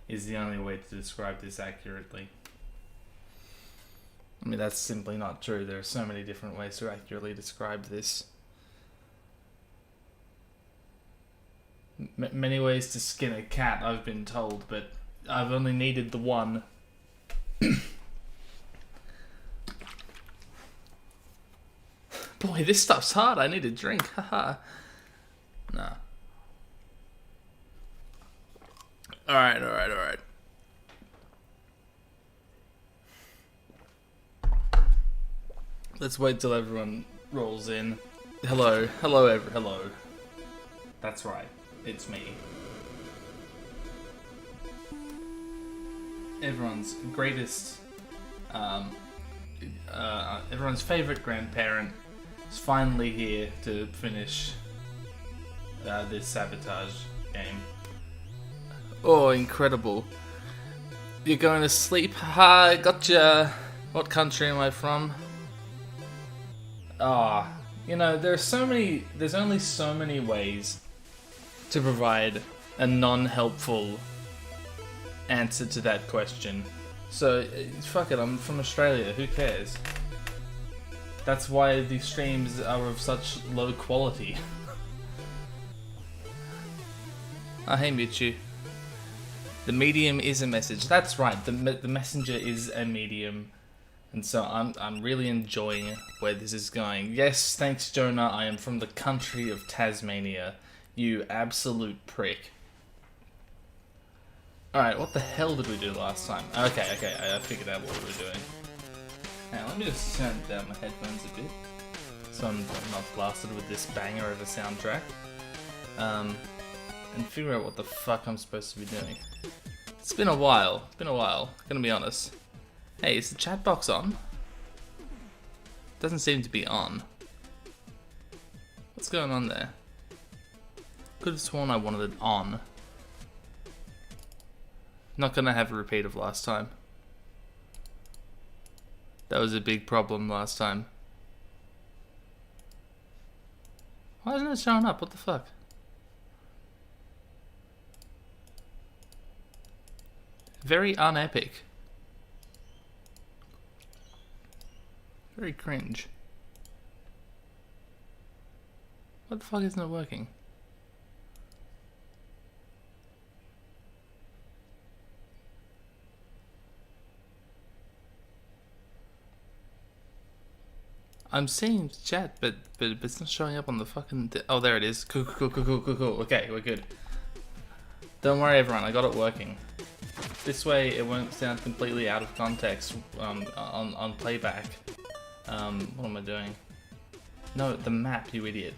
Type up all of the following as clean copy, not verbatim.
is the only way to describe this accurately. I mean, that's simply not true. There are so many different ways to accurately describe this. Many ways to skin a cat, I've been told, but I've only needed the one. Boy, this stuff's hard. I need a drink. Haha. Nah. Alright. Let's wait till everyone rolls in. Hello. That's right. It's me. Everyone's greatest, everyone's favorite grandparent is finally here to finish this sabotage game. Oh, incredible. You're going to sleep? Haha, gotcha. What country am I from? You know, there's only so many ways to provide a non-helpful answer to that question. So, fuck it, I'm from Australia, who cares? That's why these streams are of such low quality. Hey Michu. The medium is a message. That's right, the messenger is a medium. And so I'm really enjoying where this is going. Yes, thanks Jonah, I am from the country of Tasmania. You absolute prick. Alright, what the hell did we do last time? Okay, I figured out what we were doing. Now, let me just turn down my headphones a bit, so I'm not blasted with this banger of a soundtrack. And figure out what the fuck I'm supposed to be doing. It's been a while, gonna be honest. Hey, is the chat box on? Doesn't seem to be on. What's going on there? Could have sworn I wanted it on. Not gonna have a repeat of last time. That was a big problem last time. Why isn't it showing up? What the fuck? Very unepic. Very cringe. What the fuck isn't it working? I'm seeing chat, but it's not showing up on the fucking... Oh, there it is. Cool. Okay, we're good. Don't worry, everyone. I got it working. This way, it won't sound completely out of context on playback. What am I doing? No, the map, you idiot.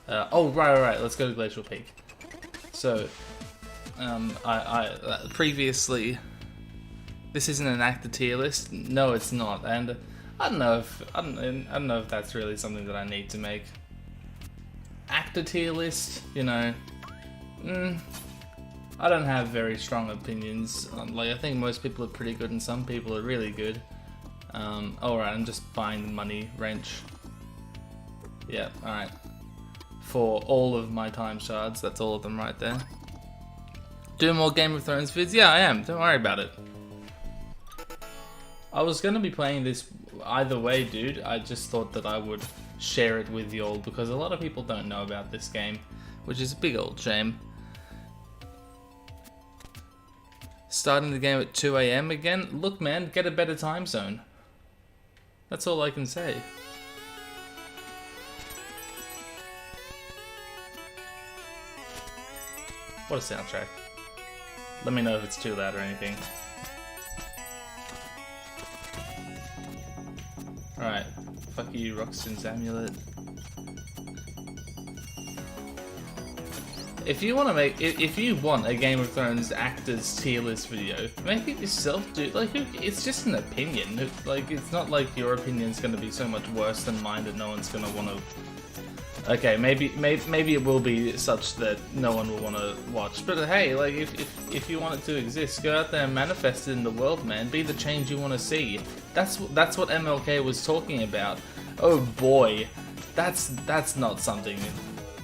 Oh, right. Let's go to Glacial Peak. So, I previously... This isn't an actor tier list. No, it's not. And... I don't know if that's really something that I need to make. Actor tier list, you know. I don't have very strong opinions. Like, I think most people are pretty good and some people are really good. Alright, I'm just buying the money wrench. Yeah, alright. For all of my time shards, that's all of them right there. Do more Game of Thrones vids? Yeah, I am. Don't worry about it. I was gonna be playing this either way, dude. I just thought that I would share it with y'all because a lot of people don't know about this game, which is a big old shame. Starting the game at 2 AM again? Look, man, get a better time zone. That's all I can say. What a soundtrack. Let me know if it's too loud or anything. Alright, fuck you, Roxton's Amulet. If you want a Game of Thrones actors tier list video, make it yourself, dude. Like, it's just an opinion. Like, it's not like your opinion's gonna be so much worse than mine that no one's gonna wanna... Okay, maybe it will be such that no one will wanna watch. But hey, like, if you want it to exist, go out there and manifest it in the world, man. Be the change you wanna see. That's what MLK was talking about. Oh boy, that's not something.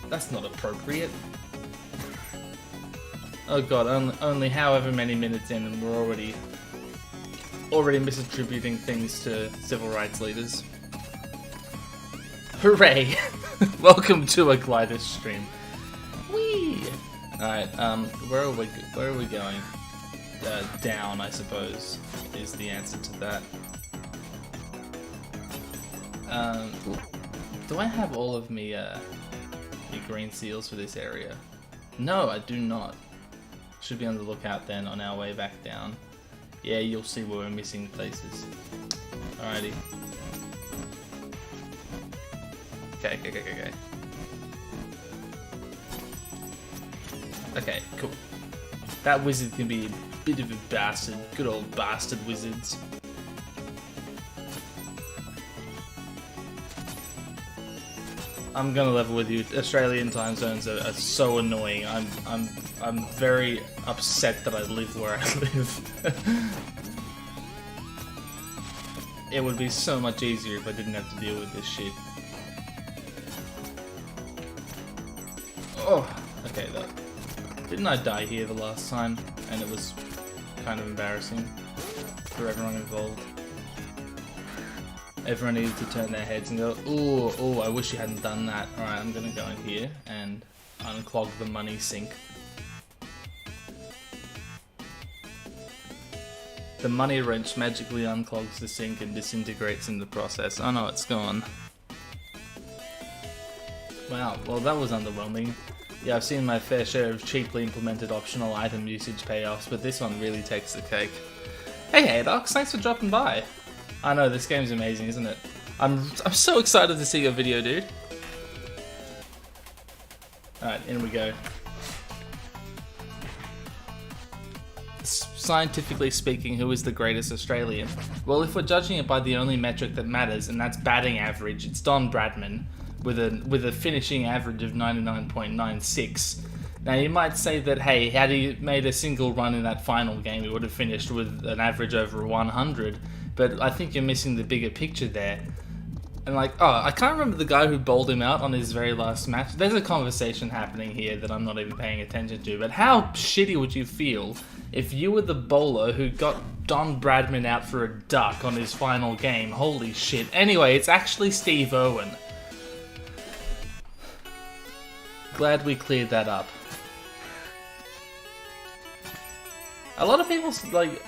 That's not appropriate. Oh god, only however many minutes in and we're already misattributing things to civil rights leaders. Hooray! Welcome to a Glidus stream. Whee! Alright, where are we going? Down, I suppose, is the answer to that. Do I have all of me green seals for this area? No, I do not. Should be on the lookout then on our way back down. Yeah, you'll see where we're missing places. Alrighty. Okay. Okay, cool. That wizard can be a bit of a bastard. Good old bastard wizards. I'm gonna level with you. Australian time zones are so annoying. I'm very upset that I live where I live. It would be so much easier if I didn't have to deal with this shit. Oh, okay though. Didn't I die here the last time? And it was kind of embarrassing for everyone involved. Everyone needed to turn their heads and go, ooh, I wish you hadn't done that. Alright, I'm gonna go in here and unclog the money sink. The money wrench magically unclogs the sink and disintegrates in the process. Oh no, it's gone. Wow, well that was underwhelming. Yeah, I've seen my fair share of cheaply implemented optional item usage payoffs, but this one really takes the cake. Hey Adox, thanks for dropping by. I know, this game's amazing, isn't it? I'm so excited to see your video, dude. Alright, in we go. Scientifically speaking, who is the greatest Australian? Well, if we're judging it by the only metric that matters, and that's batting average, it's Don Bradman, with a finishing average of 99.96. Now you might say that, hey, had he made a single run in that final game, he would have finished with an average over 100, but I think you're missing the bigger picture there. And like, oh, I can't remember the guy who bowled him out on his very last match. There's a conversation happening here that I'm not even paying attention to, but how shitty would you feel if you were the bowler who got Don Bradman out for a duck on his final game? Holy shit. Anyway, it's actually Steve Irwin. Glad we cleared that up. A lot of people, like...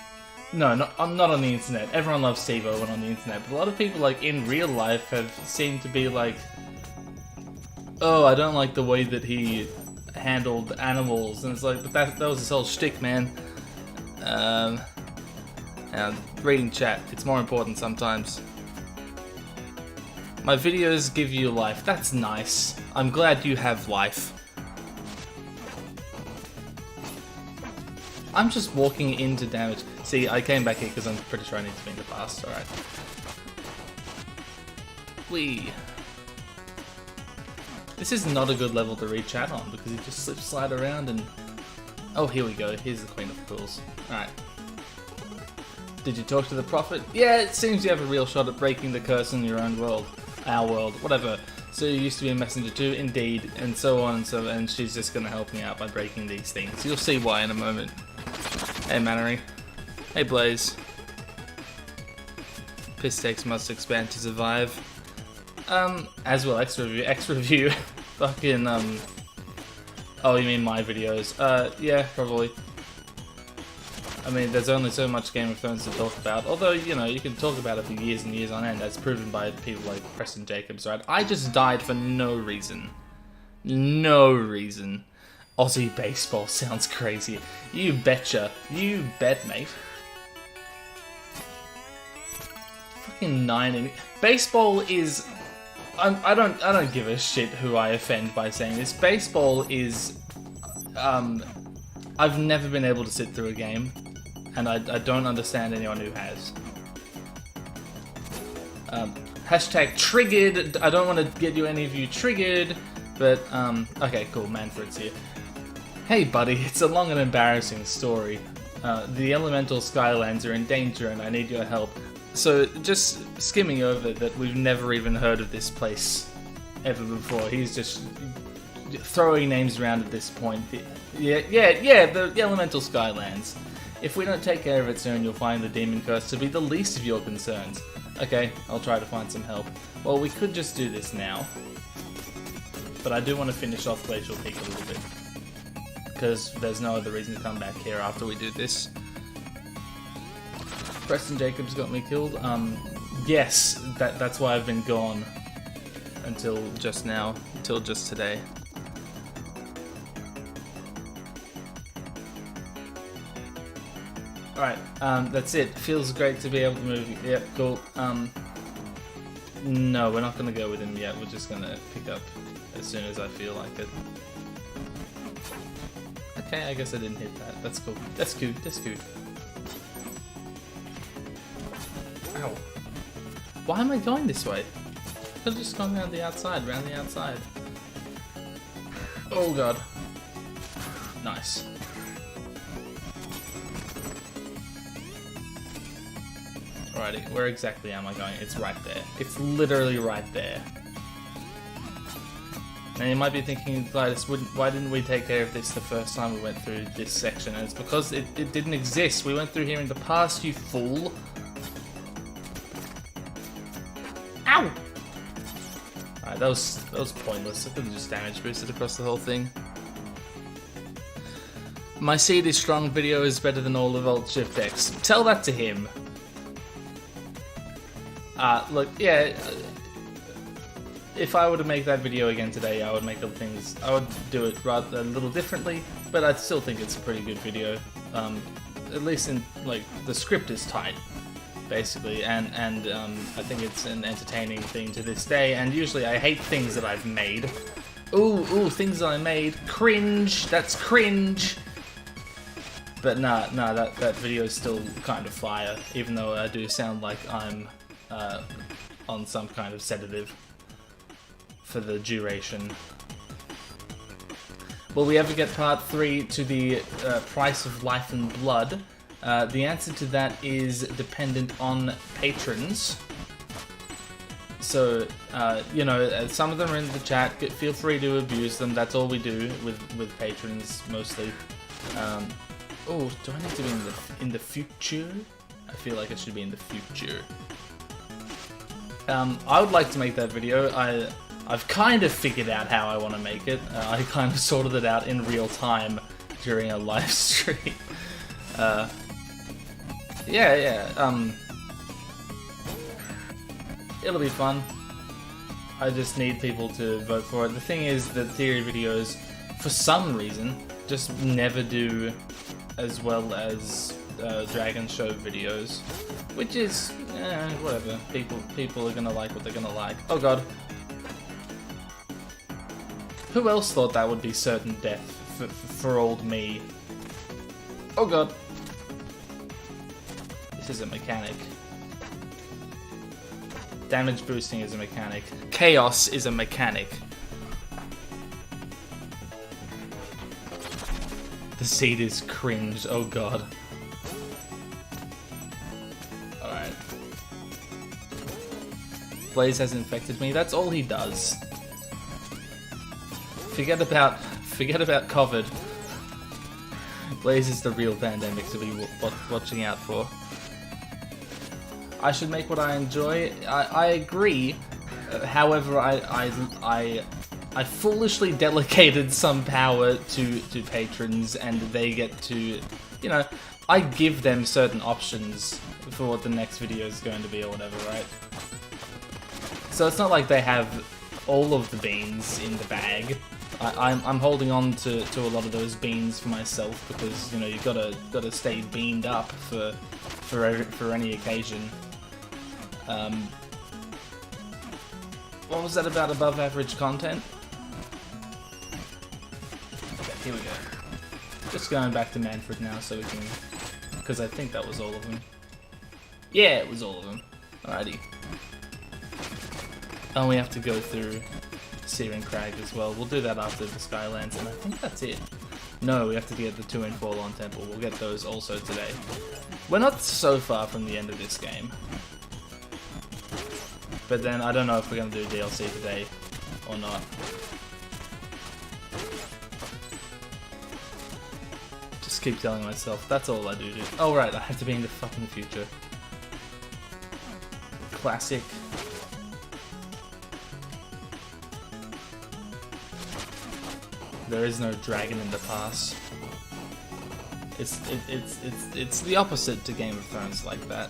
No, I'm not on the internet. Everyone loves Steve Irwin on the internet, but a lot of people, like, in real life have seemed to be like, oh, I don't like the way that he handled animals, and it's like, but that was his whole shtick, man. And reading chat, it's more important sometimes. My videos give you life. That's nice. I'm glad you have life. I'm just walking into damage. See, I came back here because I'm pretty sure I need to finger fast. Alright. Whee! This is not a good level to reach out on because you just slide around and... Oh, here we go. Here's the Queen of Pools. Alright. Did you talk to the Prophet? Yeah, it seems you have a real shot at breaking the curse in your own world. Our world. Whatever. So you used to be a messenger too? Indeed. And so on and so on. And she's just going to help me out by breaking these things. You'll see why in a moment. Hey, Mannery. Hey, Blaze. Piss takes must expand to survive. As well, X review. Fucking, oh, you mean my videos? Yeah, probably. I mean, there's only so much Game of Thrones to talk about. Although, you know, you can talk about it for years and years on end, as proven by people like Preston Jacobs, right? I just died for no reason. No reason. Aussie baseball sounds crazy. You betcha. You bet, mate. Fucking 9 baseball is... I don't give a shit who I offend by saying this. Baseball is... I've never been able to sit through a game, and I don't understand anyone who has. Hashtag triggered. I don't want to get you any of you triggered, but okay, cool. Manfred's here. Hey buddy, it's a long and embarrassing story. The elemental Skylands are in danger and I need your help. So, just skimming over that we've never even heard of this place ever before. He's just throwing names around at this point. Yeah, the Elemental Skylands. If we don't take care of it soon, you'll find the Demon Curse to be the least of your concerns. Okay, I'll try to find some help. Well, we could just do this now. But I do want to finish off Glacial Peak a little bit. Because there's no other reason to come back here after we do this. Preston Jacobs got me killed. Yes, that's why I've been gone until just now, until just today. Alright, that's it. Feels great to be able to move. Yep, cool. No, we're not gonna go with him yet. We're just gonna pick up as soon as I feel like it. Okay, I guess I didn't hit that. That's cool. That's cute. That's cute. Ow. Why am I going this way? I could have just gone around the outside, Oh god. Nice. Alrighty, where exactly am I going? It's right there. It's literally right there. Now you might be thinking, Glidus, why didn't we take care of this the first time we went through this section? And it's because it didn't exist. We went through here in the past, you fool. Ow! Alright, that was pointless. I could have just damage boosted across the whole thing. My seed is strong video is better than all of Alt Shift X. Tell that to him. Look, yeah. If I were to make that video again today, I would make other things. I would do it rather a little differently, but I still think it's a pretty good video. At least in like the script is tight, basically, and I think it's an entertaining thing to this day. And usually I hate things that I've made. Ooh, things that I made. Cringe. That's cringe. But nah, that video is still kind of fire, even though I do sound like I'm on some kind of sedative for the duration. Will we ever get part 3 to the price of life and blood? The answer to that is dependent on patrons. So, you know, some of them are in the chat. Feel free to abuse them. That's all we do with patrons, mostly. Oh, do I need to be in the future? I feel like it should be in the future. I would like to make that video. I've kind of figured out how I want to make it. I kind of sorted it out in real time during a live stream. Yeah. It'll be fun. I just need people to vote for it. The thing is that theory videos, for some reason, just never do as well as Dragon Show videos, which is whatever. People are gonna like what they're gonna like. Oh god. Who else thought that would be certain death for old me? Oh god. This is a mechanic. Damage boosting is a mechanic. Chaos is a mechanic. The seed is cringe. Oh god. Alright. Blaze has infected me. That's all he does. Forget about COVID. Blaze is the real pandemic to be watching out for. I should make what I enjoy. I agree. However, I foolishly delegated some power to patrons, and they get to, you know, I give them certain options for what the next video is going to be or whatever, right? So it's not like they have all of the beans in the bag. I'm holding on to a lot of those beans for myself because, you know, you gotta stay beaned up for any occasion. What was that about above average content? Okay, here we go. Just going back to Manfred now so we can, because I think that was all of them. Yeah, it was all of them. Alrighty. And we have to go through Searing Crag as well. We'll do that after the Skylands, and I think that's it. No, we have to get the 2 and Forlorn Temple. We'll get those also today. We're not so far from the end of this game. But then I don't know if we're going to do DLC today or not. just keep telling myself. That's all I do. Oh right, I have to be in the fucking future. Classic. There is no dragon in the past. It's the opposite to Game of Thrones like that.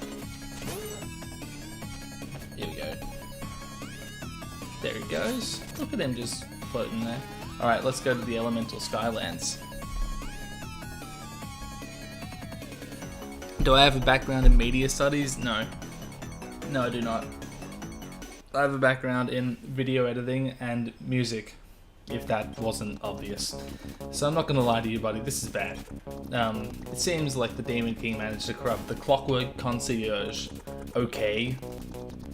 Here we go. There he goes. Look at him just floating there. Alright, let's go to the Elemental Skylands. Do I have a background in media studies? No. No, I do not. I have a background in video editing and music, if that wasn't obvious. So I'm not gonna lie to you, buddy, this is bad. It seems like the Demon King managed to corrupt the Clockwork Concierge. Okay.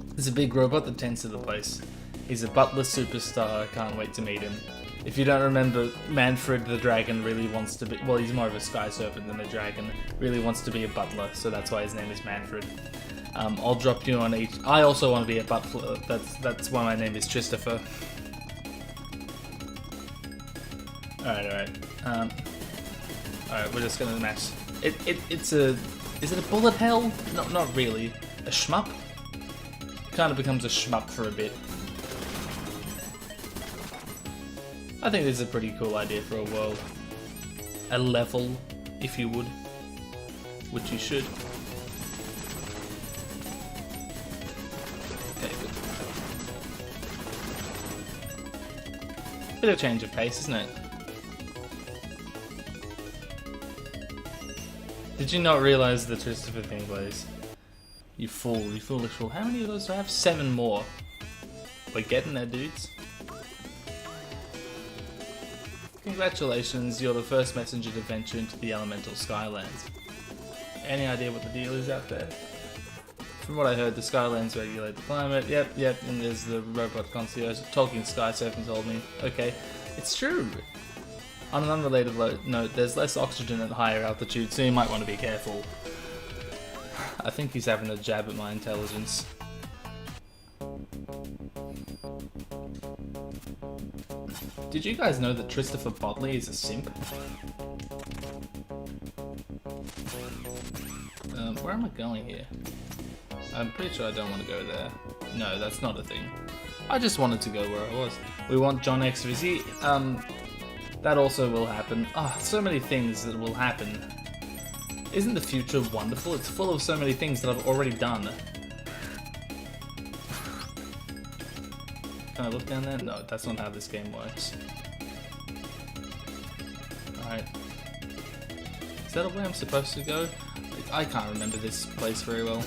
There's a big robot that tends to the place. He's a butler superstar, I can't wait to meet him. If you don't remember, Manfred the dragon really wants to be, well, he's more of a sky serpent than a dragon, really wants to be a butler, so that's why his name is Manfred. I'll drop you on each. I also want to be a butler, that's why my name is Christopher. Alright. Alright, we're just gonna match. It's a, is it a bullet hell? No, not really. A shmup? Kind of becomes a shmup for a bit. I think this is a pretty cool idea for a world. A level, if you would. Which you should. Okay, good. Bit of change of pace, isn't it? Did you not realize the Christopher thing, Blaze? You fool, you foolish fool. How many of those do I have? 7 more. We're getting there, dudes. Congratulations, you're the first messenger to venture into the Elemental Skylands. Any idea what the deal is out there? From what I heard, the Skylands regulate the climate. Yep, and there's the robot concierge. Talking Sky Serpent told me. Okay, it's true. On an unrelated note, there's less oxygen at higher altitude, so you might want to be careful. I think he's having a jab at my intelligence. Did you guys know that Christopher Bodley is a simp? Where am I going here? I'm pretty sure I don't want to go there. No, that's not a thing. I just wanted to go where I was. We want John X Vizzy. That also will happen. Ah, so many things that will happen. Isn't the future wonderful? It's full of so many things that I've already done. Can I look down there? No, that's not how this game works. Alright. Is that where I'm supposed to go? I can't remember this place very well.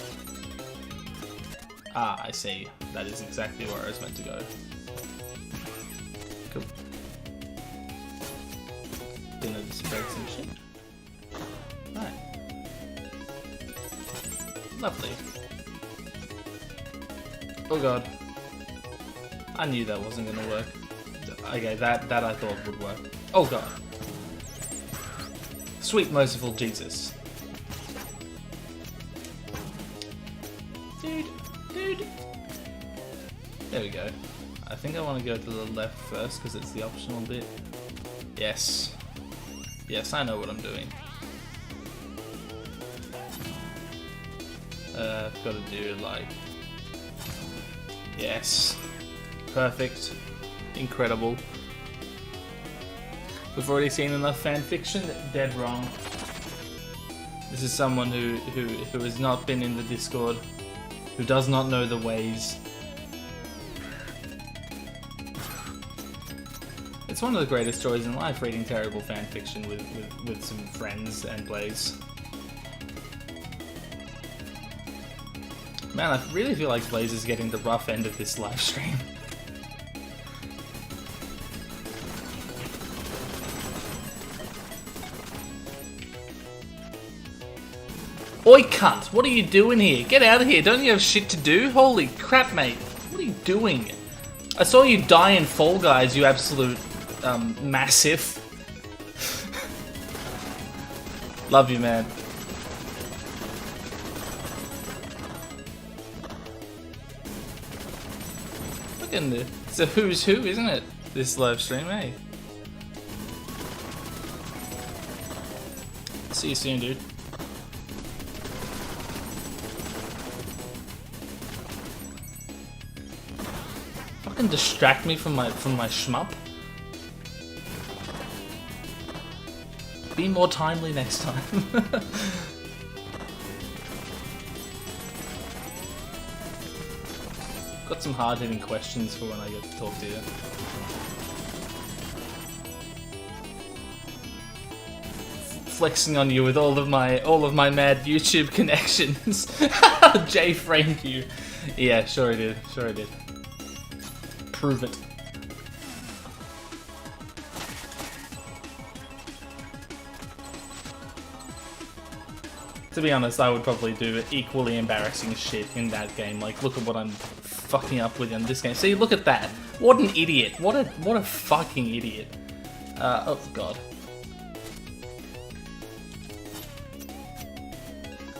Ah, I see. That is exactly where I was meant to go. Cool. Gonna just break some shit. Right. Lovely. Oh god. I knew that wasn't gonna work. Okay, that I thought would work. Oh god. Sweet merciful Jesus. Dude. There we go. I think I want to go to the left first because it's the optional bit. Yes. Yes, I know what I'm doing. I've got to do like... Yes. Perfect. Incredible. We've already seen enough fan fiction. Dead wrong. This is someone who has not been in the Discord, who does not know the ways. It's one of the greatest joys in life, reading terrible fan fiction with some friends and Blaze. Man, I really feel like Blaze is getting the rough end of this live stream. Oi cunt, what are you doing here? Get out of here, don't you have shit to do? Holy crap, mate. What are you doing? I saw you die in Fall Guys, you absolute, massive. Love you, man. Look at this. It's a who's who, isn't it? This live stream, eh? See you soon, dude. Fucking distract me from my shmup. Be more timely next time. Got some hard-hitting questions for when I get to talk to you. Flexing on you with all of my mad YouTube connections. Jay framed you. Yeah, sure I did. Sure I did. Prove it. To be honest, I would probably do equally embarrassing shit in that game. Like, look at what I'm fucking up with in this game. See, look at that. What an idiot. What a fucking idiot. Oh god.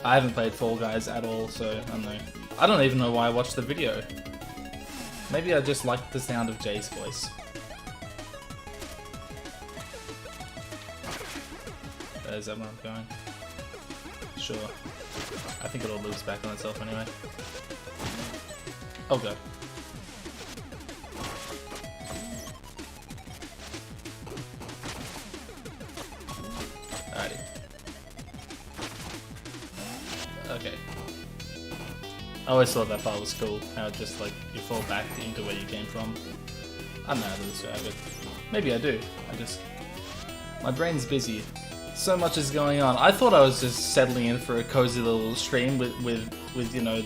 I haven't played Fall Guys at all, so I don't know. I don't even know why I watched the video. Maybe I just liked the sound of Jay's voice. Is that where I'm going? Sure. I think it all loops back on itself anyway. Oh god. Alrighty. Okay. I always thought that part was cool, how it just like, you fall back into where you came from. I don't know how to describe it. Maybe I do. My brain's busy. So much is going on. I thought I was just settling in for a cozy little stream with you know,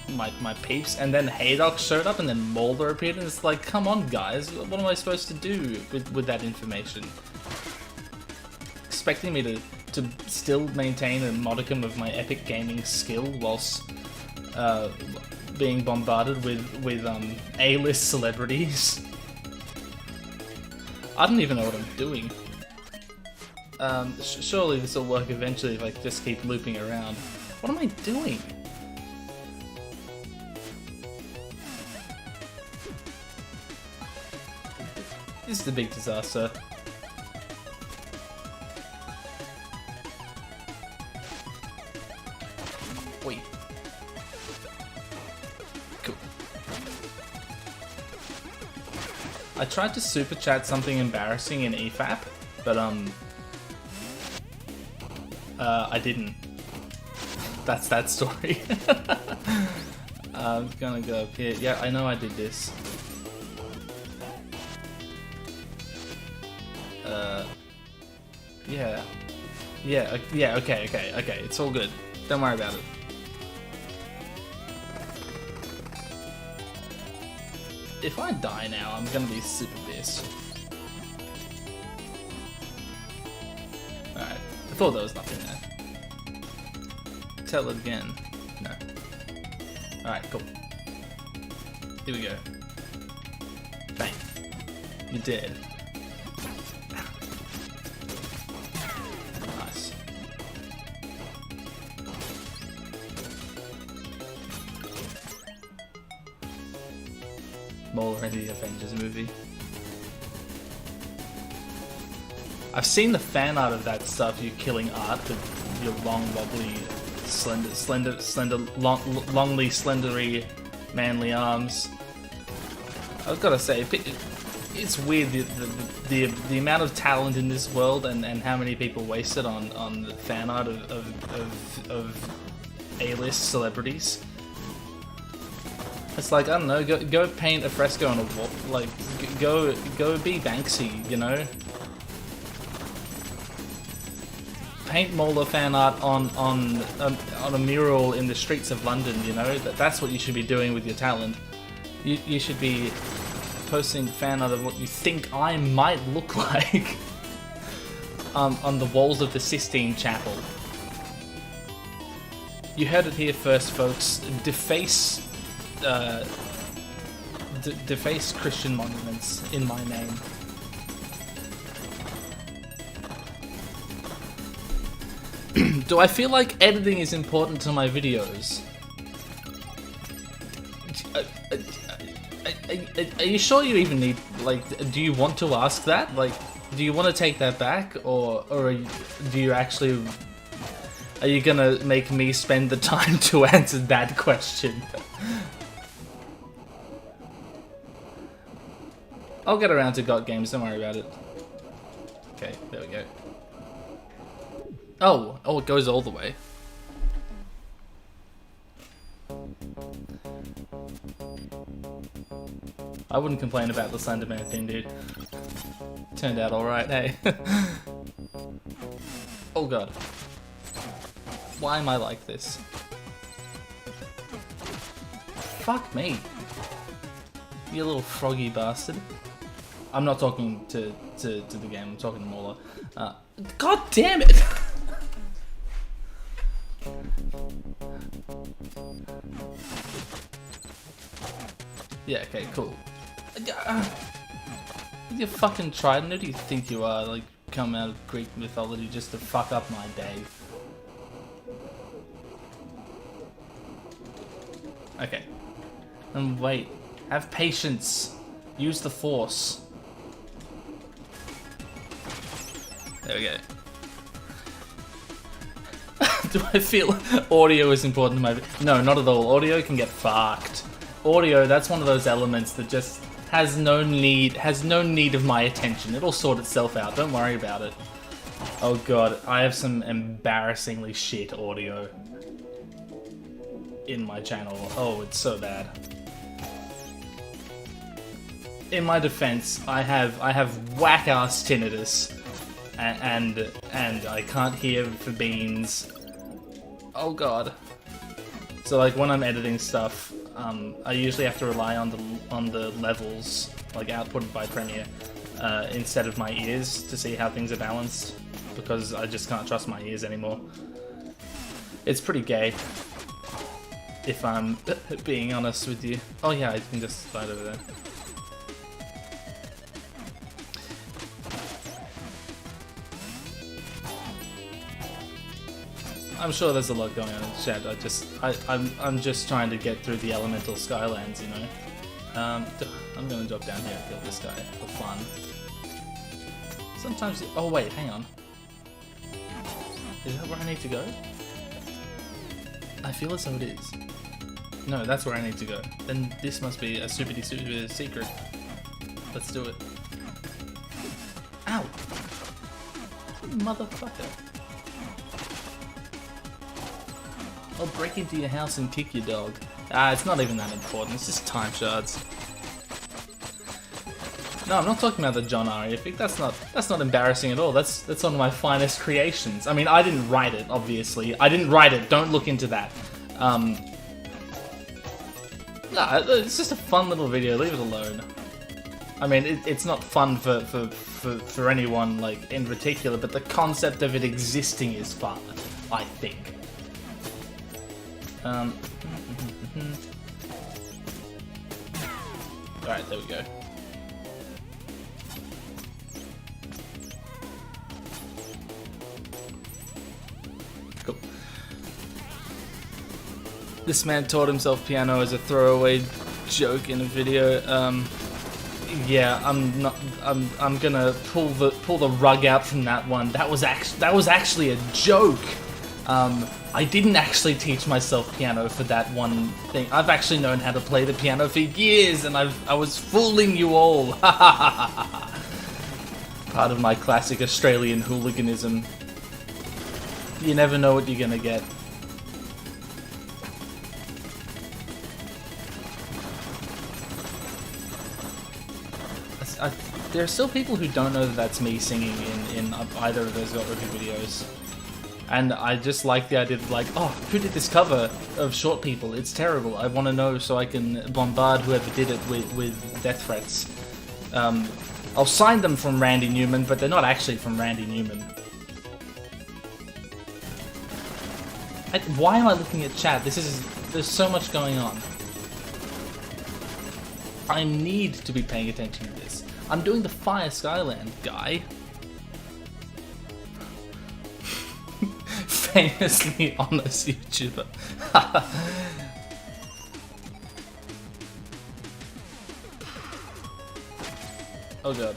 my peeps, and then Haydock showed up and then Mulder appeared, and it's like, come on guys, what am I supposed to do with that information? Expecting me to still maintain a modicum of my epic gaming skill whilst being bombarded with A-list celebrities. I don't even know what I'm doing. Surely this will work eventually if I just keep looping around. What am I doing? This is the big disaster. Wait. Cool. I tried to super chat something embarrassing in EFAP, but I didn't. That's that story. I'm gonna go up here. Yeah, I know I did this. Yeah, okay, it's all good. Don't worry about it. If I die now, I'm gonna be super pissed. Alright, I thought there was nothing there. Tell it again. No. Alright, cool. Here we go. Bang. You're dead. Nice. More in the Avengers movie. I've seen the fan art of that stuff, you killing art with your long, wobbly, longly, slendery, manly arms. I've got to say, it's weird the amount of talent in this world and how many people waste it on the fan art of A-list celebrities. It's like, I don't know, go paint a fresco on a wall, like go be Banksy, you know. Paint Molar fan art on a mural in the streets of London, you know. That's what you should be doing with your talent. You should be posting fan art of what you think I might look like on the walls of the Sistine Chapel. You heard it here first, folks. Deface Christian monuments in my name. Do I feel like editing is important to my videos? Are you sure you even need, like, do you want to ask that? Like, do you want to take that back, or do you actually? Are you gonna make me spend the time to answer that question? I'll get around to GOT games, don't worry about it. Okay, there we go. Oh, it goes all the way. I wouldn't complain about the Slenderman thing, dude. Turned out alright, hey. Oh god. Why am I like this? Fuck me. You little froggy bastard. I'm not talking to the game, I'm talking to Mauler. God damn it! Yeah, okay, cool. You fucking trident, who do you think you are? Like, come out of Greek mythology just to fuck up my day. Okay. And wait. Have patience. Use the force. There we go. Do I feel audio is important to my... No, not at all. Audio can get fucked. Audio, that's one of those elements that just has no need of my attention. It'll sort itself out. Don't worry about it. Oh god, I have some embarrassingly shit audio in my channel. Oh, it's so bad. In my defense, I have whack-ass tinnitus, and I can't hear for beans. Oh god. So like when I'm editing stuff, I usually have to rely on the levels, like outputted by Premiere, instead of my ears to see how things are balanced, because I just can't trust my ears anymore. It's pretty gay, if I'm being honest with you. Oh yeah, I can just slide over there. I'm sure there's a lot going on in the chat. I'm just trying to get through the elemental skylands, you know. I'm gonna drop down here and kill this guy for fun. Sometimes. Oh wait, hang on. Is that where I need to go? I feel as though it is. No, that's where I need to go. Then this must be a super secret. Let's do it. Ow! Motherfucker. I'll break into your house and kick your dog. It's not even that important, it's just time shards. No, I'm not talking about the John Ari effect, that's not embarrassing at all, that's one of my finest creations. I mean, I didn't write it, obviously. I didn't write it, don't look into that. No, it's just a fun little video, leave it alone. I mean, it's not fun for anyone, like, in particular, but the concept of it existing is fun, I think. Alright, there we go. Cool. This man taught himself piano as a throwaway joke in a video. Yeah, I'm gonna pull the rug out from that one. That was actually a joke. I didn't actually teach myself piano for that one thing. I've actually known how to play the piano for years, and I was fooling you all. Part of my classic Australian hooliganism. You never know what you're gonna get. There are still people who don't know that that's me singing in either of those GOT review videos. And I just like the idea of like, oh, who did this cover of Short People? It's terrible. I want to know so I can bombard whoever did it with death threats. I'll sign them from Randy Newman, but they're not actually from Randy Newman. Why am I looking at chat? There's so much going on. I need to be paying attention to this. I'm doing the Fire Skyland guy. Famously honest YouTuber. Oh god.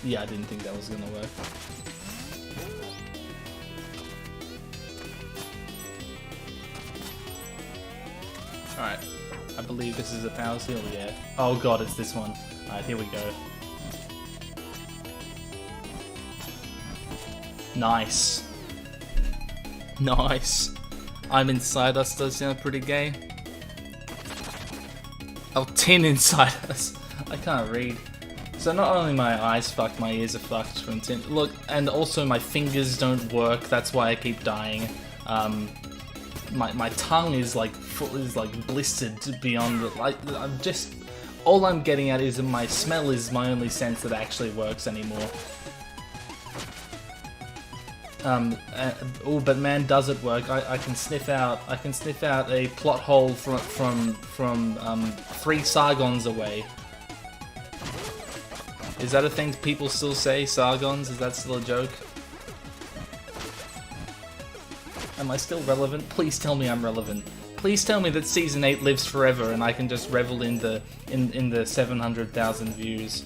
Yeah, I didn't think that was gonna work. Alright, I believe this is a power seal, yeah. Oh god, it's this one. Alright, here we go. Nice. Nice. I'm inside us does sound pretty gay. Oh, tin inside us. I can't read. So not only my eyes fucked, my ears are fucked from tin. Look, and also my fingers don't work. That's why I keep dying. My tongue is like blistered beyond. Like I'm just. All I'm getting at is that my smell is my only sense that actually works anymore. Oh, but man, does it work? I can sniff out. I can sniff out a plot hole from 3 Sargons away. Is that a thing people still say? Sargons? Is that still a joke? Am I still relevant? Please tell me I'm relevant. Please tell me that Season 8 lives forever and I can just revel in the 700,000 views.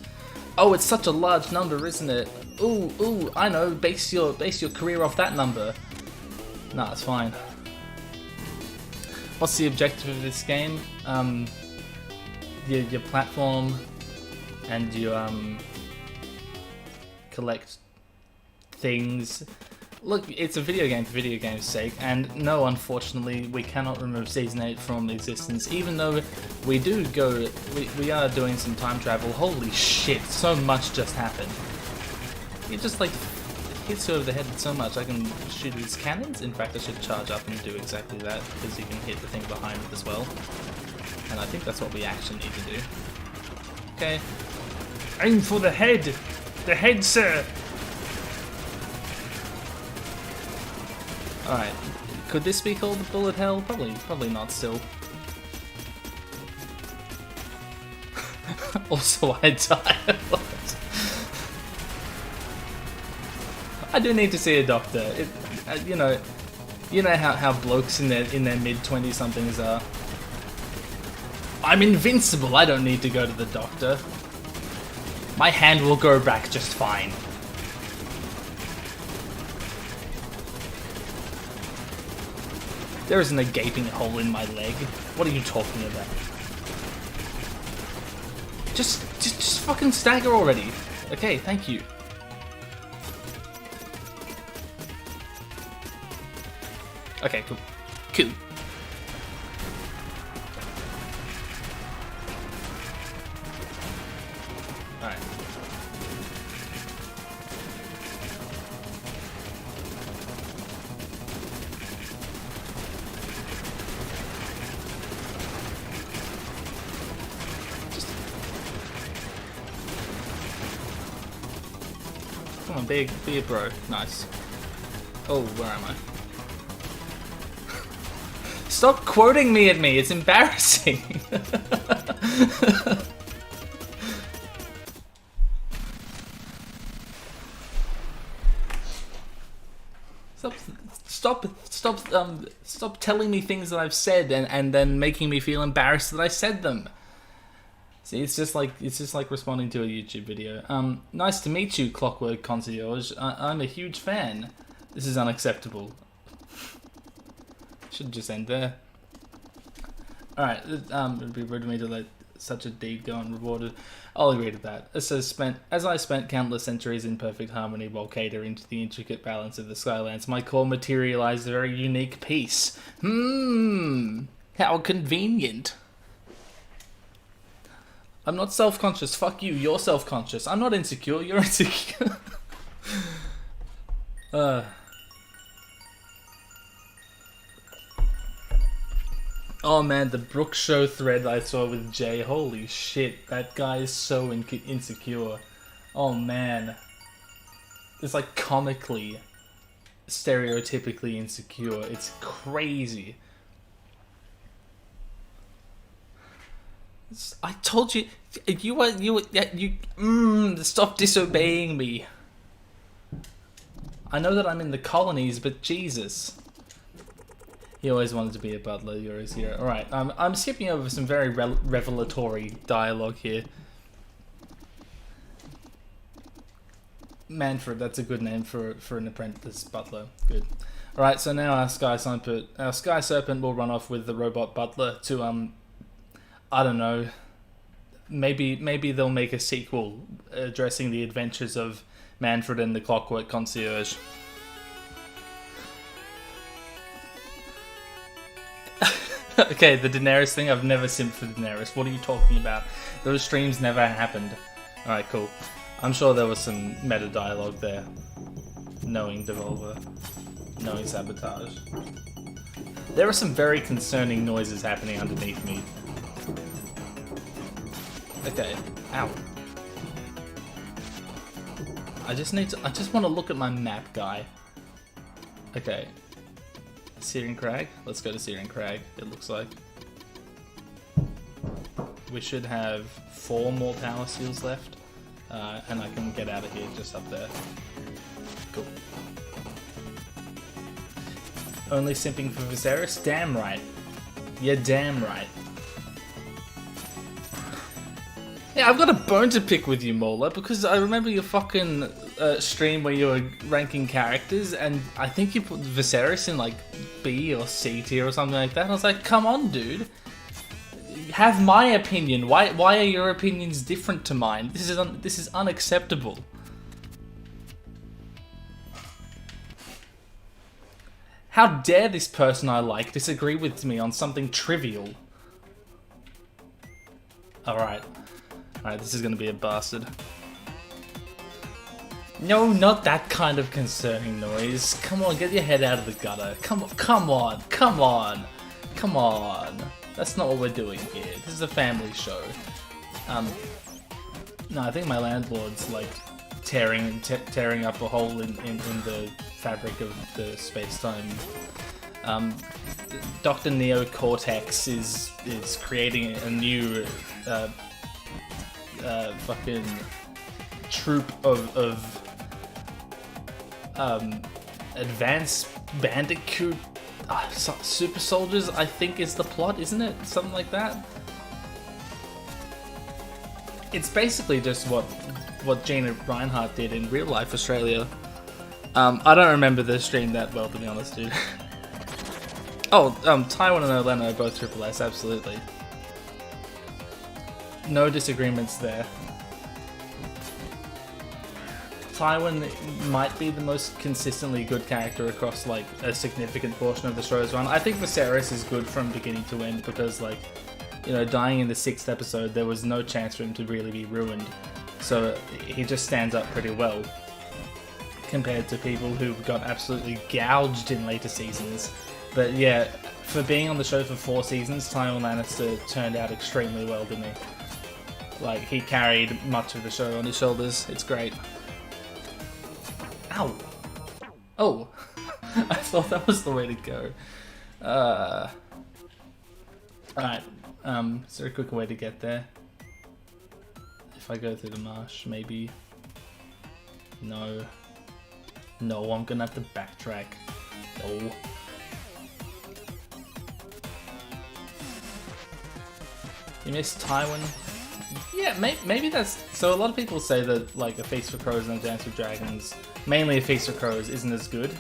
Oh, it's such a large number, isn't it? Ooh, I know. Base your career off that number. Nah, it's fine. What's the objective of this game? Your platform, and you collect things. Look, it's a video game for video game's sake, and no, unfortunately, we cannot remove Season 8 from existence, even though we do go, we are doing some time travel. Holy shit, so much just happened. It just, like, hits you over the head with so much. I can shoot his cannons. In fact, I should charge up and do exactly that, because you can hit the thing behind it as well. And I think that's what we actually need to do. Okay. Aim for the head! The head, sir! Alright, could this be called the bullet hell? Probably not still. Also, I died. I do need to see a doctor. You know how blokes in their mid-20 somethings are. I'm invincible. I don't need to go to the doctor. My hand will grow back just fine. There isn't a gaping hole in my leg. What are you talking about? Just fucking stagger already. Okay, thank you. Okay, cool. Cool. Alright. Come on, be a bro. Nice. Oh, where am I? Stop quoting me at me, it's embarrassing. Stop telling me things that I've said and then making me feel embarrassed that I said them. See, it's just like responding to a YouTube video. Nice to meet you, Clockwork Concierge. I'm a huge fan. This is unacceptable. Should just end there. Alright, it'd be rude of me to let such a deed go unrewarded. I'll agree to that. As I spent countless centuries in perfect harmony while catering to the intricate balance of the Skylands, my core materialized a very unique piece. How convenient. I'm not self-conscious. Fuck you, you're self-conscious. I'm not insecure, you're insecure. Oh man, the Brooke Show thread I saw with Jay, holy shit, that guy is so insecure. Oh man. It's like comically, stereotypically insecure. It's crazy. I told you, stop disobeying me. I know that I'm in the colonies, but Jesus. He always wanted to be a butler, you're his hero. Alright, I'm skipping over some very revelatory dialogue here. Manfred, that's a good name for an apprentice butler. Good. Alright, so now our Sky Serpent will run off with the robot butler to, I don't know, maybe they'll make a sequel addressing the adventures of Manfred and the Clockwork Concierge. Okay, the Daenerys thing, I've never simped for Daenerys. What are you talking about? Those streams never happened. Alright, cool. I'm sure there was some meta dialogue there. Knowing Devolver. Knowing Sabotage. There are some very concerning noises happening underneath me. Okay. Ow. I just want to look at my map, guy. Okay. Searing Crag? Let's go to Searing Crag, it looks like. We should have 4 more power seals left. And I can get out of here just up there. Cool. Only simping for Viserys? Damn right. You're damn right. Yeah, I've got a bone to pick with you, Mola, because I remember your fucking stream where you were ranking characters, and I think you put Viserys in like B or C tier or something like that. And I was like, come on, dude. Have my opinion. Why are your opinions different to mine? This is unacceptable. How dare this person I like disagree with me on something trivial? Alright. Alright, this is gonna be a bastard. No, not that kind of concerning noise. Come on, get your head out of the gutter. Come on. That's not what we're doing here. This is a family show. No, I think my landlord's like tearing up a hole in the fabric of the space-time. Dr. Neo Cortex is creating a new fucking troop of advanced bandicoot super soldiers, I think is the plot, isn't it? Something like that. It's basically just what Gina Reinhardt did in real life Australia. I don't remember the stream that well, to be honest, dude. Oh, Taiwan and Olena are both triple S, absolutely. No disagreements there. Tywin might be the most consistently good character across like a significant portion of the show's run. I think Viserys is good from beginning to end because, like, you know, dying in the 6th episode, there was no chance for him to really be ruined. So he just stands up pretty well compared to people who got absolutely gouged in later seasons. But yeah, for being on the show for 4 seasons, Tywin Lannister turned out extremely well, didn't he? Like, he carried much of the show on his shoulders. It's great. Ow! Oh! I thought that was the way to go. Alright, is there a quicker way to get there? If I go through the marsh, maybe? No. No, I'm gonna have to backtrack. No. You missed Tywin? Yeah, maybe that's... So a lot of people say that, like, A Feast for Crows and A Dance with Dragons, mainly A Feast for Crows, isn't as good.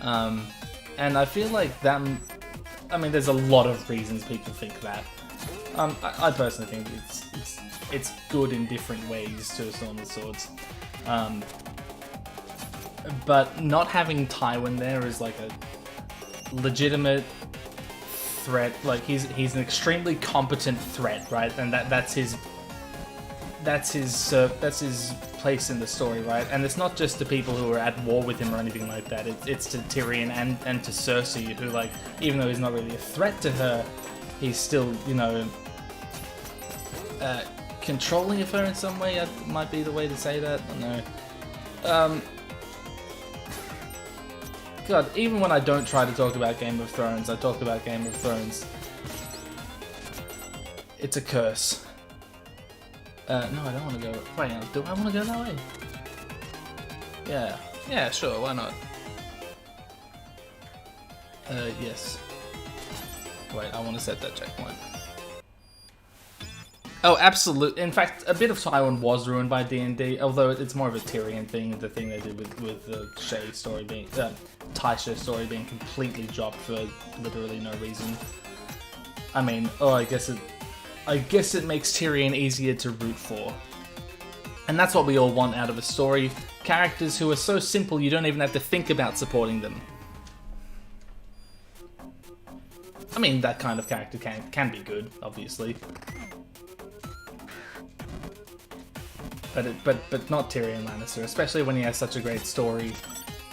And I feel like that... I mean, there's a lot of reasons people think that. I personally think it's good in different ways to A Storm of Swords. But not having Tywin there is like a legitimate threat. Like, he's an extremely competent threat, right? And that's his place in the story, right? And it's not just to people who are at war with him or anything like that. It's to Tyrion and to Cersei, who, like, even though he's not really a threat to her, he's still, you know, controlling of her in some way. Might be the way to say that. I don't know. God, even when I don't try to talk about Game of Thrones, I talk about Game of Thrones. It's a curse. No, I don't want to go... Wait, do I want to go that way? Yeah. Yeah, sure, why not? Yes. Wait, I want to set that checkpoint. Oh, absolutely. In fact, a bit of Tywin was ruined by D&D, although it's more of a Tyrion thing, the thing they did with the Shay story being, Tysha story being completely dropped for literally no reason. I mean, I guess it makes Tyrion easier to root for. And that's what we all want out of a story. Characters who are so simple you don't even have to think about supporting them. I mean, that kind of character can be good, obviously. But not Tyrion Lannister, especially when he has such a great story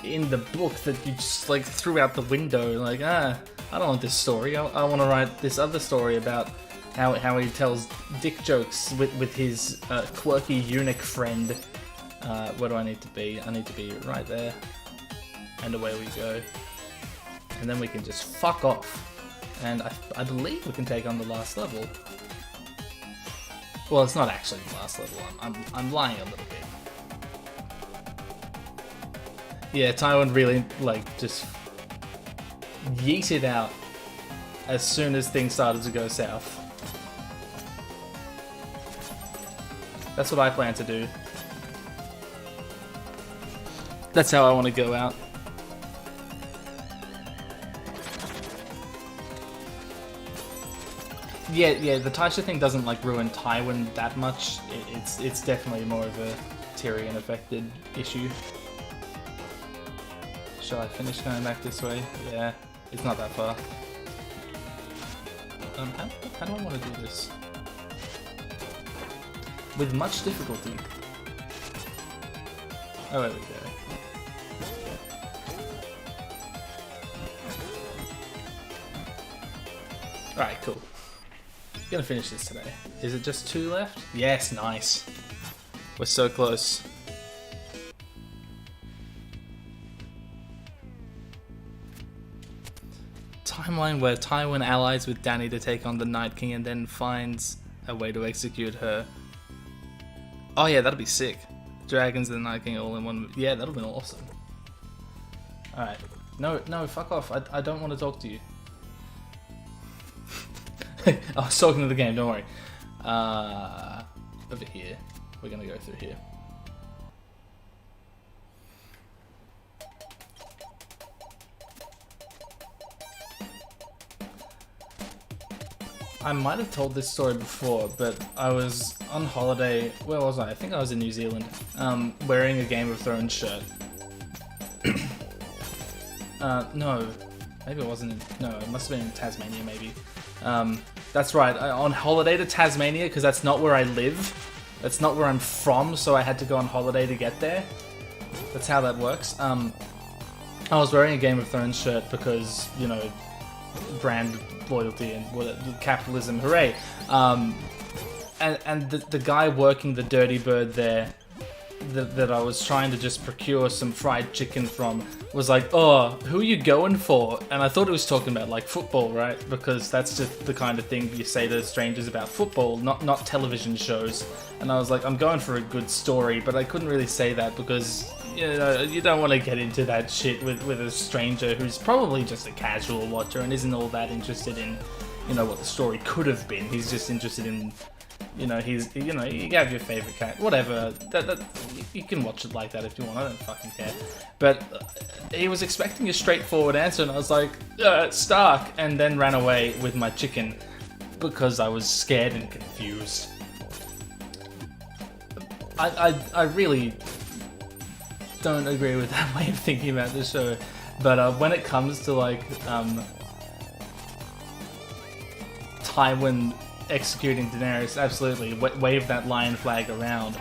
in the book that you just like threw out the window. Like, I don't want this story. I want to write this other story about how he tells dick jokes with his quirky eunuch friend. Where do I need to be? I need to be right there. And away we go. And then we can just fuck off. And I believe we can take on the last level. Well, it's not actually the last level. I'm lying a little bit. Yeah, Tywin really, like, just yeeted out as soon as things started to go south. That's what I plan to do. That's how I want to go out. Yeah, the Tysha thing doesn't like ruin Tywin that much. It's definitely more of a Tyrion affected issue. Shall I finish going back this way? Yeah, it's not that far. How do I want to do this? With much difficulty. Oh, there we go. Alright, cool. Gonna finish this today. Is it just 2 left? Yes, nice. We're so close. Timeline where Tywin allies with Dany to take on the Night King and then finds a way to execute her. Oh yeah, that'll be sick. Dragons and the Night King all in one. Yeah, that'll be awesome. Alright. No, fuck off. I don't want to talk to you. I was talking to the game, don't worry. Over here. We're gonna go through here. I might have told this story before, but I was on holiday. Where was I? I think I was in New Zealand, wearing a Game of Thrones shirt. No. Maybe it wasn't. No, it must have been in Tasmania, maybe. That's right, on holiday to Tasmania, because that's not where I live. That's not where I'm from, so I had to go on holiday to get there. That's how that works. I was wearing a Game of Thrones shirt because, you know, brand loyalty and capitalism, hooray. And the guy working the Dirty Bird there, that I was trying to just procure some fried chicken from, was like, oh, who are you going for? And I thought he was talking about like football, right? Because that's just the kind of thing you say to strangers about football, not television shows. And I was like, I'm going for a good story, but I couldn't really say that because, you know, you don't want to get into that shit with a stranger who's probably just a casual watcher and isn't all that interested in, you know, what the story could have been. He's just interested in, you know, you have your favorite character, whatever. You can watch it like that if you want. I don't fucking care. But he was expecting a straightforward answer, and I was like, Stark, and then ran away with my chicken because I was scared and confused. I really don't agree with that way of thinking about the show, but when it comes to like Tywin executing Daenerys, absolutely wave that lion flag around.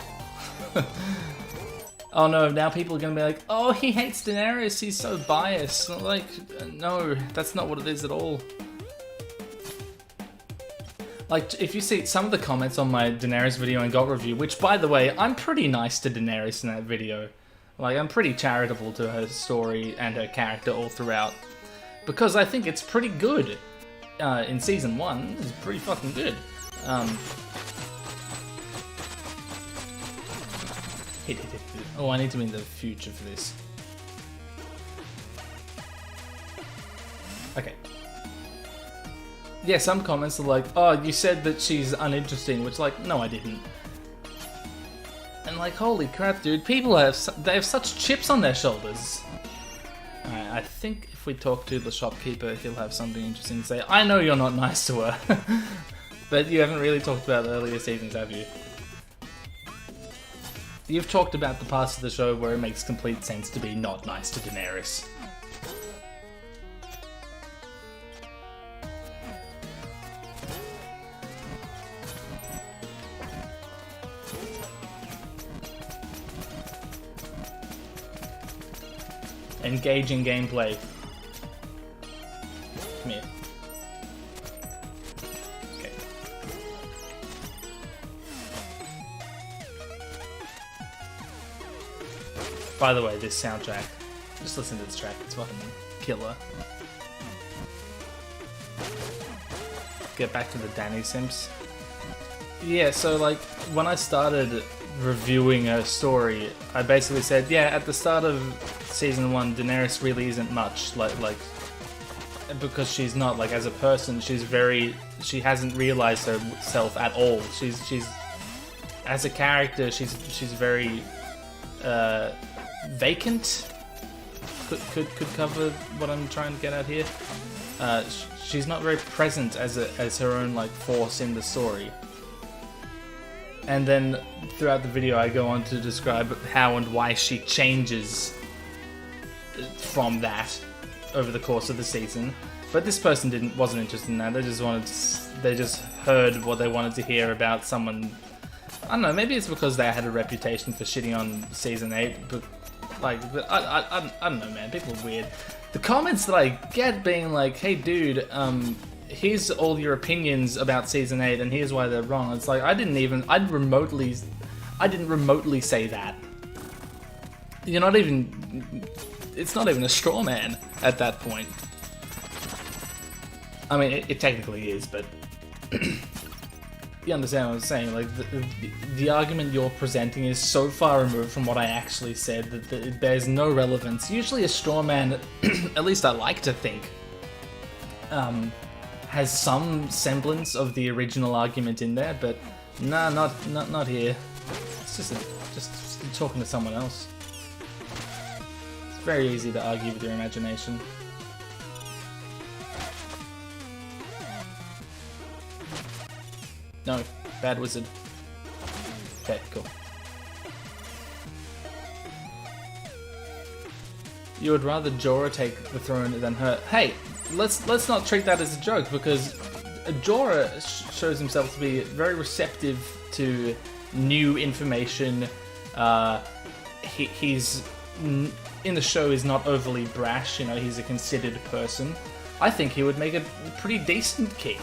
Oh no, now people are gonna be like, oh, he hates Daenerys, he's so biased. Like, no, that's not what it is at all. Like, if you see some of the comments on my Daenerys video and GOT review, which, by the way, I'm pretty nice to Daenerys in that video. Like, I'm pretty charitable to her story and her character all throughout. Because I think it's pretty good. In Season 1, it's pretty fucking good. Hit. Oh, I need to be in the future for this. Okay. Yeah, some comments are like, oh, you said that she's uninteresting, which, like, no, I didn't. And, like, holy crap, dude, people have such chips on their shoulders. Alright, I think if we talk to the shopkeeper, he'll have something interesting to say. I know you're not nice to her, but you haven't really talked about the earlier seasons, have you? You've talked about the parts of the show where it makes complete sense to be not nice to Daenerys. Engaging gameplay. Come here. Okay. By the way, this soundtrack, just listen to this track, it's fucking killer. Get back to the Dany Simps. Yeah, so like, when I started reviewing her story, I basically said, yeah, at the start of Season 1, Daenerys really isn't much, like, because she's not, like, as a person, she hasn't realized herself at all. She's, as a character, she's very, vacant, could cover what I'm trying to get at here. She's not very present as her own, like, force in the story. And then throughout the video I go on to describe how and why she changes from that over the course of the season. But this person wasn't interested in that. They just heard what they wanted to hear about someone. I don't know, maybe it's because they had a reputation for shitting on Season 8, but like, I don't know, man, people are weird. The comments that I get being like, hey dude, here's all your opinions about Season 8 and here's why they're wrong. It's like, I didn't remotely say that. You're not even, it's not even a straw man at that point. I mean, it technically is, but you understand what I'm saying. Like, the argument you're presenting is so far removed from what I actually said that it bears no relevance. Usually a straw man, at least I like to think, has some semblance of the original argument in there, but nah, not here. It's just talking to someone else. It's very easy to argue with your imagination. No, bad wizard. Okay, cool. You would rather Jorah take the throne than her. Hey, let's not treat that as a joke, because Jorah shows himself to be very receptive to new information. He's in the show is not overly brash. You know, he's a considered person. I think he would make a pretty decent king.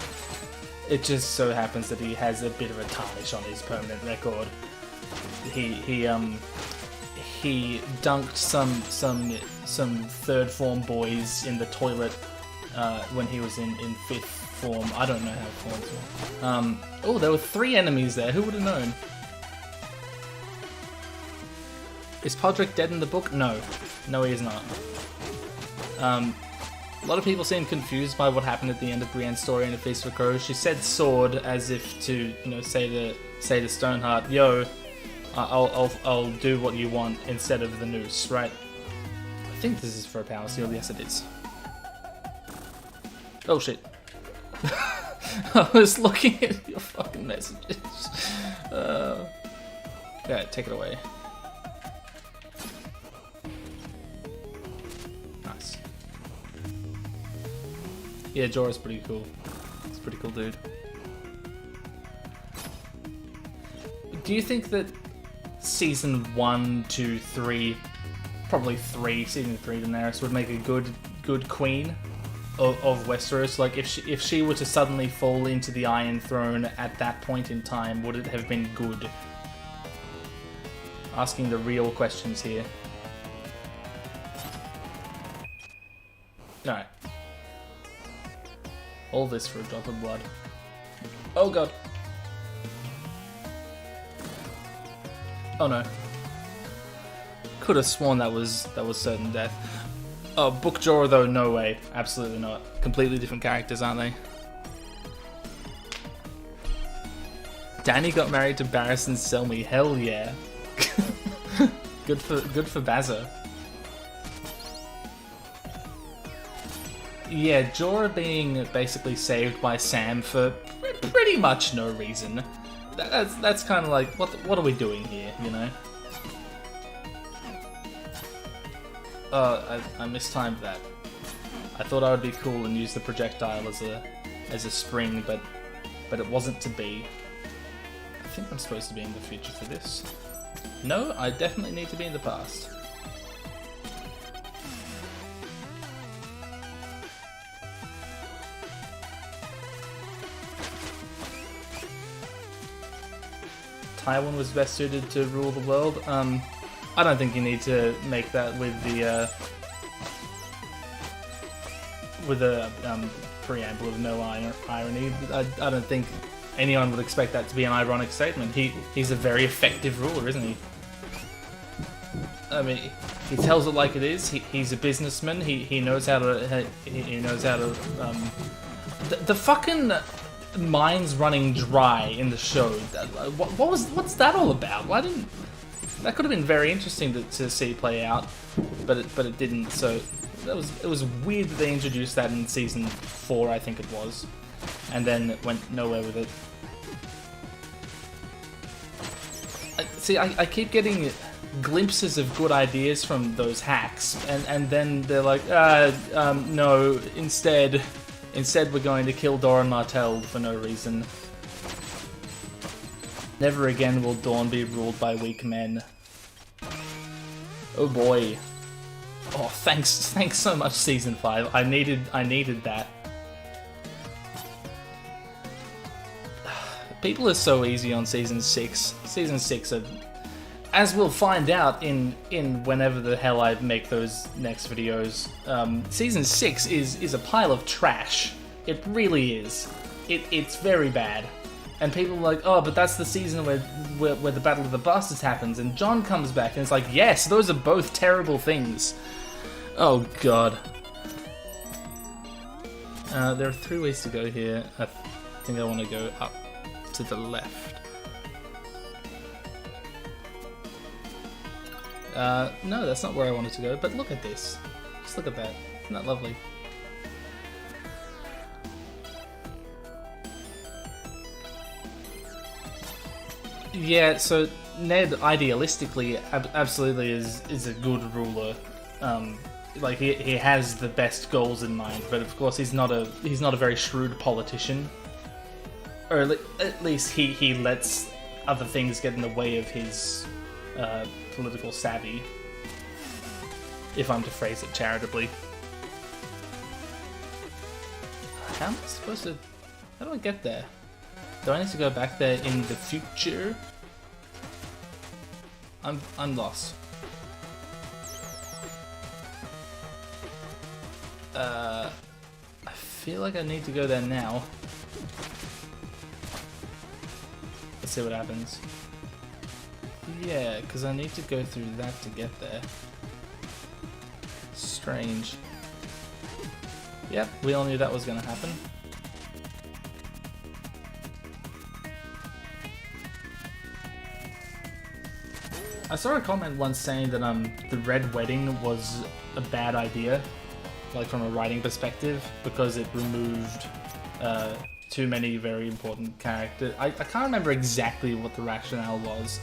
It just so happens that he has a bit of a tarnish on his permanent record. He dunked some third form boys in the toilet when he was in fifth form. I don't know how forms work. Oh, there were 3 enemies there. Who would have known? Is Podrick dead in the book? No. No, he is not. A lot of people seem confused by what happened at the end of Brienne's story in A Feast for Crows. She said sword as if to, you know, say to Stoneheart, yo, I'll do what you want instead of the noose, right? I think this is for a power seal. Yes, it is. Oh shit. I was looking at your fucking messages. Yeah, take it away. Nice. Yeah, Jorah's pretty cool. He's a pretty cool dude. Do you think that season 1, 2, 3, probably 3, season 3 Daenerys would make a good queen of Westeros? Like, if she were to suddenly fall into the Iron Throne at that point in time, would it have been good? Asking the real questions here. Alright. All this for a drop of blood. Oh god. Oh no. Could have sworn that was certain death. Oh, Book Jorah though, no way. Absolutely not. Completely different characters, aren't they? Danny got married to Barris and Selmy. Hell yeah. good for Bazza. Yeah, Jorah being basically saved by Sam for pretty much no reason. That's kind of like, what are we doing here, you know? I mistimed that. I thought I would be cool and use the projectile as a spring, but it wasn't to be. I think I'm supposed to be in the future for this. No, I definitely need to be in the past. Tywin was best suited to rule the world. I don't think you need to make that with the preamble of no irony. I don't think anyone would expect that to be an ironic statement. He's a very effective ruler, isn't he? I mean, he tells it like it is. He's a businessman. He knows how to. He knows how to. The fucking mine's running dry in the show. What's that all about? Why didn't that could have been very interesting to see play out, but it didn't. So it was weird that they introduced that in season 4, I think it was, and then went nowhere with it. I keep getting glimpses of good ideas from those hacks, and then they're like, no, instead we're going to kill Doran Martell for no reason. Never again will Dawn be ruled by weak men. Oh boy. Oh, thanks so much, season 5. I needed that. People are so easy on season 6. Season 6 are, as we'll find out in whenever the hell I make those next videos, season 6 is a pile of trash. It really is. It's very bad. And people are like, oh, but that's the season where the Battle of the Bastards happens, and Jon comes back, and it's like, yes, those are both terrible things. Oh god. There are 3 ways to go here. I think I want to go up to the left. No, that's not where I wanted to go, but look at this. Just look at that. Isn't that lovely? Yeah, so Ned idealistically absolutely is a good ruler. Like he has the best goals in mind, but of course he's not a very shrewd politician. Or at least he lets other things get in the way of his political savvy, if I'm to phrase it charitably. How am I supposed to... How do I get there? Do I need to go back there in the future? I'm lost. I feel like I need to go there now. Let's see what happens. Yeah, because I need to go through that to get there. Strange. Yep, we all knew that was going to happen. I saw a comment once saying that the Red Wedding was a bad idea, like from a writing perspective, because it removed too many very important characters. I can't remember exactly what the rationale was,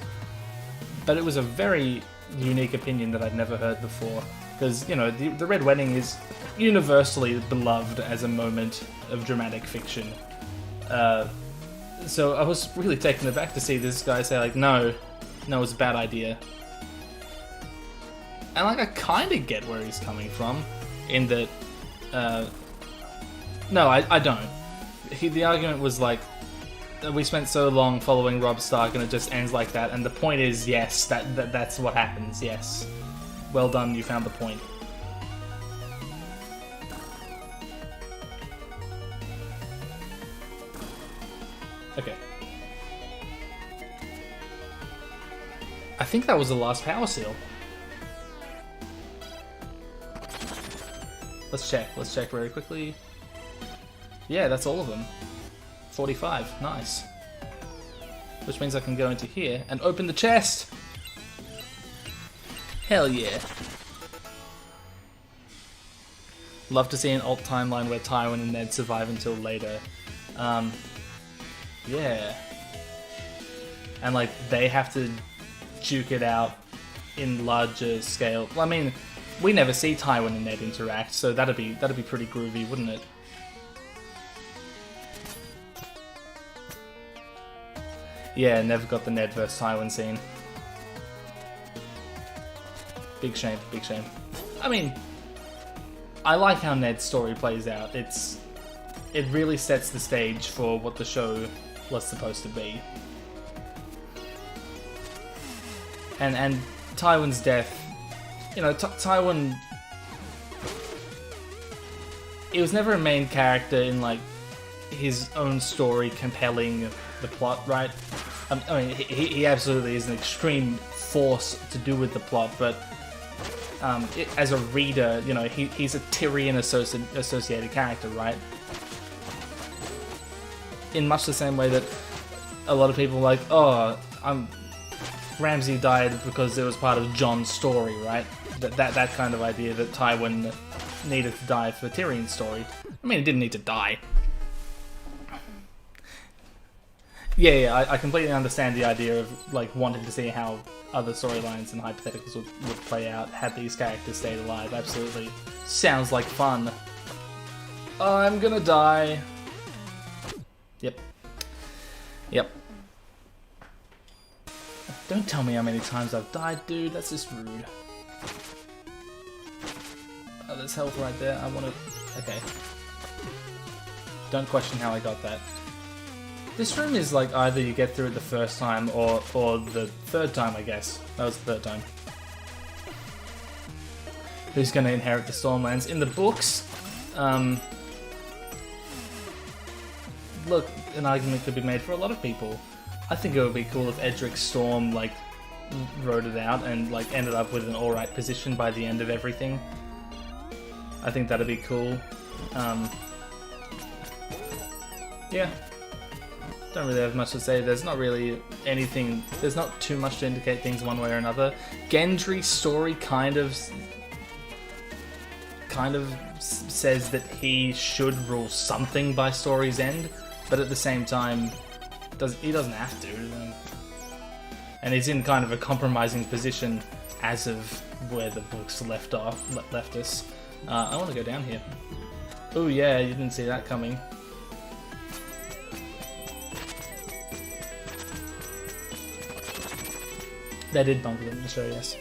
but it was a very unique opinion that I'd never heard before. Because, you know, the Red Wedding is universally beloved as a moment of dramatic fiction. So I was really taken aback to see this guy say, like, no, it's a bad idea. And, like, I kind of get where he's coming from, in that, no, I don't. The argument was, like, we spent so long following Robb Stark and it just ends like that, and the point is, yes, that's what happens, yes. Well done, you found the point. Okay. I think that was the last power seal. Let's check very quickly. Yeah, that's all of them. 45, nice. which means I can go into here and open the chest. Hell yeah. Love to see an alt timeline where Tywin and Ned survive until later. Yeah. And like, they have to duke it out in larger scale. Well, I mean, we never see Tywin and Ned interact, so that'd be pretty groovy, wouldn't it? Yeah, never got the Ned vs Tywin scene. Big shame, big shame. I mean, I like how Ned's story plays out. It really sets the stage for what the show was supposed to be. And Tywin's death, you know, Tywin, he was never a main character in like his own story compelling the plot, right? I mean, he absolutely is an extreme force to do with the plot, but as a reader, you know, he's a Tyrion associated character, right? In much the same way that a lot of people are like, oh, Ramsay died because it was part of Jon's story, right? That kind of idea that Tywin needed to die for Tyrion's story. I mean, he didn't need to die. Yeah, I completely understand the idea of like wanting to see how other storylines and hypotheticals would play out had these characters stayed alive. Absolutely. Sounds like fun. I'm gonna die. Yep. Don't tell me how many times I've died, dude. That's just rude. Oh, there's health right there. I want to... Okay. Don't question how I got that. This room is like either you get through it the first time or the third time, I guess. That was the third time. Who's going to inherit the Stormlands? In the books, look, an argument could be made for a lot of people. I think it would be cool if Edric's Storm like rode it out and like ended up with an alright position by the end of everything. I think that'd be cool. Yeah. Don't really have much to say. There's not really anything. There's not too much to indicate things one way or another. Gendry's story kind of says that he should rule something by story's end, but at the same time, he doesn't have to. And he's in kind of a compromising position as of where the books left us. I want to go down here. Oh yeah, you didn't see that coming. They did bump it in the show, yes.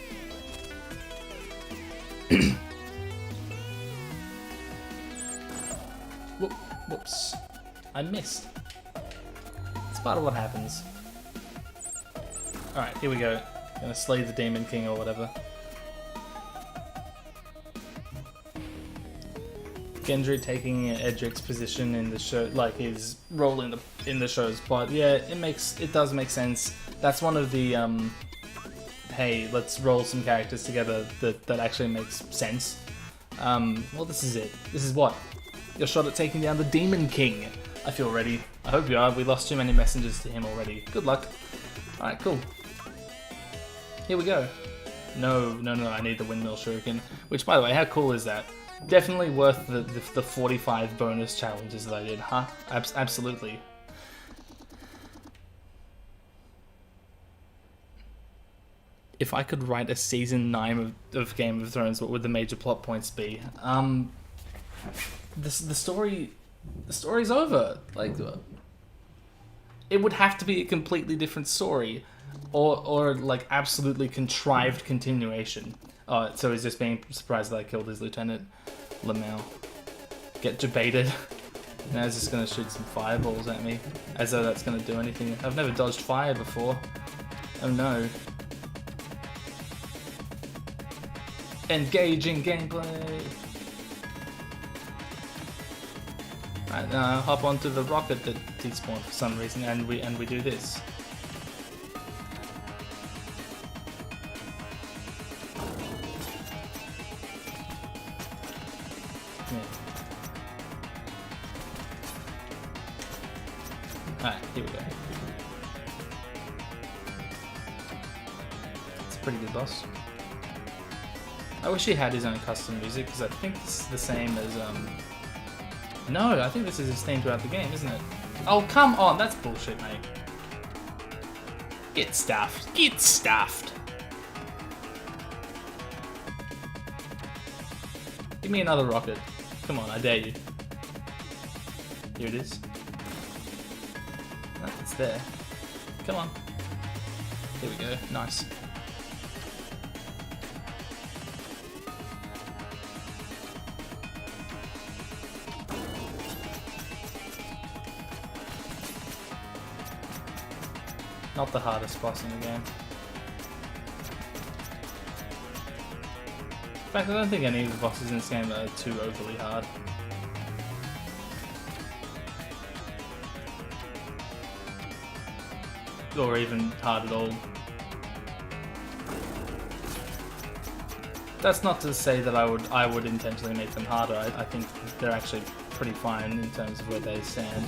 Whoops. I missed. It's part of what happens. Alright, here we go. Gonna slay the Demon King or whatever. Gendry taking Edric's position in the show, like his role in the show's plot. Yeah, it does make sense. That's one of the hey, let's roll some characters together that actually makes sense. Well, this is it. This is what? Your shot at taking down the Demon King. I feel ready. I hope you are. We lost too many messengers to him already. Good luck. Alright, cool. Here we go. No, I need the Windmill Shuriken. Which, by the way, how cool is that? Definitely worth the 45 bonus challenges that I did, huh? Absolutely. If I could write a season 9 of Game of Thrones, what would the major plot points be? The story's over. Like, it would have to be a completely different story, or like absolutely contrived continuation. Oh, so he's just being surprised that I killed his lieutenant, Lamau. Get debated. Now he's just gonna shoot some fireballs at me, as though that's gonna do anything. I've never dodged fire before. Oh no. Engaging gameplay. Right, now hop onto the rocket that despawned for some reason, and we do this. Yeah. Alright, here we go. pretty good boss. I wish he had his own custom music, because I think this is the same as, No, I think this is his theme throughout the game, isn't it? Oh, come on, that's bullshit, mate. Get stuffed. Get stuffed. Give me another rocket. Come on, I dare you. Here it is. Oh, it's there. Come on. Here we go. Nice. Not the hardest boss in the game. In fact, I don't think any of the bosses in this game are too overly hard. Or even hard at all. That's not to say that I would intentionally make them harder. I think they're actually pretty fine in terms of where they stand,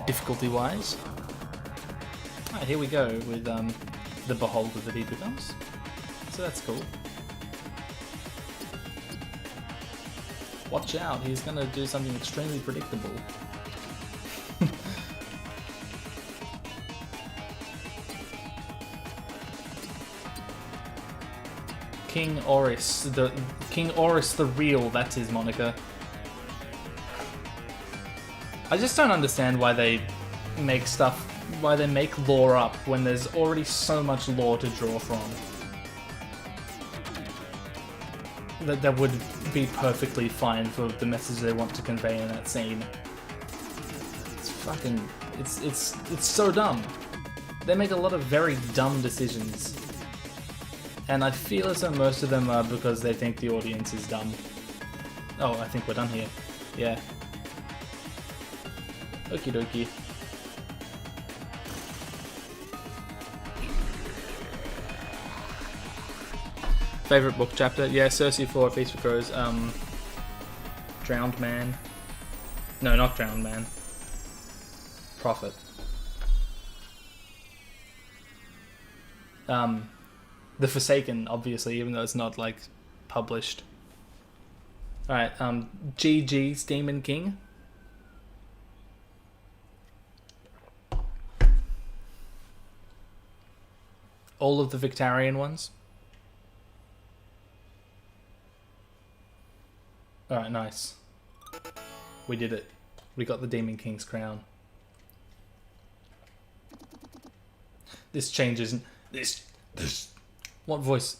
difficulty-wise. Alright, here we go with the beholder that he becomes. So that's cool. Watch out, he's gonna do something extremely predictable. King Oris the Real, that's his moniker. I just don't understand why they make lore up when there's already so much lore to draw from. That would be perfectly fine for the message they want to convey in that scene. It's fucking... It's so dumb. They make a lot of very dumb decisions. And I feel as though most of them are because they think the audience is dumb. Oh, I think we're done here. Yeah. Okie dokie. Favorite book chapter? Yeah, Cersei 4, Feast for Crows. Drowned Man. No, not Drowned Man. Prophet. The Forsaken, obviously, even though it's not, like, published. Alright, GG's Demon King. All of the Victarion ones. Alright, nice. We did it. We got the Demon King's crown. This changes... This... What voice?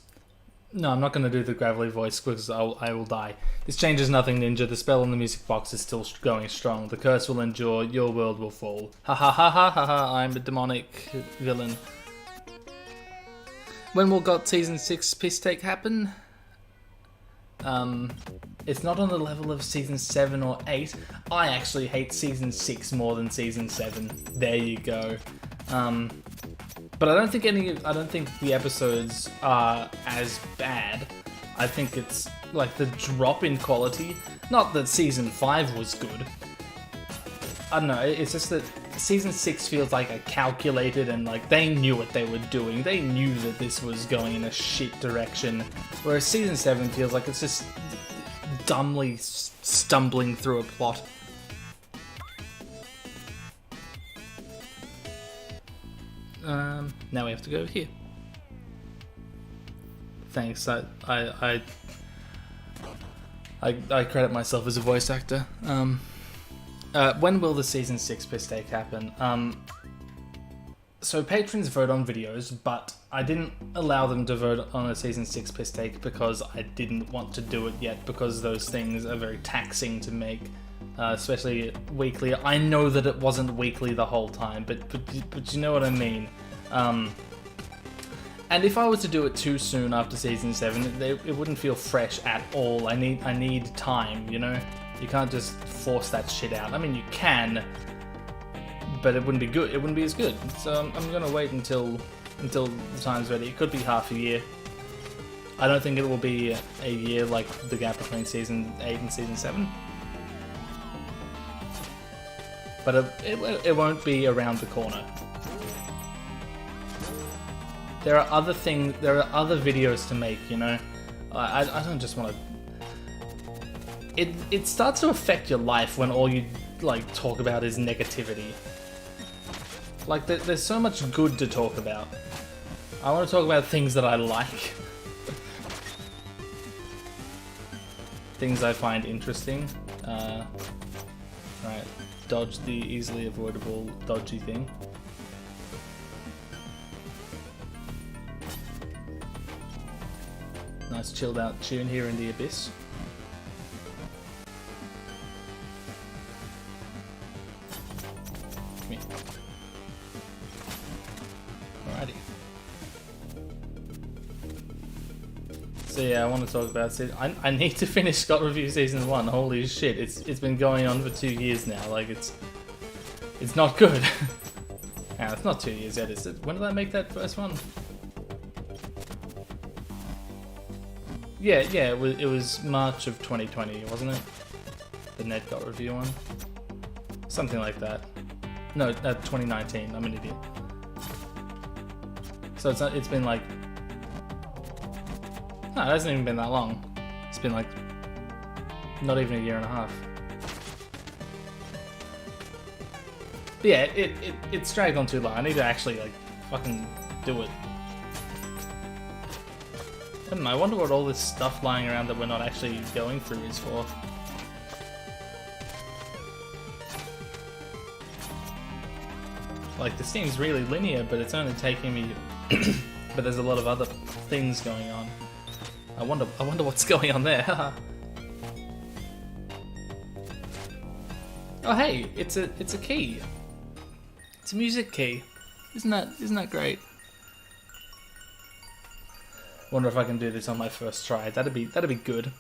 No, I'm not going to do the gravelly voice because I will die. This changes nothing, Ninja. The spell in the music box is still going strong. The curse will endure. Your world will fall. Ha ha ha ha ha ha. I'm a demonic villain. When will GOT Season 6 piss take happen? It's not on the level of Season 7 or 8. I actually hate Season 6 more than Season 7. There you go. But I don't think the episodes are as bad. I think it's like the drop in quality. Not that Season 5 was good. I don't know, it's just that Season 6 feels like a calculated and like they knew what they were doing. They knew that this was going in a shit direction. Whereas Season 7 feels like it's just dumbly stumbling through a plot. Now we have to go here. Thanks, I credit myself as a voice actor. When will the Season 6 piss take happen? So patrons vote on videos, but I didn't allow them to vote on a Season 6 piss take because I didn't want to do it yet, because those things are very taxing to make, especially weekly. I know that it wasn't weekly the whole time, but you know what I mean. And if I was to do it too soon after Season 7, it wouldn't feel fresh at all. I need time, you know? You can't just force that shit out. I mean, you can, but it wouldn't be good. It wouldn't be as good. So I'm gonna wait until the time's ready. It could be half a year. I don't think it will be a year like the gap between Season 8 and Season 7. But it won't be around the corner. There are other things, there are other videos to make, you know? I don't just want to... It starts to affect your life when all you, like, talk about is negativity. Like, there's so much good to talk about. I want to talk about things that I like. Things I find interesting. Right, dodge the easily avoidable dodgy thing. Nice chilled out tune here in the abyss. Come here. Alrighty. So yeah, I want to talk about I need to finish Scott Review Season 1. Holy shit, it's been going on for 2 years now. Like it's not good. Nah, it's not 2 years yet, is it? When did I make that first one? Yeah, it was March of 2020, wasn't it? The Ned Got Review one? Something like that. No, 2019, I'm an idiot. So it's been like... No, it hasn't even been that long. It's been like... not even a year and a half. But yeah, it's dragged on too long. I need to actually, like, fucking do it. I don't know, I wonder what all this stuff lying around that we're not actually going through is for. Like, this seems really linear, but it's only taking me... but there's a lot of other things going on. I wonder what's going on there. Oh hey, it's a key. It's a music key. Isn't that great? Wonder if I can do this on my first try. That'd be good.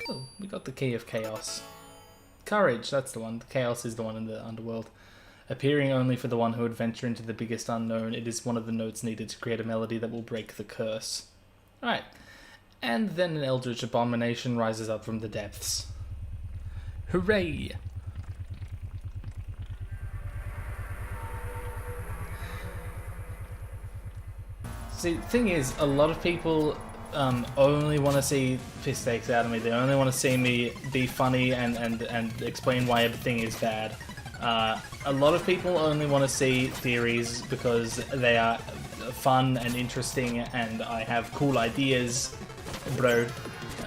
Oh, we got the key of chaos. Courage, that's the one. Chaos is the one in the underworld. Appearing only for the one who would venture into the biggest unknown, it is one of the notes needed to create a melody that will break the curse. Alright. And then an eldritch abomination rises up from the depths. Hooray! See, the thing is, a lot of people only want to see piss takes out of me. They only want to see me be funny and explain why everything is bad. A lot of people only want to see theories because they are fun and interesting and I have cool ideas, bro.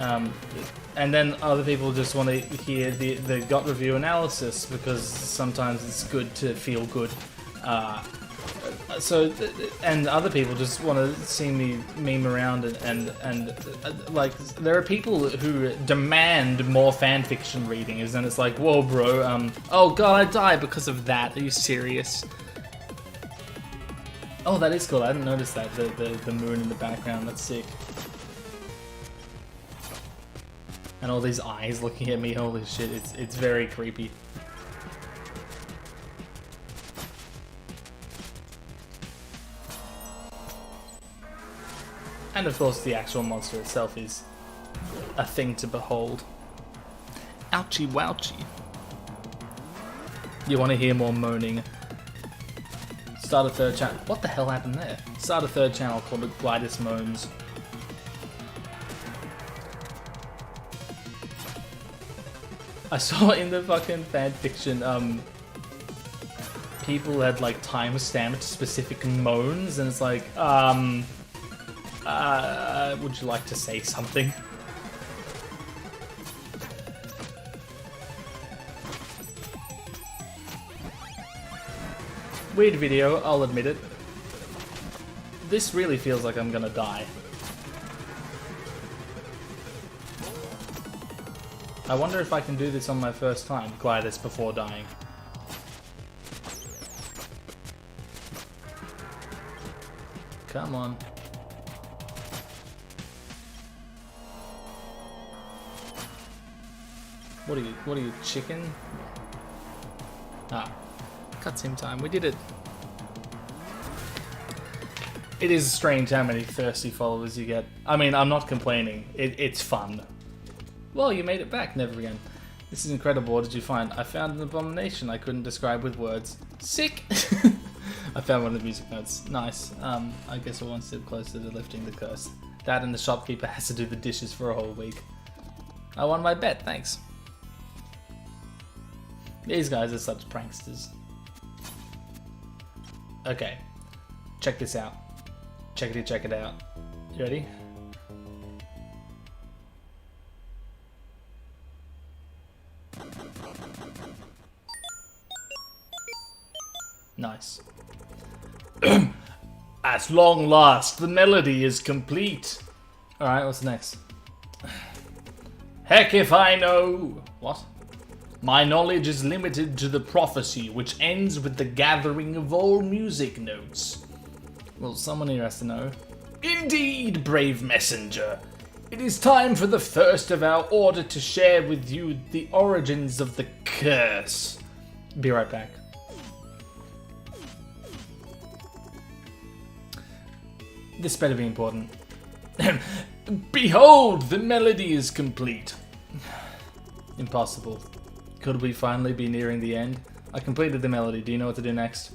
And then other people just want to hear the GOT review analysis because sometimes it's good to feel good. And other people just want to see me meme around and like, there are people who demand more fanfiction readings, and it's like, whoa, bro, oh god, I died because of that. Are you serious? Oh, that is cool. I didn't notice that, the moon in the background. That's sick. And all these eyes looking at me. Holy shit, it's very creepy. And of course the actual monster itself is a thing to behold. Ouchie wouchie. You want to hear more moaning? Start a third channel. What the hell happened there? Start a third channel called Glidus Moans. I saw in the fucking fanfiction, people had like time-stamped specific moans, and it's like, would you like to say something? Weird video, I'll admit it. This really feels like I'm gonna die. I wonder if I can do this on my first time, Glidus before dying. Come on. What are you, chicken? Ah, cutscene time, we did it. It is strange how many thirsty followers you get. I mean, I'm not complaining, it's fun. Well, you made it back, never again. This is incredible. What did you find? I found an abomination I couldn't describe with words. Sick! I found one of the music notes. Nice. I guess we're one step closer to lifting the curse. That and the shopkeeper has to do the dishes for a whole week. I won my bet, thanks. These guys are such pranksters. Okay. Check this out. Check it out. You ready? Nice. At long last, the melody is complete. Alright, what's next? Heck if I know. What? My knowledge is limited to the prophecy, which ends with the gathering of all music notes. Well, someone here has to know. Indeed, brave messenger. It is time for the first of our order to share with you the origins of the curse. Be right back. This better be important. Behold, the melody is complete. Impossible. Could we finally be nearing the end? I completed the melody. Do you know what to do next?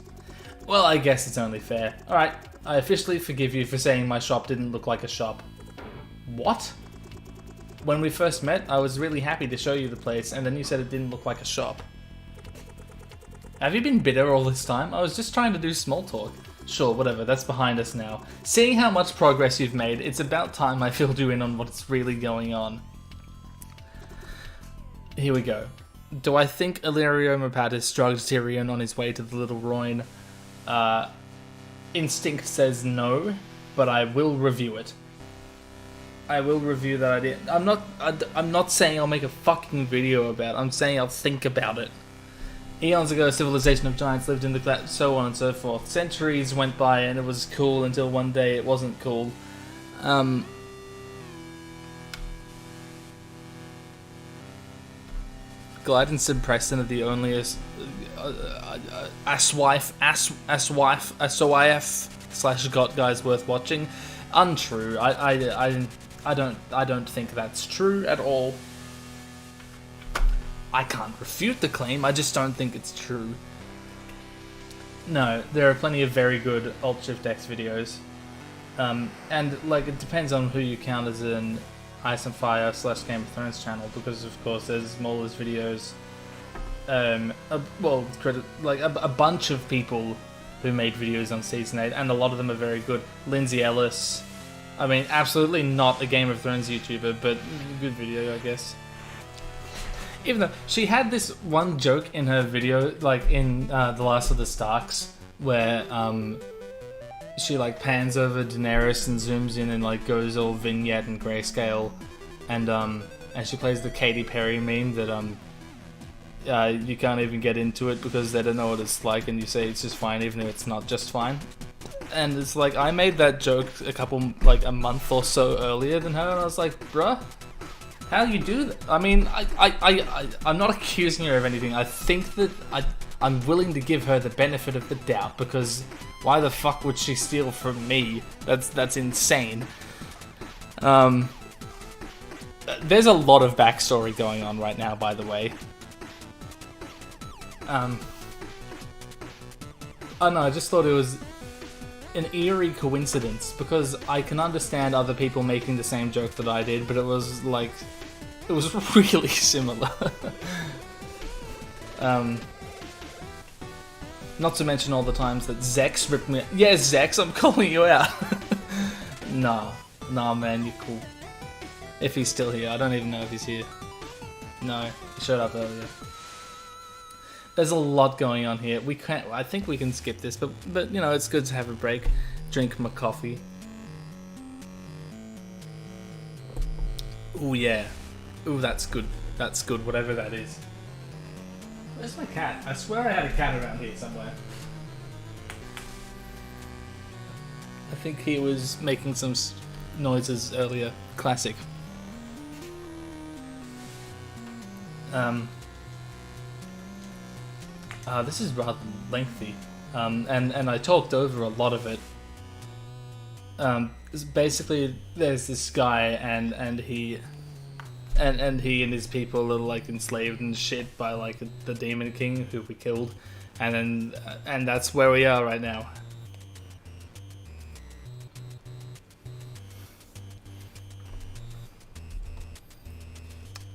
Well, I guess it's only fair. Alright, I officially forgive you for saying my shop didn't look like a shop. What? When we first met, I was really happy to show you the place, and then you said it didn't look like a shop. Have you been bitter all this time? I was just trying to do small talk. Sure, whatever, that's behind us now. Seeing how much progress you've made, it's about time I filled you in on what's really going on. Here we go. Do I think Illyrio Mopatis drugged Tyrion on his way to the Little Royne? Instinct says no, but I will review it. I will review that idea. I'm not saying I'll make a fucking video about it. I'm saying I'll think about it. Eons ago, a civilization of giants lived in the clouds, so on and so forth. Centuries went by and it was cool until one day it wasn't cool. Glidus and Preston are the only aswife/got guys worth watching. Untrue. I don't think that's true at all. I can't refute the claim, I just don't think it's true. No, there are plenty of very good Alt-Shift-X videos. And, like, it depends on who you count as an Ice and Fire / Game of Thrones channel, because, of course, there's Mauler's videos. A bunch of people who made videos on Season 8, and a lot of them are very good. Lindsay Ellis. I mean, absolutely not a Game of Thrones YouTuber, but good video, I guess. Even though she had this one joke in her video, like in The Last of the Starks, where she like pans over Daenerys and zooms in and like goes all vignette and grayscale, and she plays the Katy Perry meme that you can't even get into it because they don't know what it's like, and you say it's just fine even if it's not just fine. And it's like, I made that joke a month or so earlier than her, and I was like, bruh, how do you do that? I mean, I'm not accusing her of anything. I think that I'm willing to give her the benefit of the doubt, because why the fuck would she steal from me? That's insane. There's a lot of backstory going on right now, by the way. Oh no, I just thought it was an eerie coincidence, because I can understand other people making the same joke that I did, but it was like, it was really similar. Not to mention all the times that Zex ripped me. Yeah, Zex, I'm calling you out. Nah, man, you're cool. If he's still here, I don't even know if he's here. No, he showed up earlier. There's a lot going on here. I think we can skip this, but you know, it's good to have a break. Drink my coffee. Ooh yeah. Ooh, that's good. That's good, whatever that is. Where's my cat? I swear I had a cat around here somewhere. I think he was making some noises earlier. Classic. This is rather lengthy, and I talked over a lot of it. Basically, there's this guy, and he and he and his people are like enslaved and shit by like the Demon King who we killed, and that's where we are right now.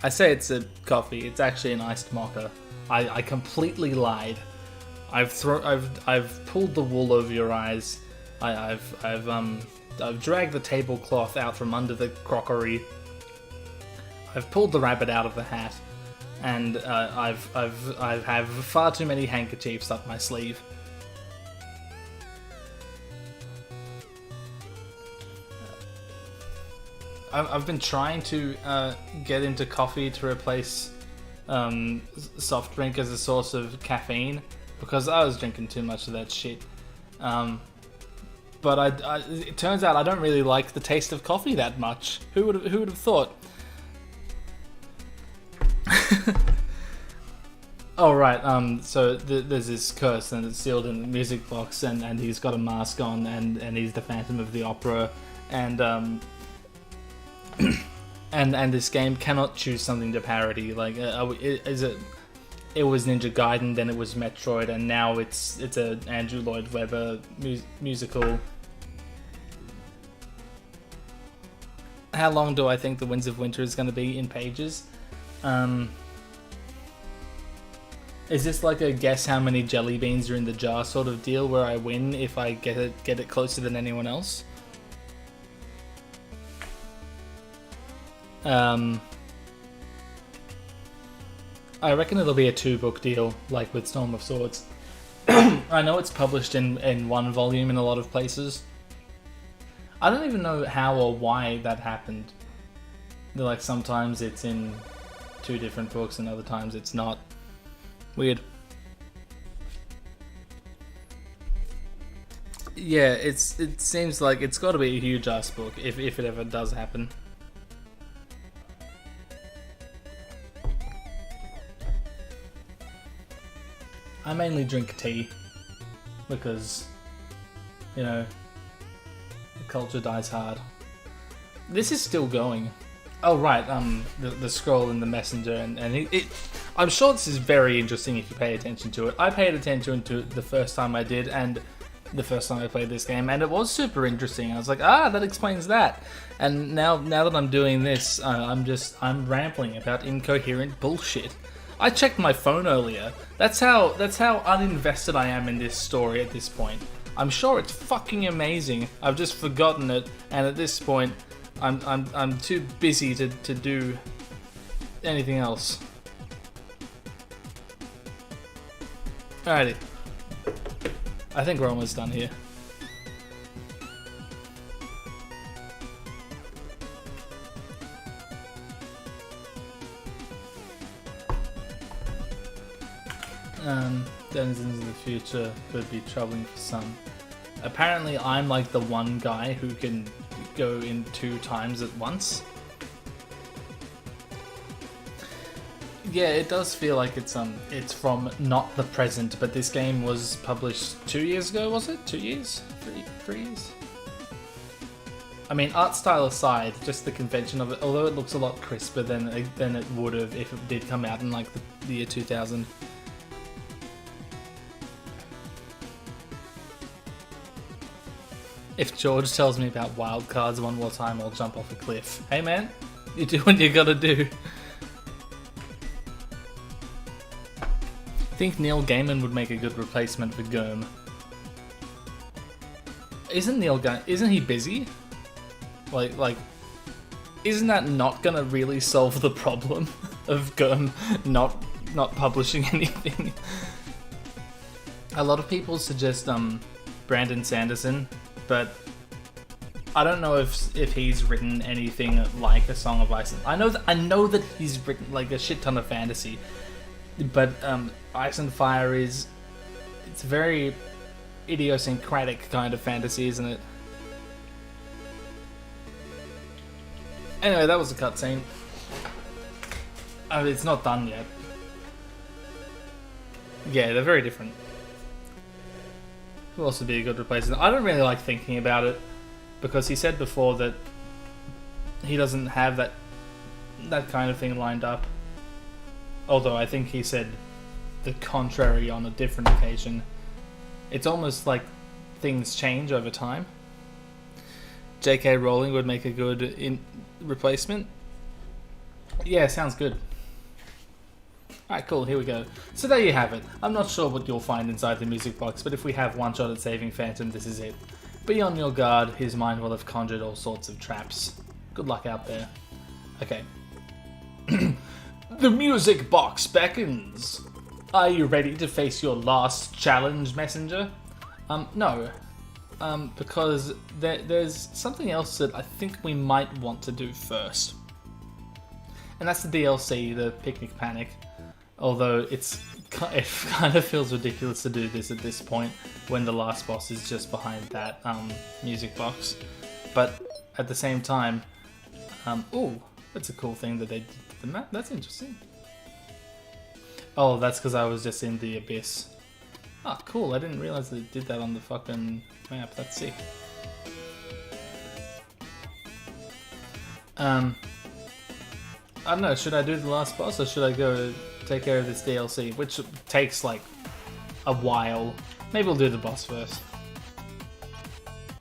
I say it's a coffee. It's actually an iced mocha. I completely lied. I've pulled the wool over your eyes. I've dragged the tablecloth out from under the crockery. I've pulled the rabbit out of the hat, and I have far too many handkerchiefs up my sleeve. I've been trying to get into coffee to replace soft drink as a source of caffeine, because I was drinking too much of that shit. But it turns out I don't really like the taste of coffee that much. Who would have thought? Oh right. So there's this curse, and it's sealed in the music box, and he's got a mask on, and he's the Phantom of the Opera, and and this game cannot choose something to parody. Like, is it? It was Ninja Gaiden, then it was Metroid, and now it's a Andrew Lloyd Webber musical. How long do I think The Winds of Winter is going to be in pages? Is this like a guess how many jelly beans are in the jar sort of deal, where I win if I get it closer than anyone else? I reckon it'll be a 2-book deal, like with Storm of Swords. I know it's published in 1 volume in a lot of places. I don't even know how or why that happened. Like, sometimes it's in 2 different books and other times it's not. Weird. Yeah, it seems like it's got to be a huge ass book if it ever does happen. I mainly drink tea because, you know, the culture dies hard. This is still going. Oh right, the scroll in the messenger, and I'm sure this is very interesting if you pay attention to it. I paid attention to it the first time I did, and the first time I played this game, and it was super interesting. I was like, that explains that. And now that I'm doing this, I'm rambling about incoherent bullshit. I checked my phone earlier. That's how uninvested I am in this story at this point. I'm sure it's fucking amazing. I've just forgotten it, and at this point, I'm too busy to do anything else. Alrighty. I think we're almost done here. Denizens of the future could be troubling for some. Apparently I'm like the one guy who can go in 2 times at once. Yeah, it does feel like it's from not the present, but this game was published 2 years ago, was it? 2 years? 3 years? I mean, art style aside, just the convention of it, although it looks a lot crisper than it would have if it did come out in like the year 2000. If George tells me about wild cards one more time, I'll jump off a cliff. Hey man, you do what you gotta do. I think Neil Gaiman would make a good replacement for Gurm. Isn't he busy? Like, isn't that not gonna really solve the problem of Gurm not publishing anything? A lot of people suggest Brandon Sanderson, but I don't know if he's written anything like A Song of Ice. I know that he's written like a shit ton of fantasy, but Ice and Fire it's a very idiosyncratic kind of fantasy, isn't it? Anyway, that was a cutscene. I mean, it's not done yet. Yeah, they're very different. Who else would be a good replacement? I don't really like thinking about it, because he said before that he doesn't have that that kind of thing lined up. Although I think he said the contrary on a different occasion. It's almost like things change over time. J.K. Rowling would make a good replacement. Yeah, sounds good. Alright, cool, here we go. So there you have it. I'm not sure what you'll find inside the music box, but if we have one shot at saving Phantom, this is it. Be on your guard, his mind will have conjured all sorts of traps. Good luck out there. Okay. The music box beckons. Are you ready to face your last challenge, Messenger? No. Because there's something else that I think we might want to do first. And that's the DLC, the Picnic Panic. Although it kind of feels ridiculous to do this at this point when the last boss is just behind that music box. But at the same time, ooh, that's a cool thing that they did to the map. That's interesting. Oh, that's because I was just in the abyss. Ah, cool. I didn't realize they did that on the fucking map. That's sick. I don't know. Should I do the last boss or should I go take care of this DLC, which takes like a while? Maybe we'll do the boss first,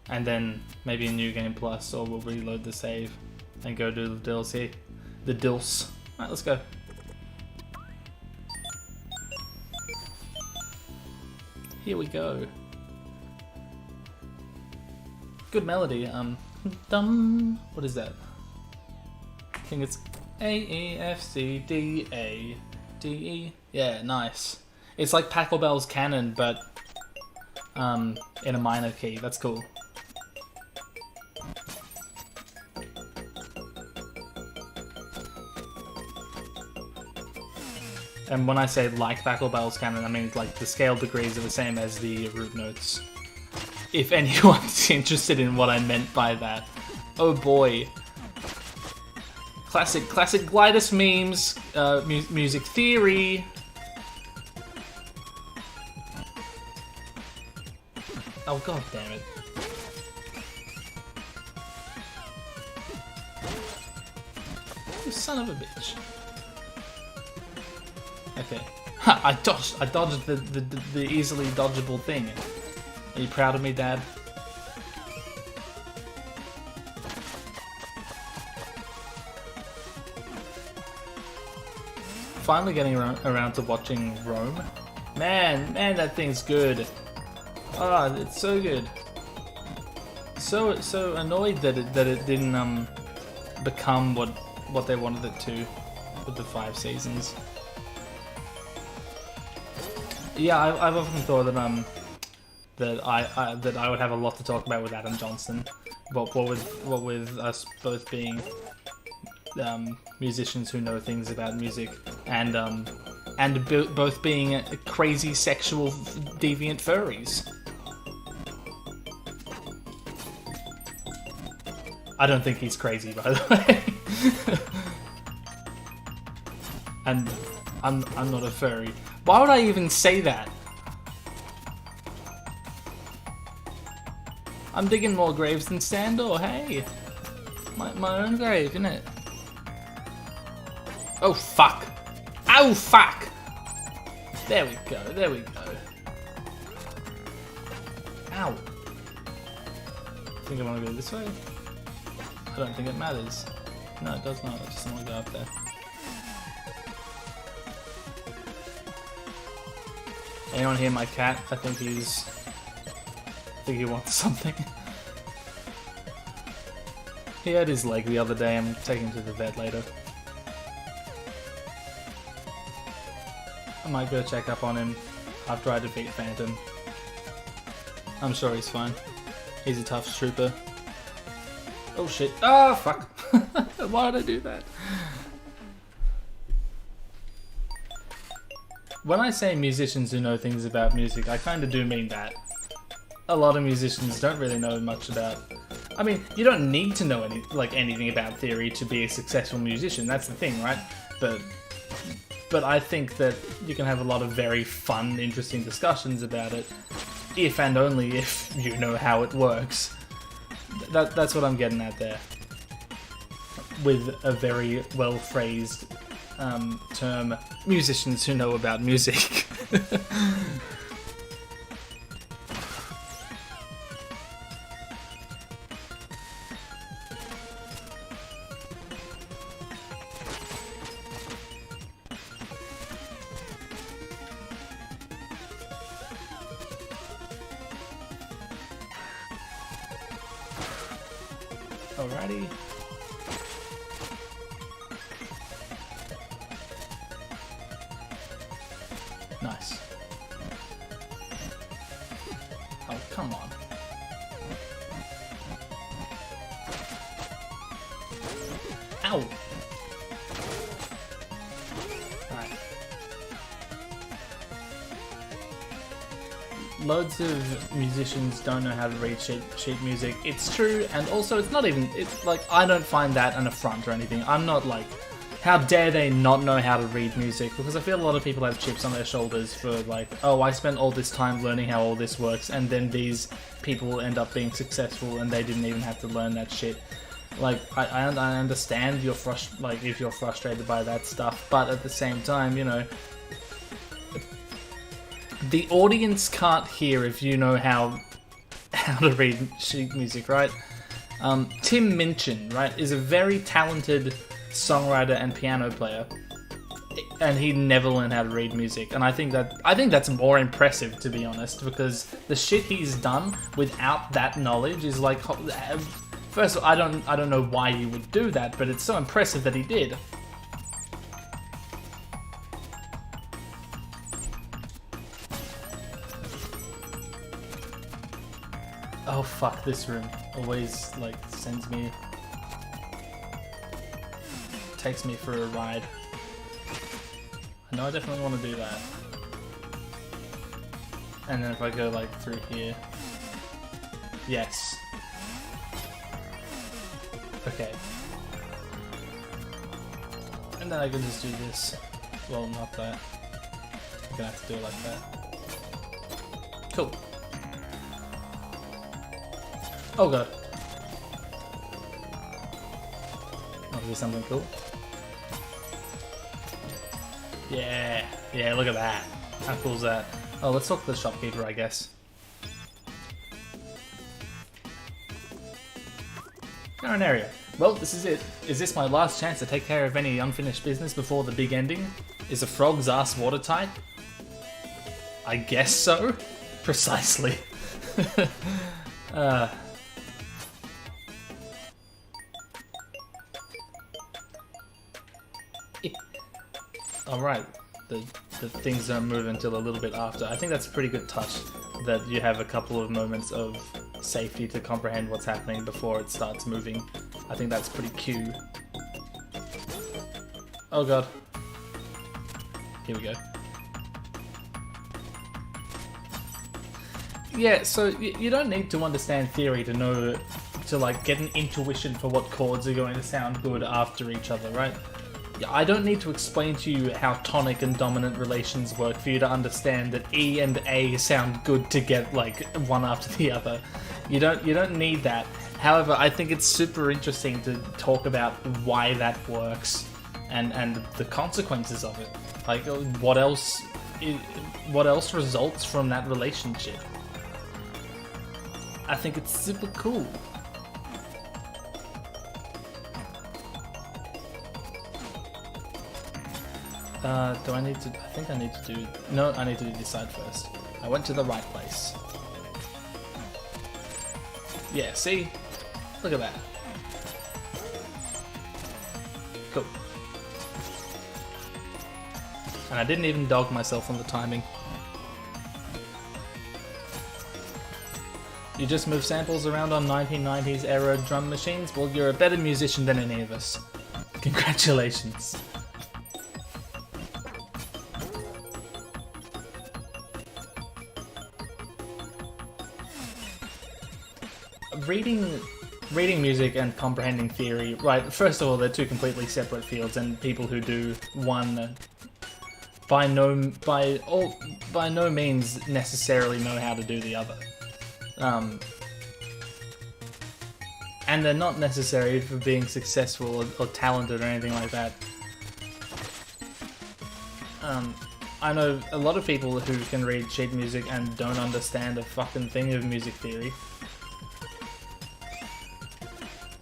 and then maybe a new game plus, or we'll reload the save and go do the DLC. The DILS. Alright, let's go. Here we go. Good melody. Dum. What is that? I think it's A-E-F-C-D-A-D-E. Yeah, nice. It's like Pachelbel's Canon, but in a minor key. That's cool. And when I say like Pachelbel's Canon, I mean like the scale degrees are the same as the root notes. If anyone's interested in what I meant by that. Oh boy. Classic Glidus memes, music theory. Oh god damn it. You son of a bitch. Okay. Ha! I dodged the easily dodgeable thing. Are you proud of me, Dad? Finally getting around to watching Rome. Man, that thing's good. Ah, it's so good. So annoyed that it didn't become what they wanted it to with the 5 seasons. Yeah, I've often thought that I would have a lot to talk about with Adam Johnson. What with us both being musicians who know things about music, and both being crazy sexual deviant furries. I don't think he's crazy, by the way. And I'm not a furry. Why would I even say that? I'm digging more graves than Sandor, hey! My own grave, innit? Oh fuck! Oh fuck! There we go, there we go. Ow! I think I want to go this way? I don't think it matters. No, it does not, I just want to go up there. Anyone hear my cat? I think he wants something. He hurt his leg the other day. I'm taking him to the vet later. I might go check up on him after I defeat Phantom. I'm sure he's fine. He's a tough trooper. Oh shit. Oh fuck. Why did I do that? When I say musicians who know things about music, I kind of do mean that. A lot of musicians don't really know much about... I mean, you don't need to know anything about theory to be a successful musician, that's the thing, right? But I think that you can have a lot of very fun, interesting discussions about it, if and only if you know how it works. That's what I'm getting at there. with a very well-phrased term, musicians who know about music. Alrighty. Nice. Oh, come on. Ow! Alright. Loads of musicians don't know how to read sheet music. It's true, and also it's not even, it's like, I don't find that an affront or anything. I'm not like, how dare they not know how to read music? Because I feel a lot of people have chips on their shoulders for like, oh, I spent all this time learning how all this works, and then these people end up being successful and they didn't even have to learn that shit. Like, I understand you're like, if you're frustrated by that stuff, but at the same time, you know, the audience can't hear if you know how to read sheet music, right? Tim Minchin, right, is a very talented songwriter and piano player, and he never learned how to read music. And I think that's more impressive, to be honest, because the shit he's done without that knowledge is like, first of all, I don't know why you would do that, but it's so impressive that he did. Oh fuck, this room always like sends me, takes me for a ride. I know I definitely want to do that. And then if I go like through here, yes. Okay. And then I can just do this. Well, not that. I'm gonna have to do it like that. Cool. Oh god. I'll do something cool. Yeah, yeah, look at that. How cool is that? Oh, let's talk to the shopkeeper, I guess. Area. Well, this is it. Is this my last chance to take care of any unfinished business before the big ending? Is a frog's ass watertight? I guess so. Precisely. Alright, the things don't move until a little bit after. I think that's a pretty good touch, that you have a couple of moments of safety to comprehend what's happening before it starts moving. I think that's pretty cute. Oh god. Here we go. Yeah, so you don't need to understand theory to know, to like get an intuition for what chords are going to sound good after each other, right? I don't need to explain to you how tonic and dominant relations work for you to understand that E and A sound good to get like one after the other. You don't need that. However, I think it's super interesting to talk about why that works and the consequences of it. Like what else results from that relationship. I think it's super cool. Do I need to... I think I need to do... No, I need to do this side first. I went to the right place. Yeah, see? Look at that. Cool. And I didn't even dog myself on the timing. You just move samples around on 1990s era drum machines? Well, you're a better musician than any of us. Congratulations. Reading music and comprehending theory, right, first of all, they're two completely separate fields, and people who do one by no means necessarily know how to do the other. and they're not necessary for being successful or talented or anything like that. I know a lot of people who can read sheet music and don't understand a fucking thing of music theory.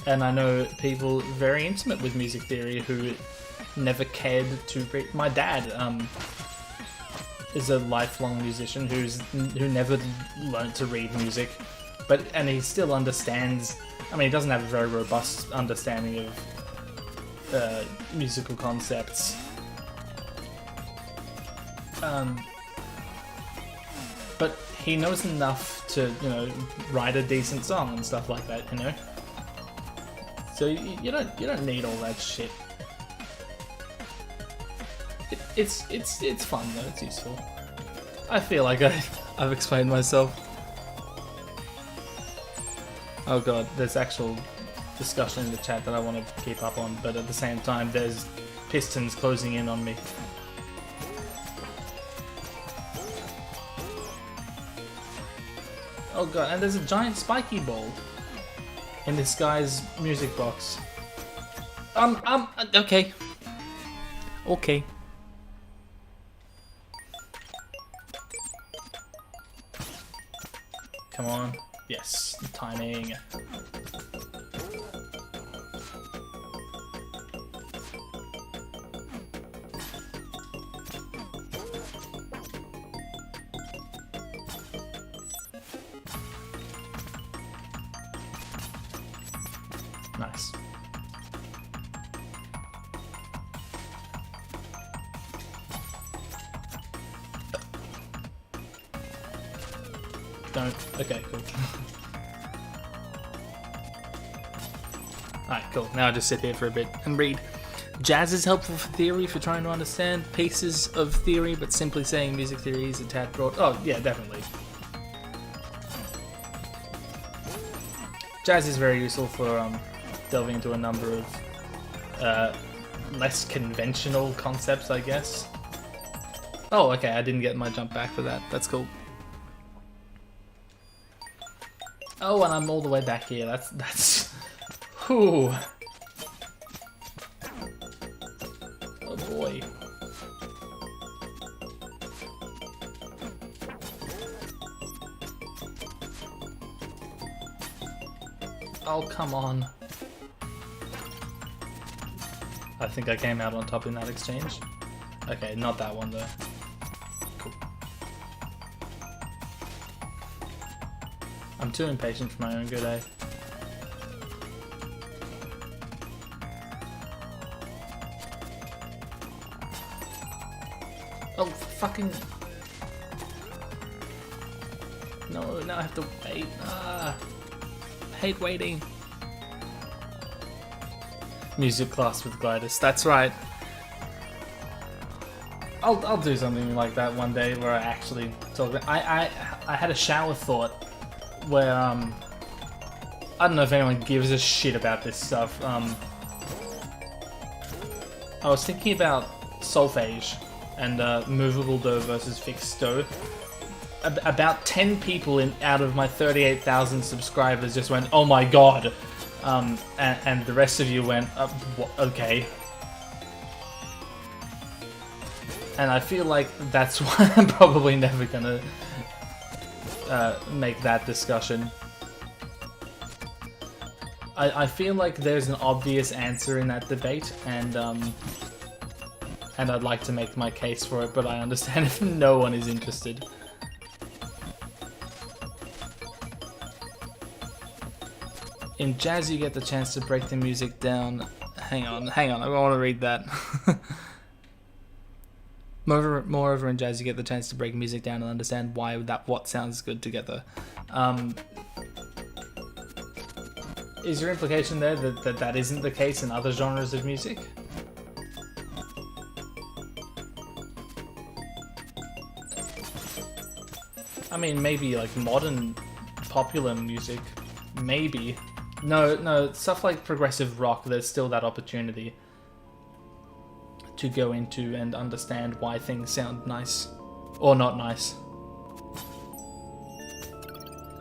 And I know people very intimate with music theory who never cared to read. My dad is a lifelong musician who never learned to read music, and he still understands. I mean, he doesn't have a very robust understanding of musical concepts. But he knows enough to, you know, write a decent song and stuff like that, you know. So you don't need all that shit. It's fun though. It's useful. I feel like I've explained myself. Oh god, there's actual discussion in the chat that I want to keep up on, but at the same time, there's pistons closing in on me. Oh god, and there's a giant spiky ball in this guy's music box. Okay. Okay. Come on. Yes, timing. Nice. Don't. Okay, cool. Alright, cool. Now I just sit here for a bit and read. Jazz is helpful for theory, for trying to understand pieces of theory, but simply saying music theory is a tad broad. Oh, yeah, definitely. Jazz is very useful for delving into a number of less conventional concepts, I guess. Oh, okay, I didn't get my jump back for that. That's cool. Oh, and I'm all the way back here. That's... Whew. Oh boy. Oh, come on. I think I came out on top in that exchange. Okay, not that one though. Cool. I'm too impatient for my own good, eh? Oh, fucking... No, now I have to wait. Ah, I hate waiting. Music class with Glidus, that's right. I'll do something like that one day where I actually talk. I had a shower thought where I don't know if anyone gives a shit about this stuff. I was thinking about solfege and movable do versus fixed do. About 10 people out of my 38,000 subscribers just went, "Oh my god," and the rest of you went, "Okay." And I feel like that's why I'm probably never gonna make that discussion. I feel like there's an obvious answer in that debate, and I'd like to make my case for it, but I understand if no one is interested. In jazz, you get the chance to break the music down. Hang on, I want to read that. Moreover, in jazz, you get the chance to break music down and understand why what sounds good together. Is your implication there that isn't the case in other genres of music? I mean, maybe like modern popular music, maybe. No, stuff like progressive rock, there's still that opportunity to go into and understand why things sound nice or not nice.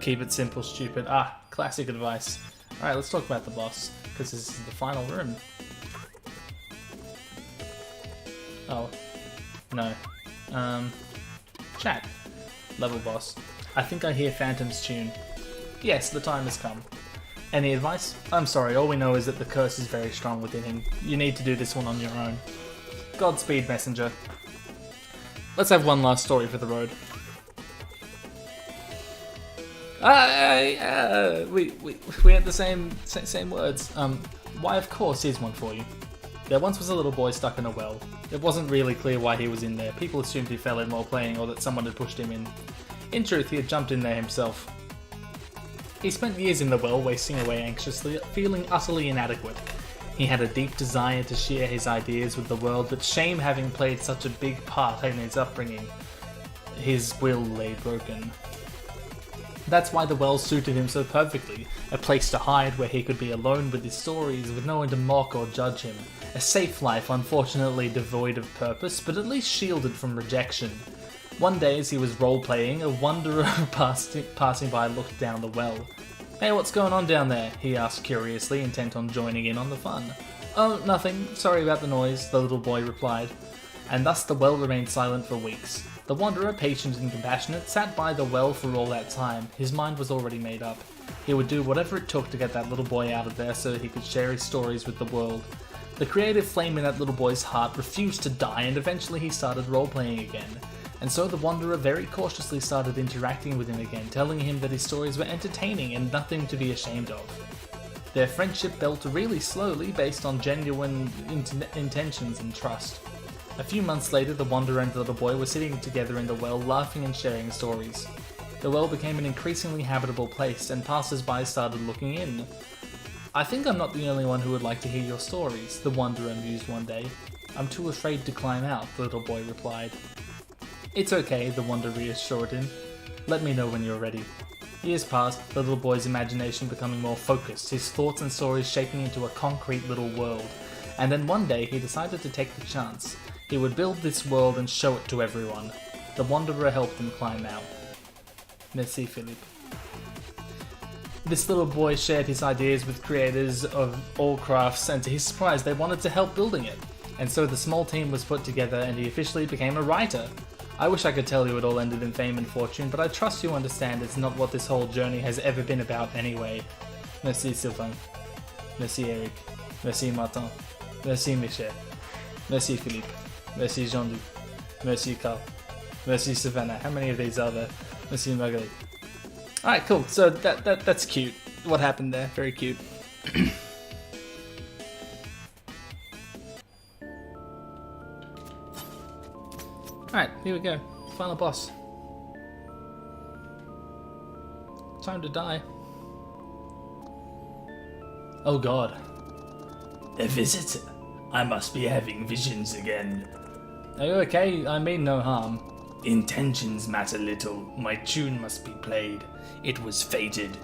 Keep it simple, stupid. Ah, classic advice. Alright, let's talk about the boss, because this is the final room. Oh. No. Chat. Level boss. I think I hear Phantom's tune. Yes, the time has come. Any advice? I'm sorry, all we know is that the curse is very strong within him. You need to do this one on your own. Godspeed, messenger. Let's have one last story for the road. We had the same words. Why, of course, here's one for you. There once was a little boy stuck in a well. It wasn't really clear why he was in there. People assumed he fell in while playing or that someone had pushed him in. In truth, he had jumped in there himself. He spent years in the well, wasting away anxiously, feeling utterly inadequate. He had a deep desire to share his ideas with the world, but shame having played such a big part in his upbringing, his will lay broken. That's why the well suited him so perfectly, a place to hide where he could be alone with his stories, with no one to mock or judge him. A safe life, unfortunately devoid of purpose, but at least shielded from rejection. One day as he was role-playing, a wanderer passing by looked down the well. "Hey, what's going on down there?" he asked curiously, intent on joining in on the fun. "Oh, nothing. Sorry about the noise," the little boy replied. And thus the well remained silent for weeks. The wanderer, patient and compassionate, sat by the well for all that time. His mind was already made up. He would do whatever it took to get that little boy out of there so that he could share his stories with the world. The creative flame in that little boy's heart refused to die, and eventually he started role-playing again. And so the wanderer very cautiously started interacting with him again, telling him that his stories were entertaining and nothing to be ashamed of. Their friendship built really slowly based on genuine intentions and trust. A few months later, the wanderer and the little boy were sitting together in the well, laughing and sharing stories. The well became an increasingly habitable place, and passers-by started looking in. "I think I'm not the only one who would like to hear your stories," the wanderer mused one day. "I'm too afraid to climb out," the little boy replied. "It's okay," the wanderer reassured him. "Let me know when you're ready." Years passed, the little boy's imagination becoming more focused, his thoughts and stories shaping into a concrete little world. And then one day he decided to take the chance. He would build this world and show it to everyone. The wanderer helped him climb out. Merci, Philippe. This little boy shared his ideas with creators of all crafts, and to his surprise they wanted to help building it. And so the small team was put together and he officially became a writer. I wish I could tell you it all ended in fame and fortune, but I trust you understand it's not what this whole journey has ever been about anyway. Merci Sylvain. Merci Eric. Merci Martin. Merci Michel. Merci Philippe. Merci Jean-Luc. Merci Carl. Merci Savannah. How many of these are there? Merci Marguerite. Alright, cool. So that's cute. What happened there? Very cute. Alright, here we go. Final boss. Time to die. Oh god. A visitor. I must be having visions again. Are you okay? I mean no harm. Intentions matter little. My tune must be played. It was fated.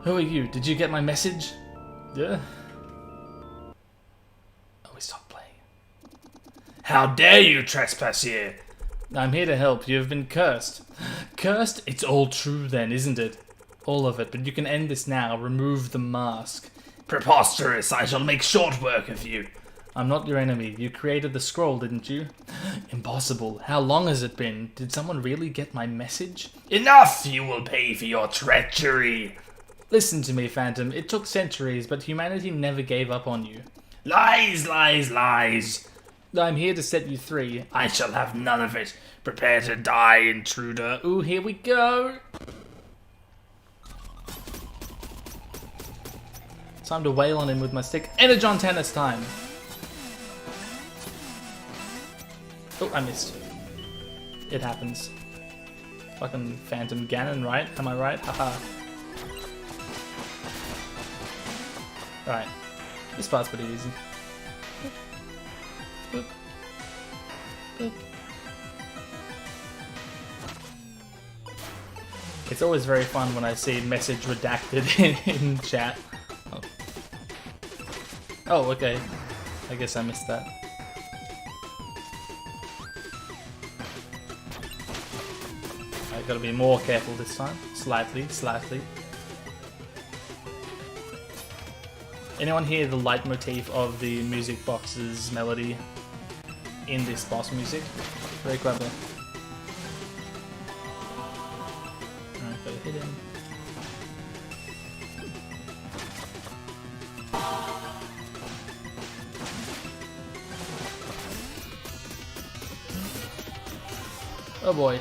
Who are you? Did you get my message? Yeah. Oh, we stopped playing. How dare you trespass here? I'm here to help. You have been cursed. Cursed? It's all true then, isn't it? All of it, but you can end this now. Remove the mask. Preposterous! I shall make short work of you. I'm not your enemy. You created the scroll, didn't you? Impossible. How long has it been? Did someone really get my message? Enough! You will pay for your treachery. Listen to me, Phantom. It took centuries, but humanity never gave up on you. Lies, lies, lies. I'm here to set you free. I shall have none of it. Prepare to die, intruder. Ooh, here we go. Time to wail on him with my stick. Energon tennis time. Oh, I missed. It happens. Fucking Phantom Ganon, right? Am I right? Haha. Right. This part's pretty easy. Boop. Boop. It's always very fun when I see message redacted in chat. Oh, okay. I guess I missed that. I gotta be more careful this time. Slightly. Anyone hear the leitmotif of the music box's melody in this boss music? Very clever. Alright, gotta hit him. Oh boy.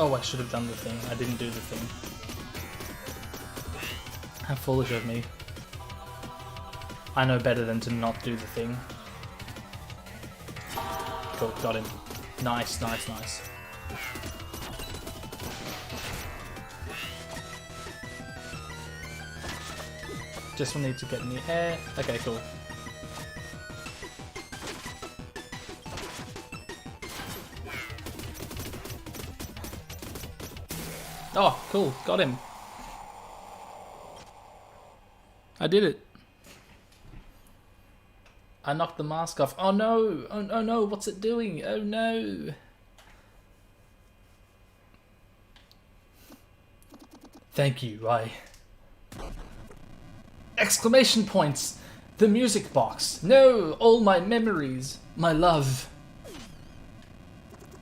Oh, I should have done the thing. I didn't do the thing. How foolish of me. I know better than to not do the thing. Cool, got him. Nice, nice, nice. Just will need to get in the air. Okay, cool. Oh, cool. Got him. I did it. I knocked the mask off. Oh no! Oh no! What's it doing? Oh no! Thank you, Exclamation points! The music box! No! All my memories! My love!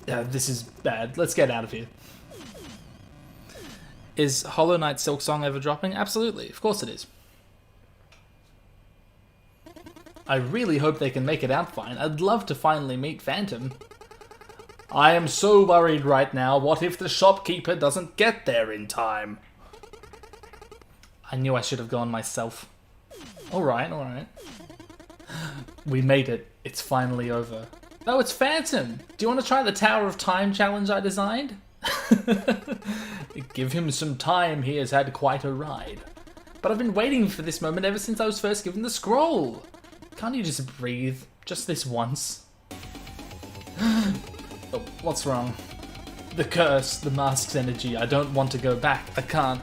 This is bad. Let's get out of here. Is Hollow Knight Silksong ever dropping? Absolutely, of course it is. I really hope they can make it out fine. I'd love to finally meet Phantom. I am so worried right now. What if the shopkeeper doesn't get there in time? I knew I should have gone myself. Alright, alright. We made it. It's finally over. Oh, it's Phantom! Do you want to try the Tower of Time challenge I designed? Give him some time, he has had quite a ride. But I've been waiting for this moment ever since I was first given the scroll. Can't you just breathe? Just this once? Oh, what's wrong? The curse, the mask's energy. I don't want to go back. I can't.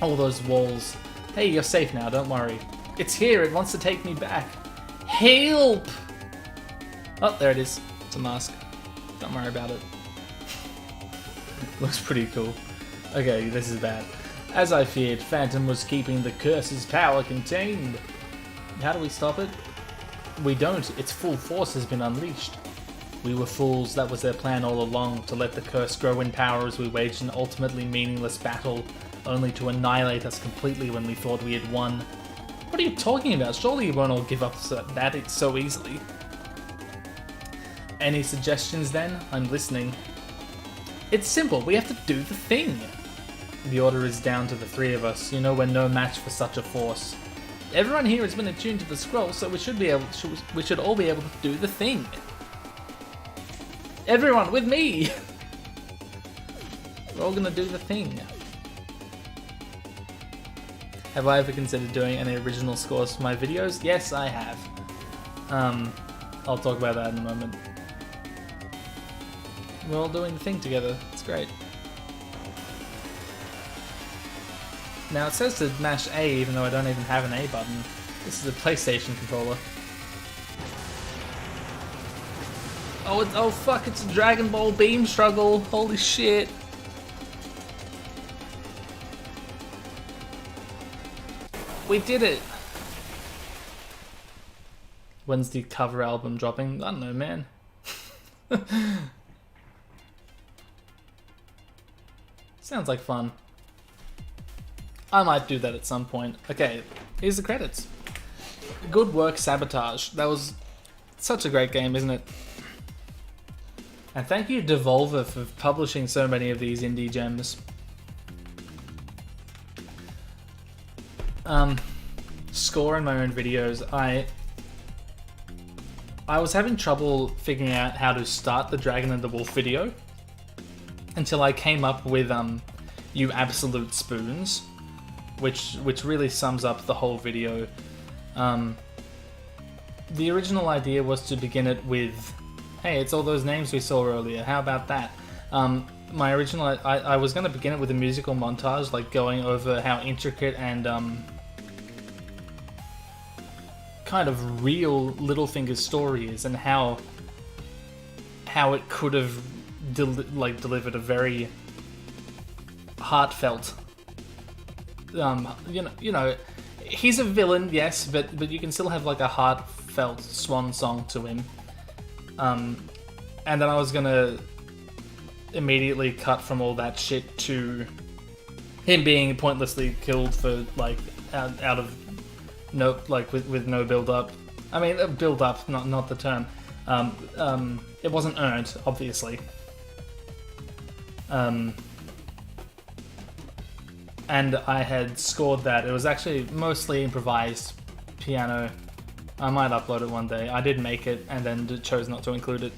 All those walls. Hey, you're safe now, don't worry. It's here, it wants to take me back. Help! Oh, there it is. It's a mask. Don't worry about it. Looks pretty cool. Okay, this is bad. As I feared, Phantom was keeping the curse's power contained. How do we stop it? We don't. Its full force has been unleashed. We were fools. That was their plan all along, to let the curse grow in power as we waged an ultimately meaningless battle, only to annihilate us completely when we thought we had won. What are you talking about? Surely you won't all give up that so easily. Any suggestions then? I'm listening. It's simple, we have to do the thing. The order is down to the three of us. You know we're no match for such a force. Everyone here has been attuned to the scroll, so we should all be able to do the thing. Everyone, with me! We're all gonna do the thing. Have I ever considered doing any original scores for my videos? Yes, I have. I'll talk about that in a moment. We're all doing the thing together. It's great. Now it says to mash A even though I don't even have an A button. This is a PlayStation controller. Oh fuck, it's a Dragon Ball beam struggle. Holy shit. We did it. When's the cover album dropping? I don't know, man. Sounds like fun. I might do that at some point. Okay, here's the credits. Good work, Sabotage. That was such a great game, isn't it? And thank you, Devolver, for publishing so many of these indie gems. Score in my own videos. I was having trouble figuring out how to start the Dragon and the Wolf video until I came up with You Absolute Spoons, which really sums up the whole video. The original idea was to begin it with, hey, it's all those names we saw earlier, how about that? My original, I was going to begin it with a musical montage, like going over how intricate and kind of real Littlefinger's story is, and how it could have delivered a very heartfelt. You know, he's a villain, yes, but you can still have like a heartfelt swan song to him. And then I was gonna immediately cut from all that shit to him being pointlessly killed for like out of no, like with no build up. I mean, build up, not the term. It wasn't earned, obviously. And I had scored that. It was actually mostly improvised piano. I might upload it one day. I did make it and then chose not to include it.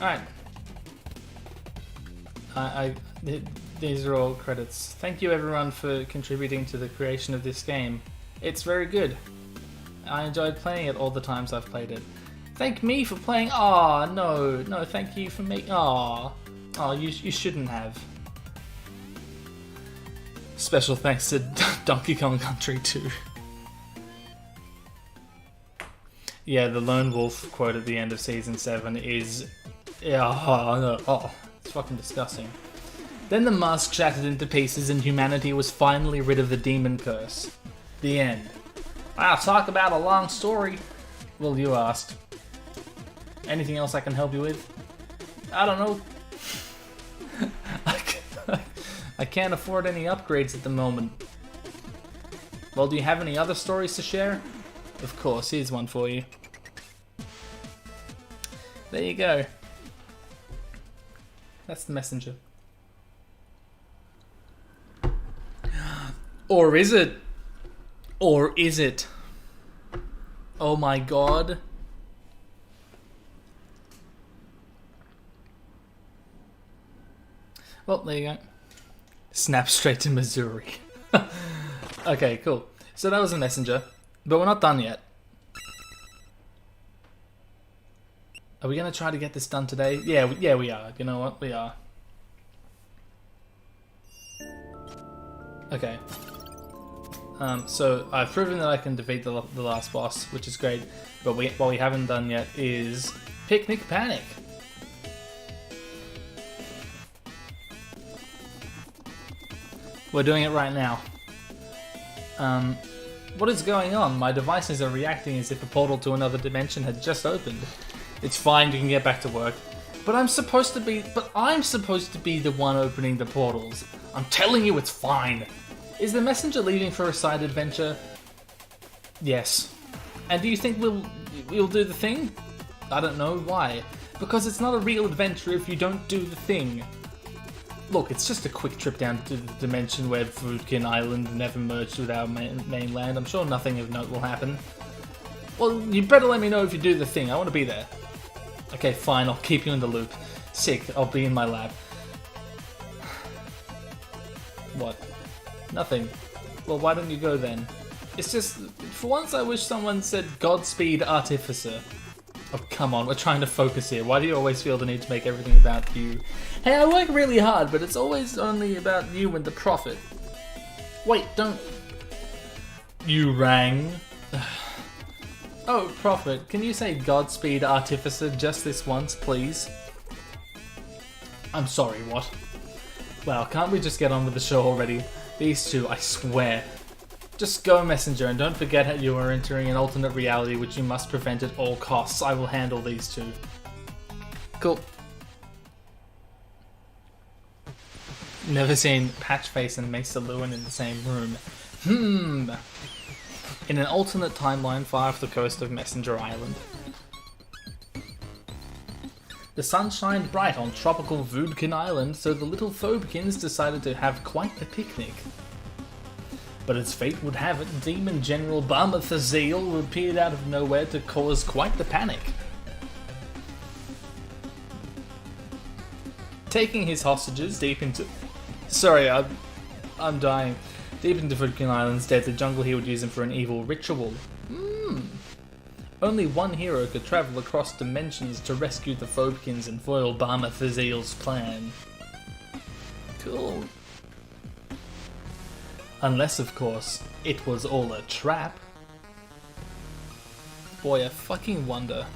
Alright. These are all credits. Thank you everyone for contributing to the creation of this game. It's very good. I enjoyed playing it all the times I've played it. Thank me for playing. Aw, no, thank you for making. Aw, you shouldn't have. Special thanks to Donkey Kong Country 2. Yeah, the lone wolf quote at the end of Season 7 is... oh, it's fucking disgusting. Then the mask shattered into pieces and humanity was finally rid of the demon curse. The end. Wow, talk about a long story. Well, you asked. Anything else I can help you with? I don't know. I can't afford any upgrades at the moment. Well, do you have any other stories to share? Of course, here's one for you. There you go. That's the messenger. Or is it? Or is it? Oh my god. Well, there you go. Snap straight to Missouri. Okay, cool. So that was a messenger, but we're not done yet. Are we gonna try to get this done today? Yeah, we are. You know what? We are. Okay. So I've proven that I can defeat the last boss, which is great. But what we haven't done yet is Picnic Panic. We're doing it right now. What is going on? My devices are reacting as if a portal to another dimension had just opened. It's fine, you can get back to work. But I'm supposed to be the one opening the portals. I'm telling you it's fine. Is the messenger leaving for a side adventure? Yes. And do you think we'll do the thing? I don't know. Why? Because it's not a real adventure if you don't do the thing. Look, it's just a quick trip down to the dimension where Vodkin Island never merged with our mainland. I'm sure nothing of note will happen. Well, you better let me know if you do the thing. I want to be there. Okay, fine. I'll keep you in the loop. Sick. I'll be in my lab. What? Nothing. Well, why don't you go then? It's just, for once I wish someone said Godspeed Artificer. Oh, come on, we're trying to focus here. Why do you always feel the need to make everything about you? Hey, I work really hard, but it's always only about you and the Prophet. Wait, don't... You rang? Oh, Prophet, can you say Godspeed Artificer just this once, please? I'm sorry, what? Well, can't we just get on with the show already? These two, I swear. Just go, Messenger, and don't forget how you are entering an alternate reality which you must prevent at all costs. I will handle these two. Cool. Never seen Patchface and Mesa Lewin in the same room. In an alternate timeline far off the coast of Messenger Island. The sun shined bright on tropical Vodkin Island, so the little Phobekins decided to have quite a picnic. But as fate would have it, Demon General Barmathaziel appeared out of nowhere to cause quite the panic. Taking his hostages deep into... Sorry, I'm dying. Deep into Vodkin Island's deadly jungle, he would use them for an evil ritual. Only one hero could travel across dimensions to rescue the Phobekins and foil Barmathaziel's plan. Cool. Unless, of course, it was all a trap. Boy, I fucking wonder.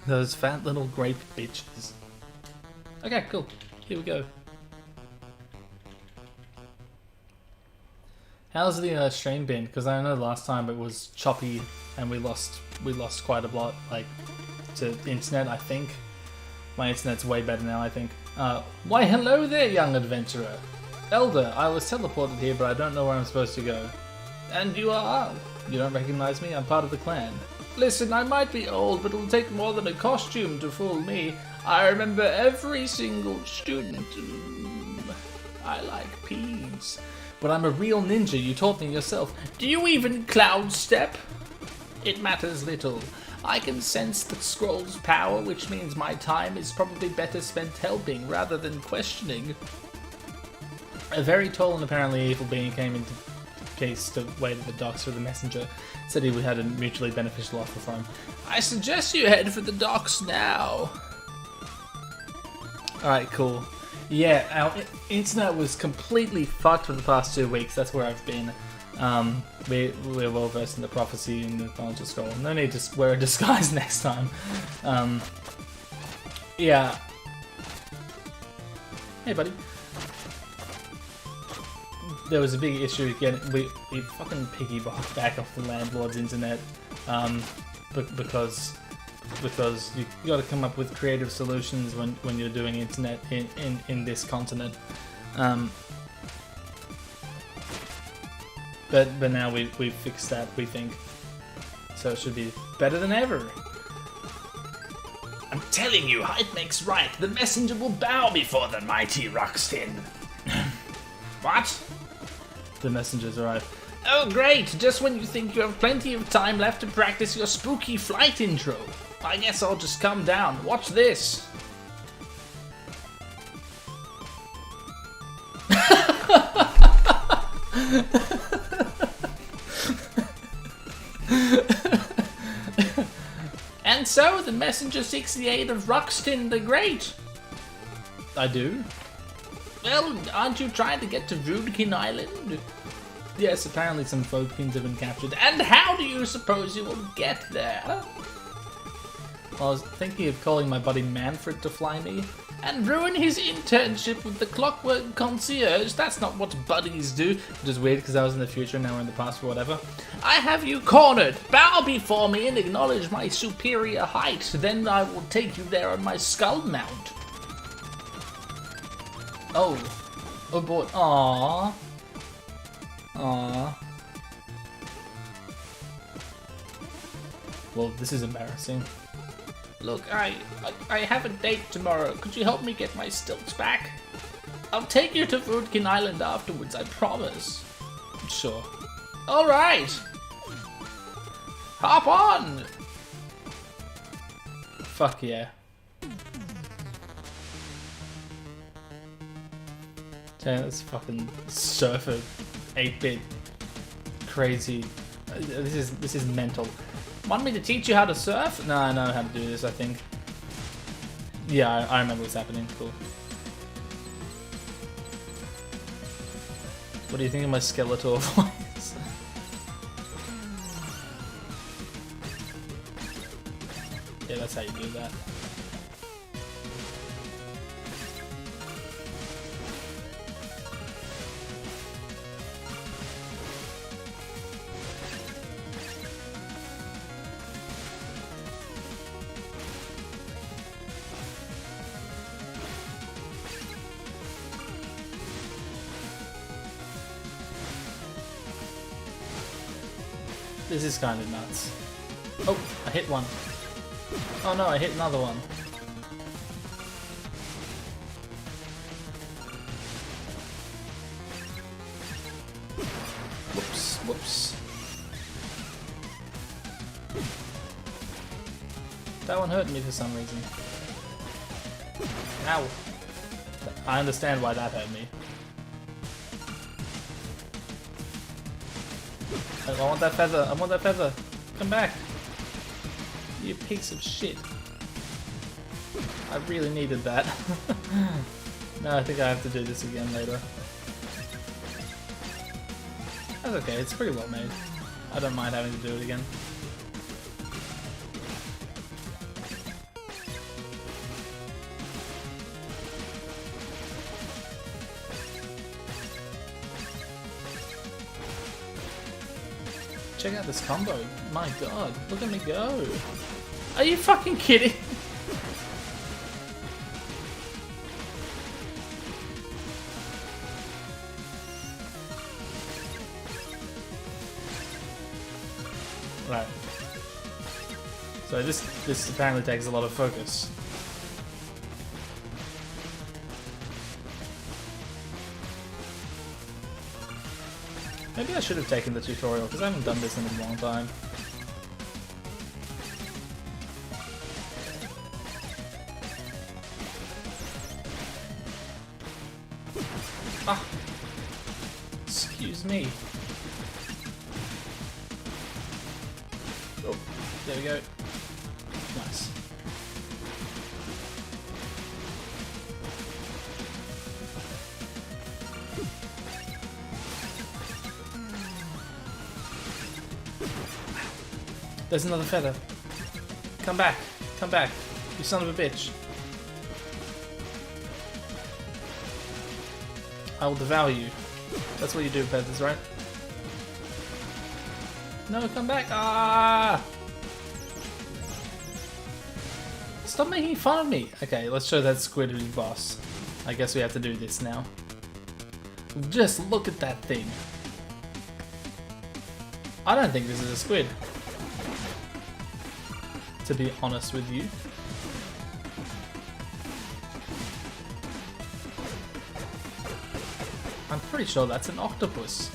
Those fat little grape bitches. Okay, cool. Here we go. How's the stream been? Because I know last time it was choppy and we lost quite a lot, like, to the internet, I think. My internet's way better now, I think. Why hello there, young adventurer. Elder, I was teleported here, but I don't know where I'm supposed to go. And you are? You don't recognize me? I'm part of the clan. Listen, I might be old, but it'll take more than a costume to fool me. I remember every single student. I like peas. But I'm a real ninja, you taught me yourself. Do you even cloud step? It matters little. I can sense the scroll's power, which means my time is probably better spent helping rather than questioning. A very tall and apparently evil being came into case to wait at the docks for the messenger. Said he had a mutually beneficial offer for him. I suggest you head for the docks now. Alright, cool. Yeah, our internet was completely fucked for the past 2 weeks. That's where I've been. We're well versed in the prophecy and the knowledge of scroll. No need to wear a disguise next time. Yeah. Hey, buddy. There was a big issue getting we fucking piggybacked back off the landlord's internet, because you got to come up with creative solutions when you're doing internet in this continent. But now we've fixed that, we think, so it should be better than ever. I'm telling you, height makes right. The messenger will bow before the mighty Ruxtin. What? The messenger's arrived. Oh great, just when you think you have plenty of time left to practice your spooky flight intro. I guess I'll just come down. Watch this. And so, the messenger seeks the aid of Ruxtin the Great. I do? Well, aren't you trying to get to Rudkin Island? Yes, apparently some Folkens have been captured. And how do you suppose you will get there? Well, I was thinking of calling my buddy Manfred to fly me. And ruin his internship with the Clockwork Concierge? That's not what buddies do. Which is weird because I was in the future, now we're in the past, or whatever. I have you cornered. Bow before me and acknowledge my superior height. Then I will take you there on my skull mount. Oh. Oh boy. Aww. Aww. Well, this is embarrassing. Look, I have a date tomorrow. Could you help me get my stilts back? I'll take you to Rudkin Island afterwards, I promise. Sure. Alright! Hop on! Fuck yeah. Damn, this fucking surfer 8-bit crazy. This is mental. Want me to teach you how to surf? No, I know how to do this, I think. Yeah, I remember what's happening. Cool. What do you think of my Skeletor voice? Yeah, that's how you do that. This is kind of nuts. Oh, I hit one. Oh no, I hit another one. Whoops, whoops. That one hurt me for some reason. Ow. I understand why that hurt me. I want that feather. I want that feather. Come back. You piece of shit. I really needed that. No, I think I have to do this again later. That's okay. It's pretty well made. I don't mind having to do it again. check out this combo. My god, look at me go. Are you fucking kidding? Right. So this apparently takes a lot of focus. Maybe I should have taken the tutorial, because I haven't done this in a long time. Ah! Excuse me. Oh, there we go. Nice. There's another feather. Come back. Come back. You son of a bitch. I will devour you. That's what you do with feathers, right? No, come back. Ah! Stop making fun of me. Okay, let's show that squid who's boss. I guess we have to do this now. Just look at that thing. I don't think this is a squid, to be honest with you. I'm pretty sure that's an octopus.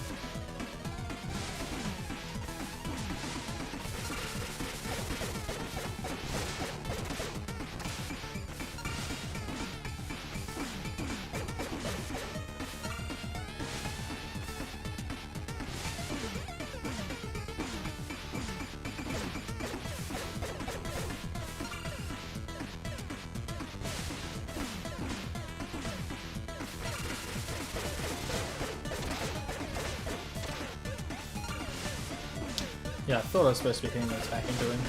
Yeah, I thought I was supposed to be hitting those back into him.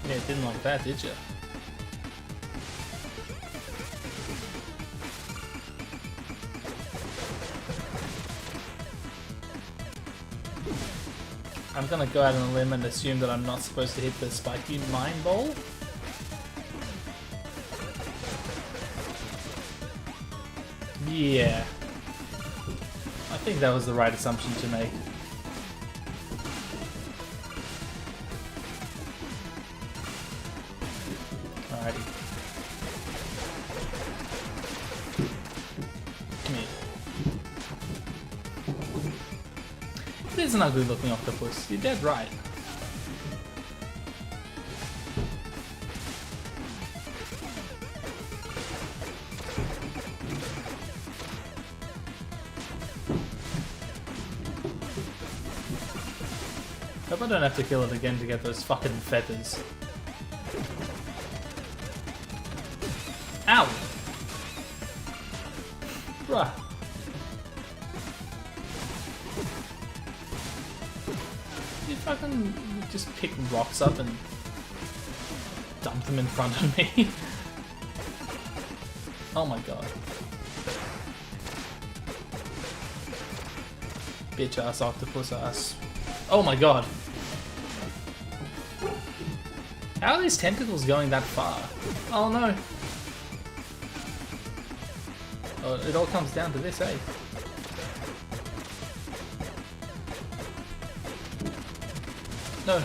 Yeah, didn't like that, did you? I'm gonna go out on a limb and assume that I'm not supposed to hit the spiky mine ball. Yeah. I think that was the right assumption to make. Alrighty. Come here. It is an ugly looking octopus, you're dead right. Hope I don't have to kill it again to get those fucking feathers. Ow! Bruh. You fucking just pick rocks up and dump them in front of me. Oh my god. Bitch ass octopus ass. Oh my god. How are these tentacles going that far? Oh no. Oh, it all comes down to this, eh? No.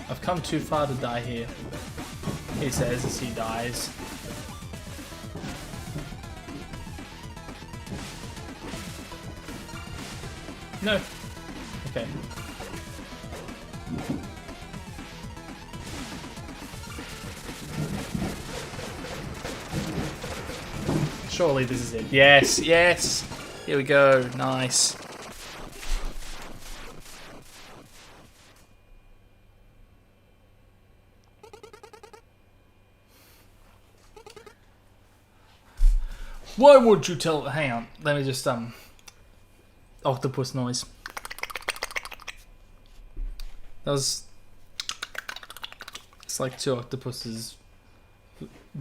I've come too far to die here, he says as he dies. No. Okay. Surely this is it. Yes, yes! Here we go. Nice. Why won't you tell... Hang on, let me just, octopus noise. That was... It's like two octopuses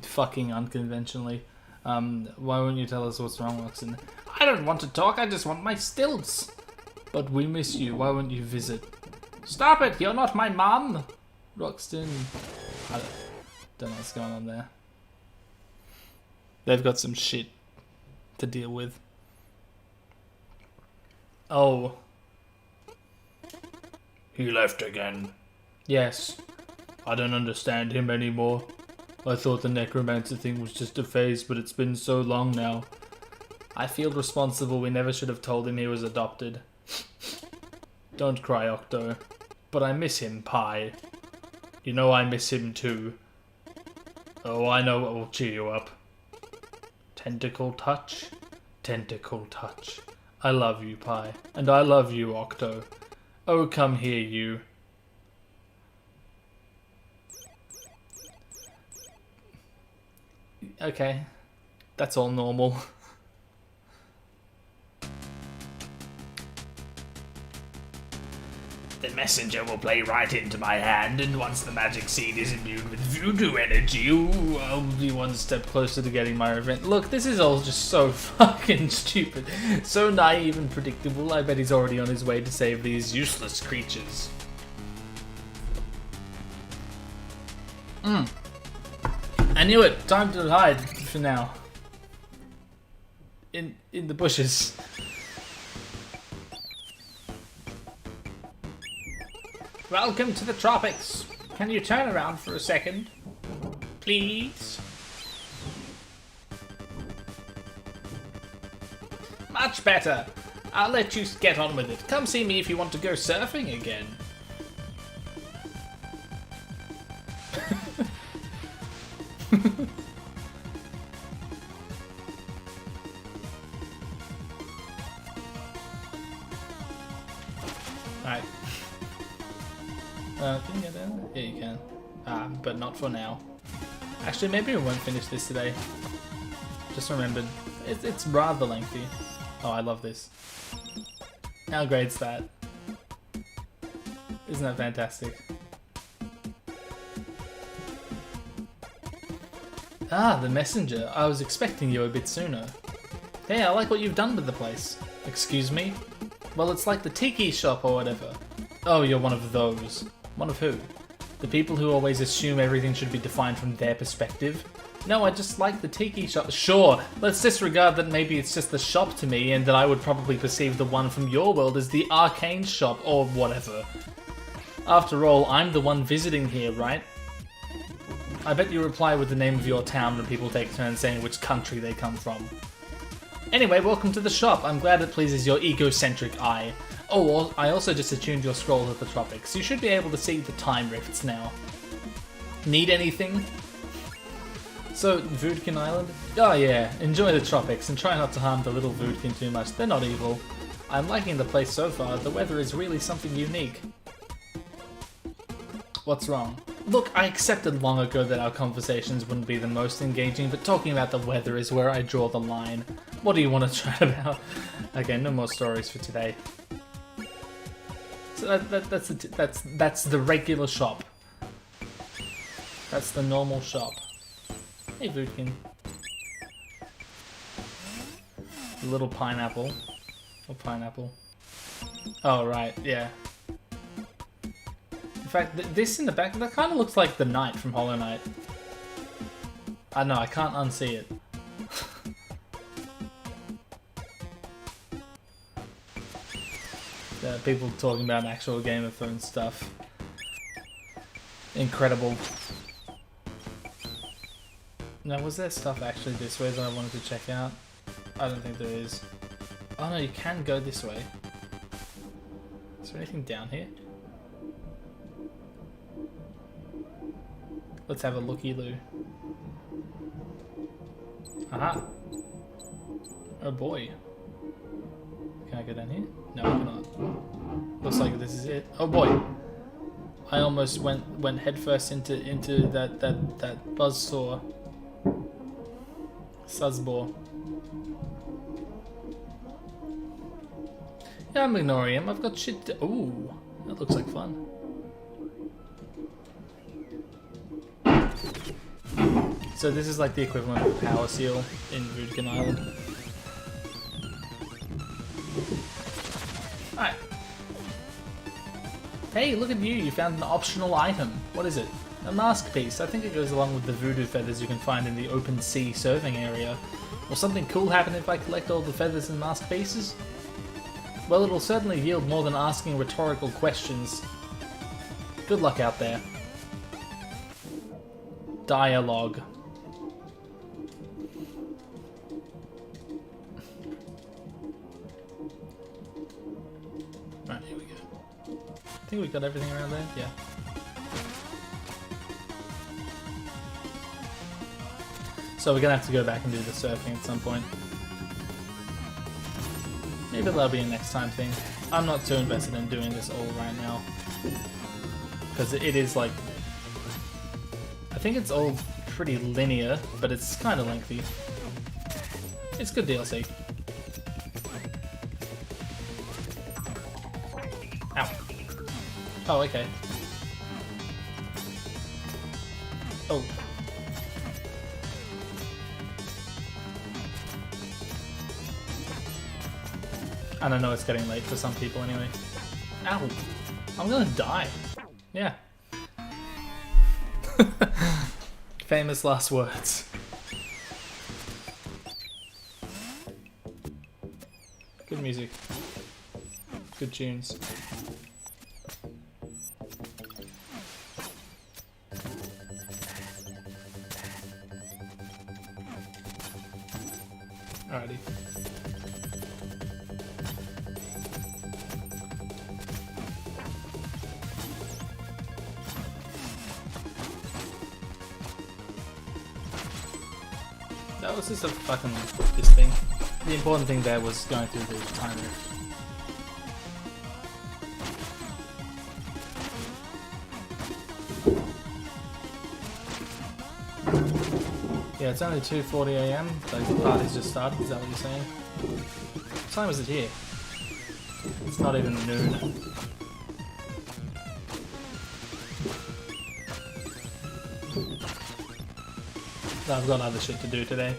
fucking unconventionally. Why won't you tell us what's wrong, Roxton? I don't want to talk, I just want my stilts. But we miss you, why won't you visit? Stop it, you're not my mom. Roxton... I don't know what's going on there. They've got some shit to deal with. Oh. He left again. Yes. I don't understand him anymore. I thought the necromancer thing was just a phase, but it's been so long now. I feel responsible. We never should have told him he was adopted. Don't cry, Octo. But I miss him, Pi. You know I miss him too. Oh, I know what will cheer you up. Tentacle touch. Tentacle touch. I love you, Pi. And I love you, Octo. Oh, come here, you. Okay. That's all normal. The messenger will play right into my hand, and once the magic seed is imbued with voodoo energy, ooh, I'll be one step closer to getting my revenge. Look, this is all just so fucking stupid. So naive and predictable. I bet he's already on his way to save these useless creatures. I knew it. Time to hide for now. In the bushes. Welcome to the tropics. Can you turn around for a second? Please? Much better. I'll let you get on with it. Come see me if you want to go surfing again. Alright. Can you get down there? Yeah, you can. But not for now. Actually, maybe we won't finish this today. Just remembered. It's rather lengthy. Oh, I love this. How great's that? Isn't that fantastic? Ah, the messenger. I was expecting you a bit sooner. Hey, I like what you've done with the place. Excuse me? Well, it's like the tiki shop or whatever. Oh, you're one of those. One of who? The people who always assume everything should be defined from their perspective? No, I just like the tiki shop. Sure, let's disregard that maybe it's just the shop to me and that I would probably perceive the one from your world as the arcane shop or whatever. After all, I'm the one visiting here, right? I bet you reply with the name of your town when people take turns saying which country they come from. Anyway, welcome to the shop. I'm glad it pleases your egocentric eye. Oh, I also just attuned your scroll to the tropics. You should be able to see the time rifts now. Need anything? So, Voodkin Island? Oh yeah, enjoy the tropics and try not to harm the little Voodkin too much. They're not evil. I'm liking the place so far. The weather is really something unique. What's wrong? Look, I accepted long ago that our conversations wouldn't be the most engaging, but talking about the weather is where I draw the line. What do you want to chat about? Okay, no more stories for today. So that's the regular shop. That's the normal shop. Hey, Voodkin. Little pineapple. Or pineapple. Oh, right, yeah. In fact, this in the back, that kind of looks like the knight from Hollow Knight. I know, I can't unsee it. People talking about actual Game of Thrones stuff. Incredible. Now, was there stuff actually this way that I wanted to check out? I don't think there is. Oh no, you can go this way. Is there anything down here? Let's have a looky-loo. Aha! Oh boy. Can I go down here? No, I cannot. Looks like this is it. Oh boy! I almost went headfirst into that buzzsaw. Suzzbore. Yeah, I'm ignoring him. I've got shit to... Ooh, that looks like fun. So this is like the equivalent of Power Seal in Rudkin Island. Alright. Hey, look at you. You found an optional item. What is it? A mask piece. I think it goes along with the voodoo feathers you can find in the open sea surfing area. Will something cool happen if I collect all the feathers and mask pieces? Well, it'll certainly yield more than asking rhetorical questions. Good luck out there. Dialogue. Right, here we go. I think we got everything around there, yeah. So we're gonna have to go back and do the surfing at some point. Maybe that'll be a next time thing. I'm not too invested in doing this all right now. Because it is like... I think it's all pretty linear, but it's kind of lengthy. It's good DLC. Ow. Oh, okay. Oh. And I know it's getting late for some people anyway. Ow! I'm gonna die. Yeah. Famous last words. Good music. Good tunes. Alrighty. That was just a fucking this thing. The important thing there was going through the time rift. Yeah, it's only 2:40 AM. Like the party's just started. Is that what you're saying? What time is it here? It's not even noon. I've got other shit to do today.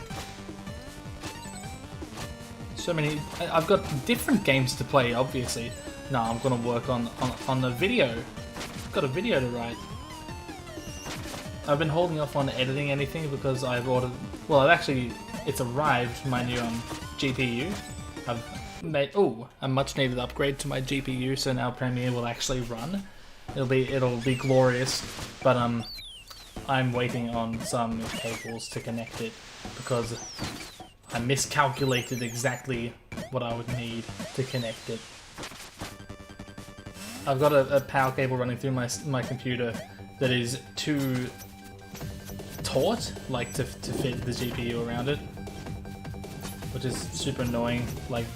So many... I've got different games to play, obviously. No, I'm gonna work on the video. I've got a video to write. I've been holding off on editing anything because I've ordered... Well, I've actually... It's arrived, my new GPU. I've made... Oh, a much needed upgrade to my GPU, so now Premiere will actually run. It'll be glorious, but I'm waiting on some cables to connect it because I miscalculated exactly what I would need to connect it. I've got a power cable running through my computer that is too taut, like to fit the GPU around it, which is super annoying. Like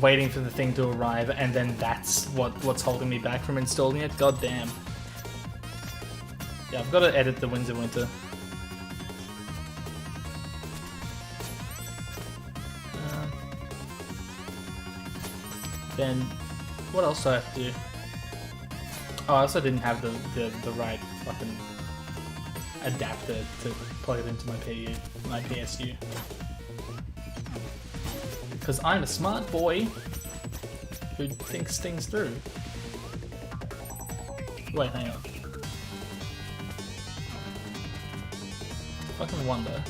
waiting for the thing to arrive, and then that's what's holding me back from installing it. God damn. Yeah, I've got to edit the Winds of Winter. Then, what else do I have to do? Oh, I also didn't have the right fucking adapter to plug it into my PSU. Because I'm a smart boy who thinks things through. Wait, hang on. Fucking wonder.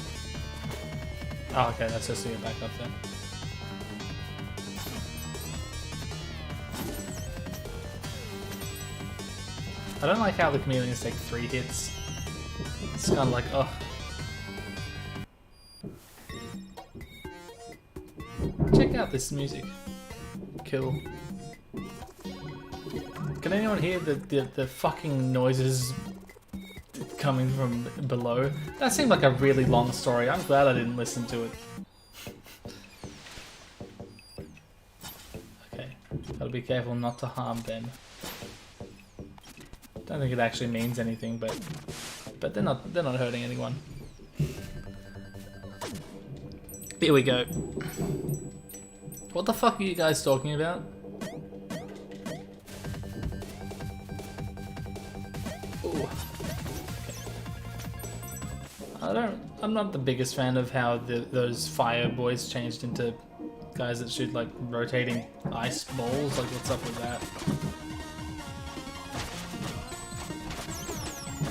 Oh, okay, that's just to get back up there. I don't like how the chameleons take 3 hits. It's kind of like, ugh. Check out this music. Cool. Can anyone hear the fucking noises coming from below? That seemed like a really long story. I'm glad I didn't listen to it. Okay, gotta be careful not to harm them. Don't think it actually means anything, but they're not hurting anyone. Here we go. What the fuck are you guys talking about? Ooh. I'm not the biggest fan of how those fire boys changed into guys that shoot like rotating ice balls. Like, what's up with that?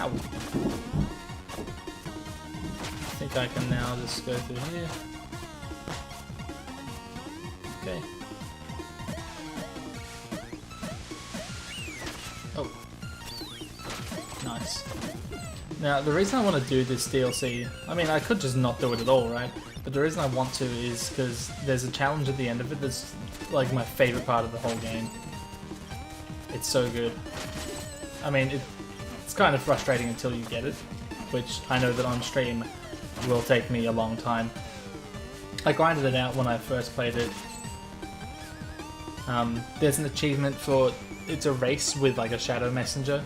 Ow. I think I can now just go through here. Okay. Oh. Nice. Now, the reason I want to do this DLC, I mean, I could just not do it at all, right? But the reason I want to is because there's a challenge at the end of it that's like my favorite part of the whole game. It's so good. I mean, it's kind of frustrating until you get it, which I know that on stream will take me a long time. I grinded it out when I first played it. There's an achievement for, it's a race with like a shadow messenger.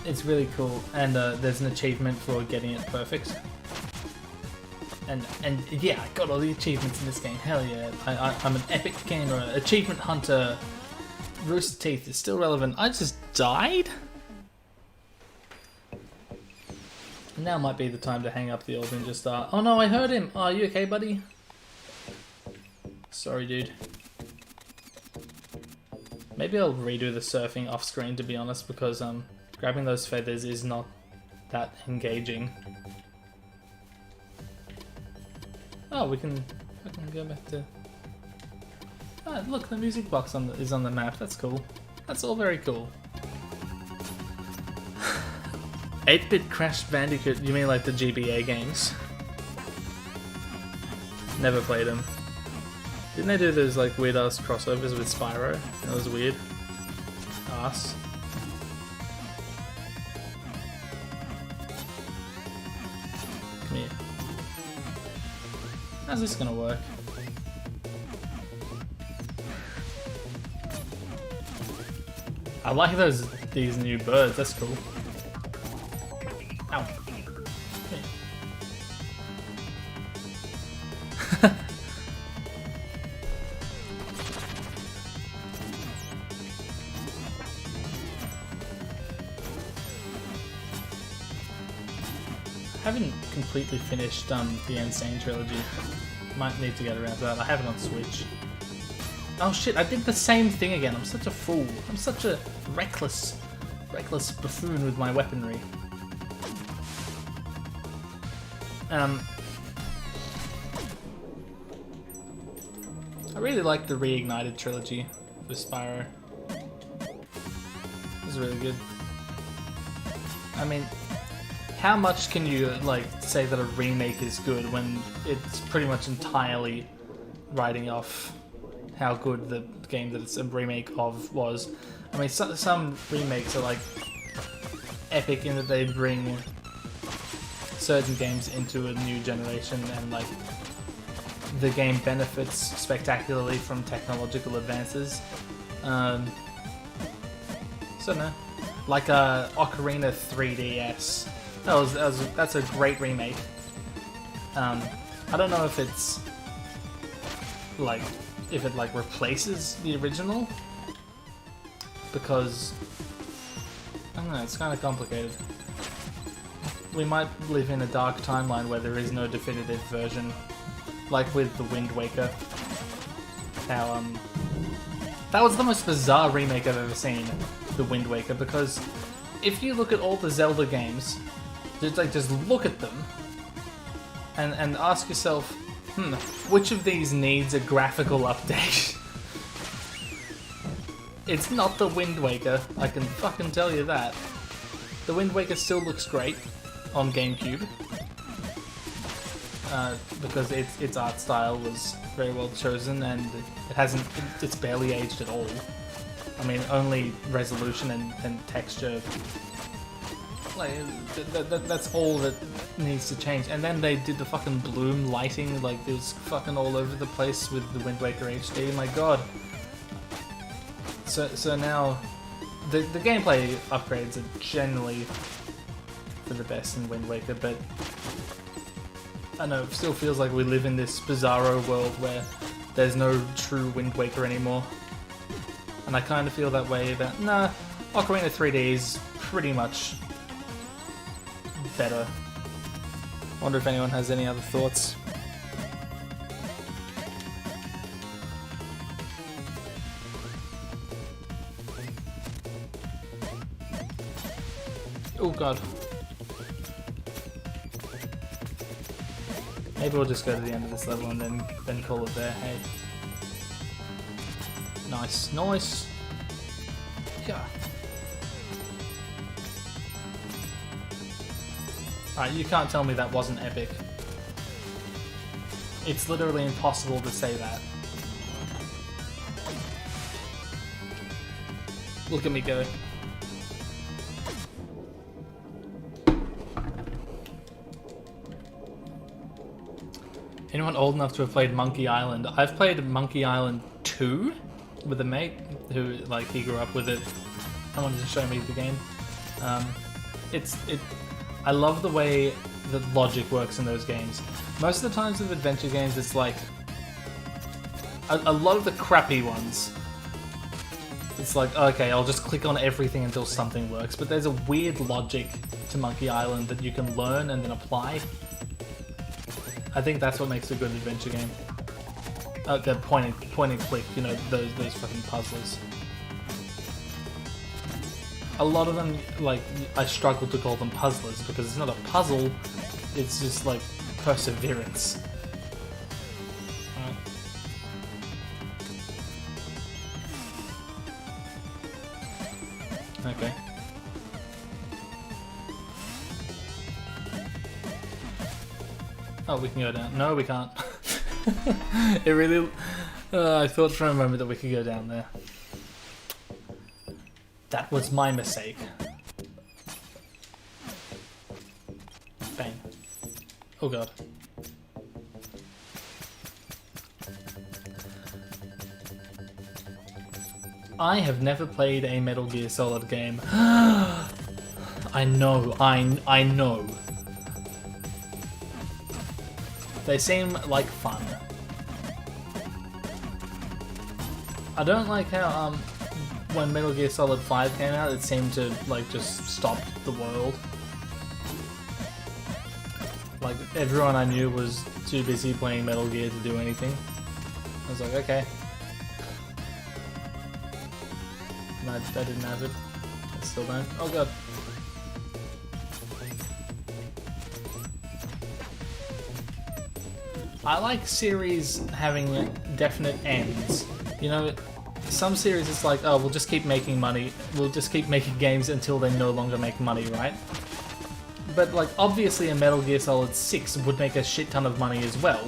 It's really cool, and there's an achievement for getting it perfect. And yeah, I got all the achievements in this game. Hell yeah! I'm an epic gamer, achievement hunter. Rooster Teeth is still relevant. I just died. Now might be the time to hang up the old Ninja Star. Oh no, I heard him. Oh, are you okay, buddy? Sorry, dude. Maybe I'll redo the surfing off screen, to be honest, because grabbing those feathers is not that engaging. Oh, I can go back to... Oh, look, the music box is on the map. That's cool. That's all very cool. 8-bit Crash Bandicoot, you mean like the GBA games? Never played them. Didn't they do those like weird ass crossovers with Spyro? That was weird. Ass. Come here. How's this gonna work? I like these new birds, that's cool. Ow. I haven't completely finished the Insane trilogy. Might need to get around to that. I have it on Switch. Oh shit, I did the same thing again. I'm such a fool. I'm such a reckless buffoon with my weaponry. I really like the Reignited trilogy for Spyro. It's really good. I mean, how much can you like say that a remake is good when it's pretty much entirely writing off how good the game that it's a remake of was? I mean, some remakes are like epic in that they bring certain games into a new generation and like the game benefits spectacularly from technological advances. So no, like Ocarina 3DS. That's a great remake. I don't know if it's like if it like replaces the original, because I don't know, it's kind of complicated. We might live in a dark timeline where there is no definitive version, like with the Wind Waker. How that was the most bizarre remake I've ever seen, the Wind Waker, because if you look at all the Zelda games, just look at them and ask yourself, which of these needs a graphical update? It's not the Wind Waker, I can fucking tell you that. The Wind Waker still looks great on GameCube, because its art style was very well chosen, and it's barely aged at all. I mean, only resolution and texture. Like, that's all that needs to change. And then they did the fucking bloom lighting, like it was fucking all over the place with the Wind Waker HD. My god. So now the gameplay upgrades are generally for the best in Wind Waker, but I know, it still feels like we live in this bizarro world where there's no true Wind Waker anymore. And I kind of feel that way that, nah, Ocarina 3D is pretty much better. Wonder if anyone has any other thoughts. Oh god. Maybe we'll just go to the end of this level and then call it there. Hey. Nice, nice. Yeah. Alright, you can't tell me that wasn't epic. It's literally impossible to say that. Look at me go. Anyone old enough to have played Monkey Island? I've played Monkey Island 2 with a mate who, like, he grew up with it. I wanted to show me the game. I love the way the logic works in those games. Most of the times with adventure games, it's like a lot of the crappy ones. It's like, okay, I'll just click on everything until something works. But there's a weird logic to Monkey Island that you can learn and then apply. I think that's what makes a good adventure game. The point and click, you know, those fucking puzzles. A lot of them, like, I struggle to call them puzzlers because it's not a puzzle, it's just like perseverance. Right. Okay. Oh, we can go down. No, we can't. It really... I thought for a moment that we could go down there. That was my mistake. Bang. Oh god. I have never played a Metal Gear Solid game. I know, I know. They seem like fun. I don't like how when Metal Gear Solid 5 came out, it seemed to like just stop the world. Like everyone I knew was too busy playing Metal Gear to do anything. I was like, okay. No, I didn't have it. I still don't. Oh god. I like series having definite ends. You know, some series it's like, oh, we'll just keep making money. We'll just keep making games until they no longer make money, right? But like, obviously a Metal Gear Solid 6 would make a shit ton of money as well.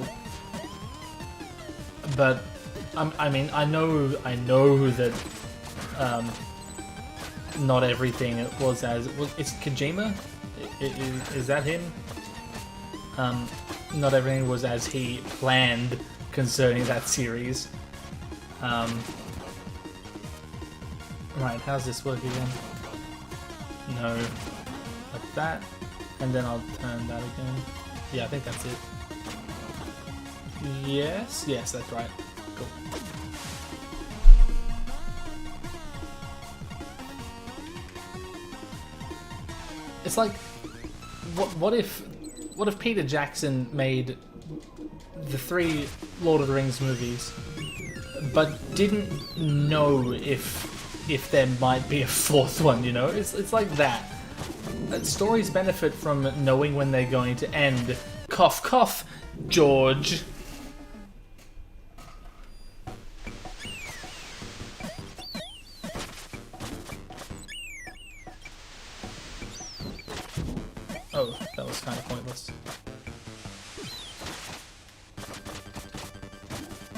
But, I mean, I know that not everything was as... Is Kojima? Is that him? Not everything was as he planned concerning that series. Right, how's this work again? No, like that, and then I'll turn that again. Yeah, I think that's it. Yes, yes, that's right. Cool. It's like, what if Peter Jackson made the 3 Lord of the Rings movies, but didn't know if there might be a 4th one, you know? It's like that. Stories benefit from knowing when they're going to end. Cough, cough, George. Oh, that was kind of pointless.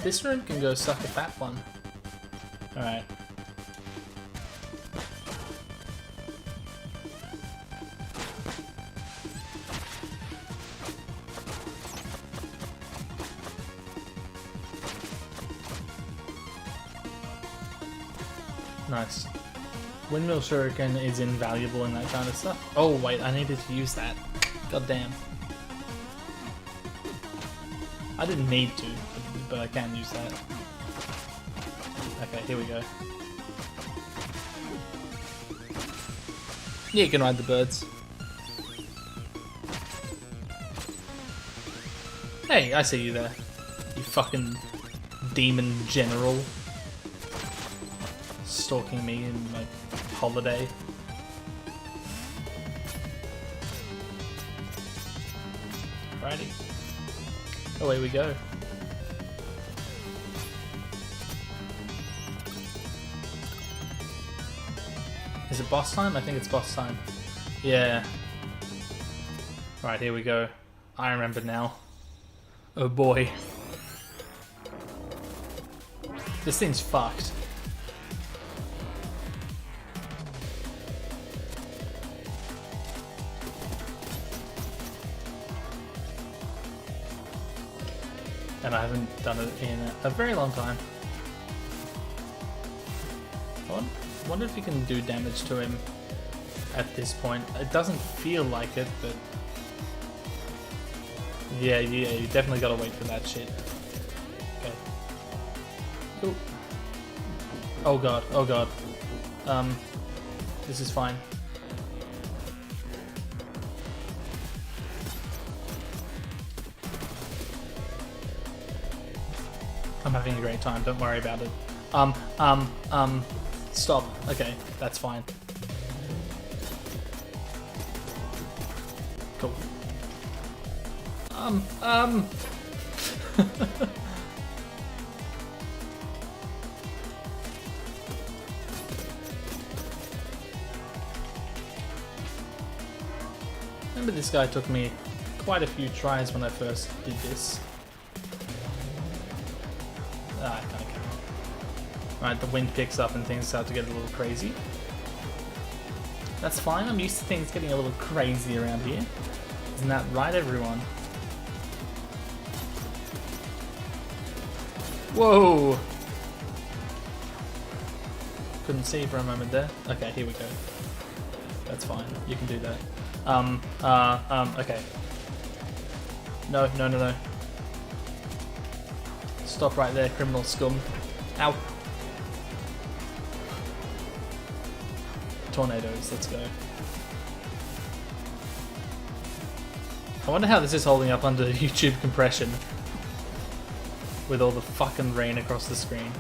This room can go suck a fat one. Alright. Nice. Windmill Shuriken is invaluable in that kind of stuff. Oh wait, I needed to use that. God damn. I didn't need to, but I can use that. Okay, here we go. Yeah, you can ride the birds. Hey, I see you there. You fucking demon general. Stalking me in my holiday. Righty. Away we go. Is it boss time? I think it's boss time. Yeah. Right, here we go. I remember now. Oh boy. This thing's fucked. And I haven't done it in a very long time. I wonder if you can do damage to him at this point. It doesn't feel like it, but... Yeah, you definitely gotta wait for that shit. Okay. Ooh. Oh god, oh god. This is fine. I'm having a great time, don't worry about it. Stop. Okay, that's fine. Cool. Remember this guy took me quite a few tries when I first did this. Ah, I kinda can't. Right, the wind picks up and things start to get a little crazy. That's fine, I'm used to things getting a little crazy around here. Isn't that right, everyone? Whoa! Couldn't see for a moment there. Okay, here we go. That's fine, you can do that. Okay. No. Stop right there, criminal scum. Ow. Tornadoes, let's go. I wonder how this is holding up under YouTube compression. With all the fucking rain across the screen.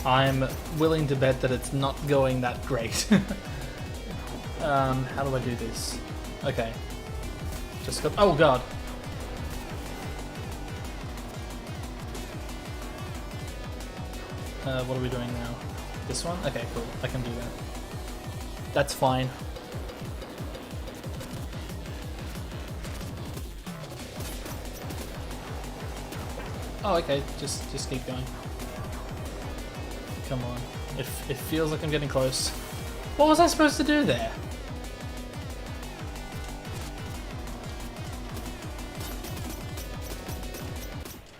I'm willing to bet that it's not going that great. How do I do this? Okay. Just got. Oh god. What are we doing now? This one? Okay, cool. I can do that. That's fine. Oh, okay. Just keep going. Come on. It feels like I'm getting close. What was I supposed to do there?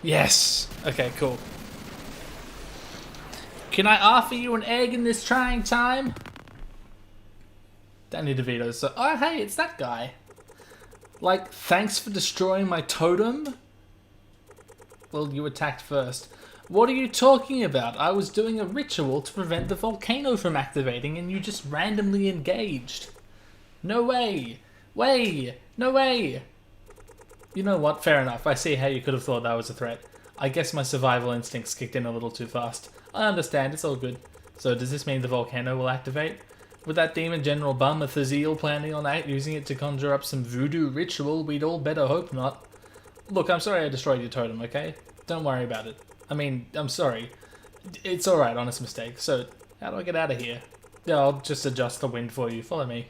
Yes! Okay, cool. Can I offer you an egg in this trying time? Danny DeVito. So, oh hey, it's that guy. Like, thanks for destroying my totem? Well, you attacked first. What are you talking about? I was doing a ritual to prevent the volcano from activating and you just randomly engaged. No way. No way. You know what? Fair enough. I see how you could have thought that was a threat. I guess my survival instincts kicked in a little too fast. I understand. It's all good. So does this mean the volcano will activate? With that demon general bum Azazel planning on using it to conjure up some voodoo ritual, we'd all better hope not. Look, I'm sorry I destroyed your totem, okay? Don't worry about it. I mean, I'm sorry. It's alright, honest mistake. So, how do I get out of here? Yeah, I'll just adjust the wind for you. Follow me.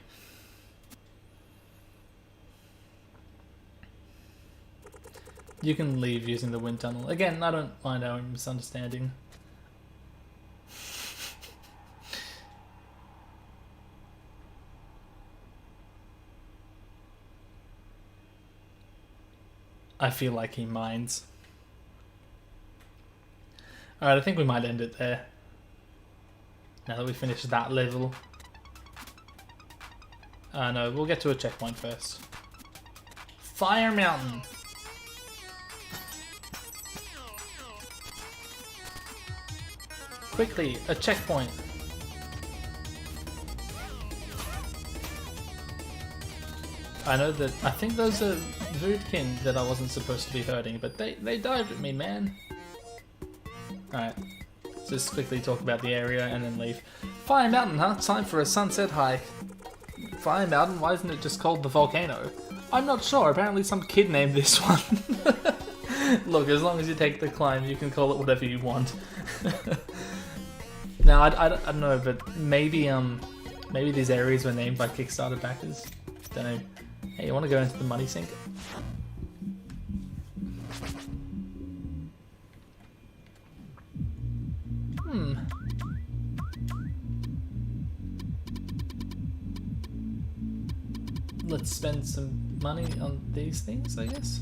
You can leave using the wind tunnel. Again, I don't mind our misunderstanding. I feel like he minds. Alright, I think we might end it there. Now that we finished that level. No, we'll get to a checkpoint first. Fire Mountain. Quickly, a checkpoint. I know that, I think those are Voodkin that I wasn't supposed to be hurting, but they dived at me, man. Alright, just quickly talk about the area and then leave. Fire Mountain, huh? Time for a sunset hike. Fire Mountain? Why isn't it just called the volcano? I'm not sure, apparently some kid named this one. Look, as long as you take the climb, you can call it whatever you want. Now, I don't know, but maybe these areas were named by Kickstarter backers. Don't know. Hey, you want to go into the money sink? Let's spend some money on these things, I guess.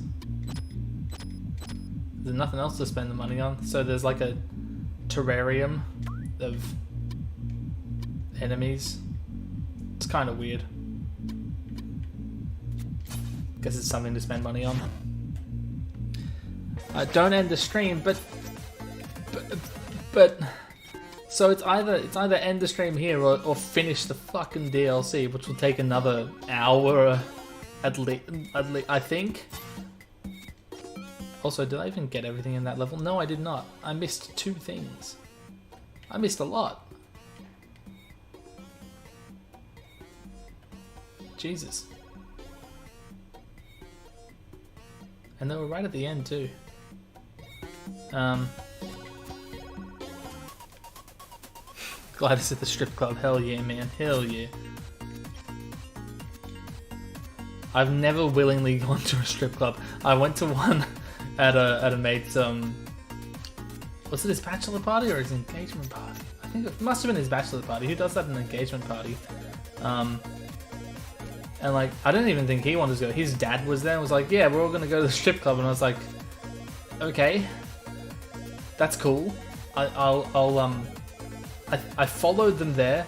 There's nothing else to spend the money on, so there's like a terrarium of enemies. It's kind of weird. Guess it's something to spend money on. Don't end the stream, but so it's either end the stream here or finish the fucking DLC, which will take another hour at least, I think. Also, did I even get everything in that level? No, I did not. I missed 2 things. I missed a lot. Jesus. And they were right at the end too. Glidus at the strip club. Hell yeah, man. Hell yeah. I've never willingly gone to a strip club. I went to one at a mate's was it his bachelor party or his engagement party? I think it must have been his bachelor party. Who does that in an engagement party? And like, I didn't even think he wanted to go. His dad was there and was like, yeah, we're all gonna go to the strip club. And I was like, okay, that's cool. I followed them there,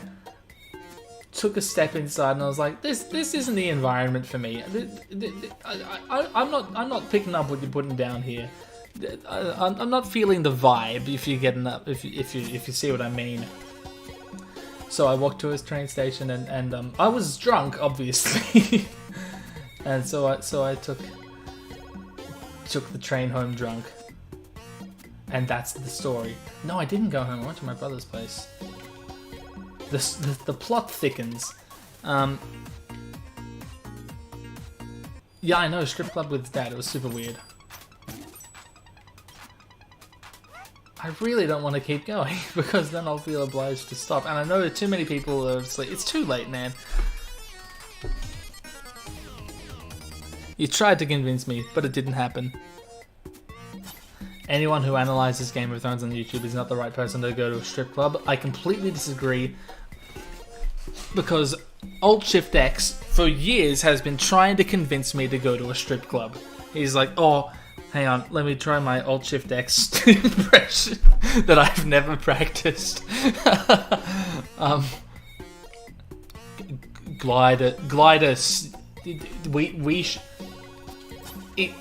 took a step inside, and I was like, this isn't the environment for me. I'm not picking up what you're putting down here. I'm not feeling the vibe. If you're getting up, if you see what I mean. So I walked to his train station, and I was drunk, obviously, and so I took the train home drunk, and that's the story. No, I didn't go home. I went to my brother's place. The plot thickens. Yeah, I know, strip club with his dad. It was super weird. I really don't want to keep going because then I'll feel obliged to stop. And I know too many people are just like, it's too late, man. You tried to convince me, but it didn't happen. Anyone who analyzes Game of Thrones on YouTube is not the right person to go to a strip club. I completely disagree. Because Alt-Shift-X for years has been trying to convince me to go to a strip club. He's like, oh, hang on, let me try my Alt-Shift-X impression that I've never practiced. Glidus.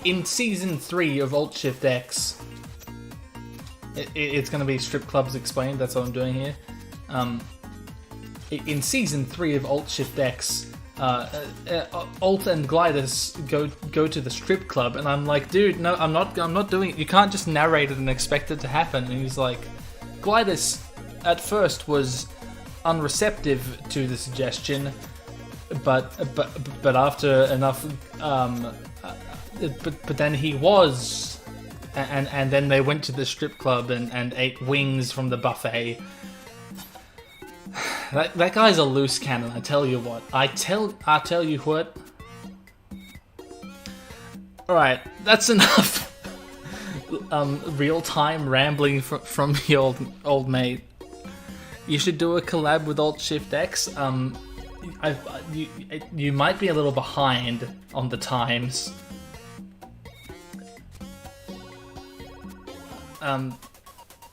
In season 3 of Alt-Shift-X, it's going to be strip clubs explained. That's what I'm doing here. In season 3 of Alt-Shift-X, Alt and Glidus go to the strip club, and I'm like, dude, no, I'm not doing it. You can't just narrate it and expect it to happen. And he's like, Glidus at first was unreceptive to the suggestion, but after enough, but then he was, and then they went to the strip club and ate wings from the buffet. That guy's a loose cannon, I tell you what. I tell you what. Alright, that's enough real-time rambling from the old mate. You should do a collab with Alt-Shift-X. You might be a little behind on the times.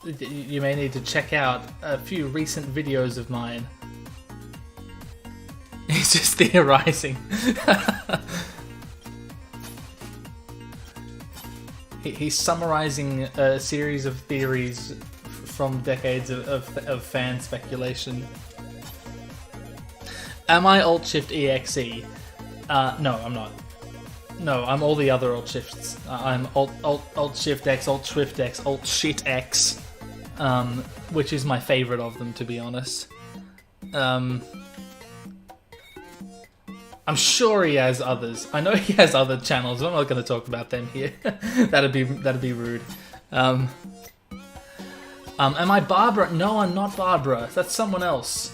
You may need to check out a few recent videos of mine. just theorizing. He's summarizing a series of theories from decades of fan speculation. Am I Alt-Shift-EXE? No, I'm not. No, I'm all the other Alt-Shifts. I'm Alt-Shift-X, Alt-Swift-X, Alt-Shit-X, which is my favorite of them, to be honest. I'm sure he has others. I know he has other channels. I'm not going to talk about them here. that'd be rude. Am I Barbara? No, I'm not Barbara. That's someone else.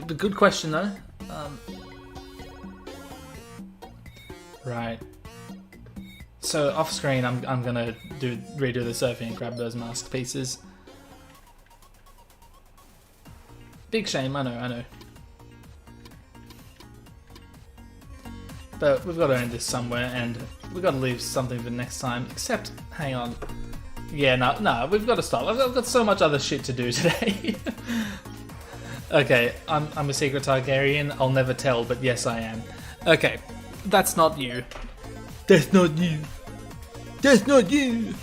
Good question though. Right. So off screen, I'm gonna redo the surfing and grab those mask pieces. Big shame. I know. But we've got to end this somewhere, and we've got to leave something for next time. Except, hang on. Yeah, no, we've got to stop. I've got so much other shit to do today. Okay, I'm a secret Targaryen. I'll never tell, but yes, I am. Okay, that's not you. That's not you. That's not you.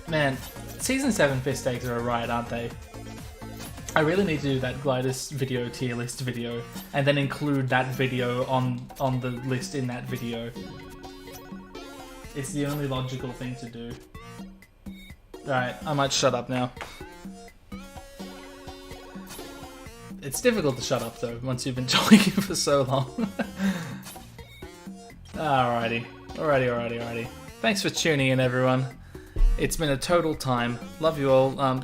Man, Season 7 fist eggs are a riot, aren't they? I really need to do that Glidus video tier list video, and then include that video on the list in that video. It's the only logical thing to do. Alright, I might shut up now. It's difficult to shut up though, once you've been talking for so long. Alrighty. Thanks for tuning in, everyone. It's been a total time. Love you all.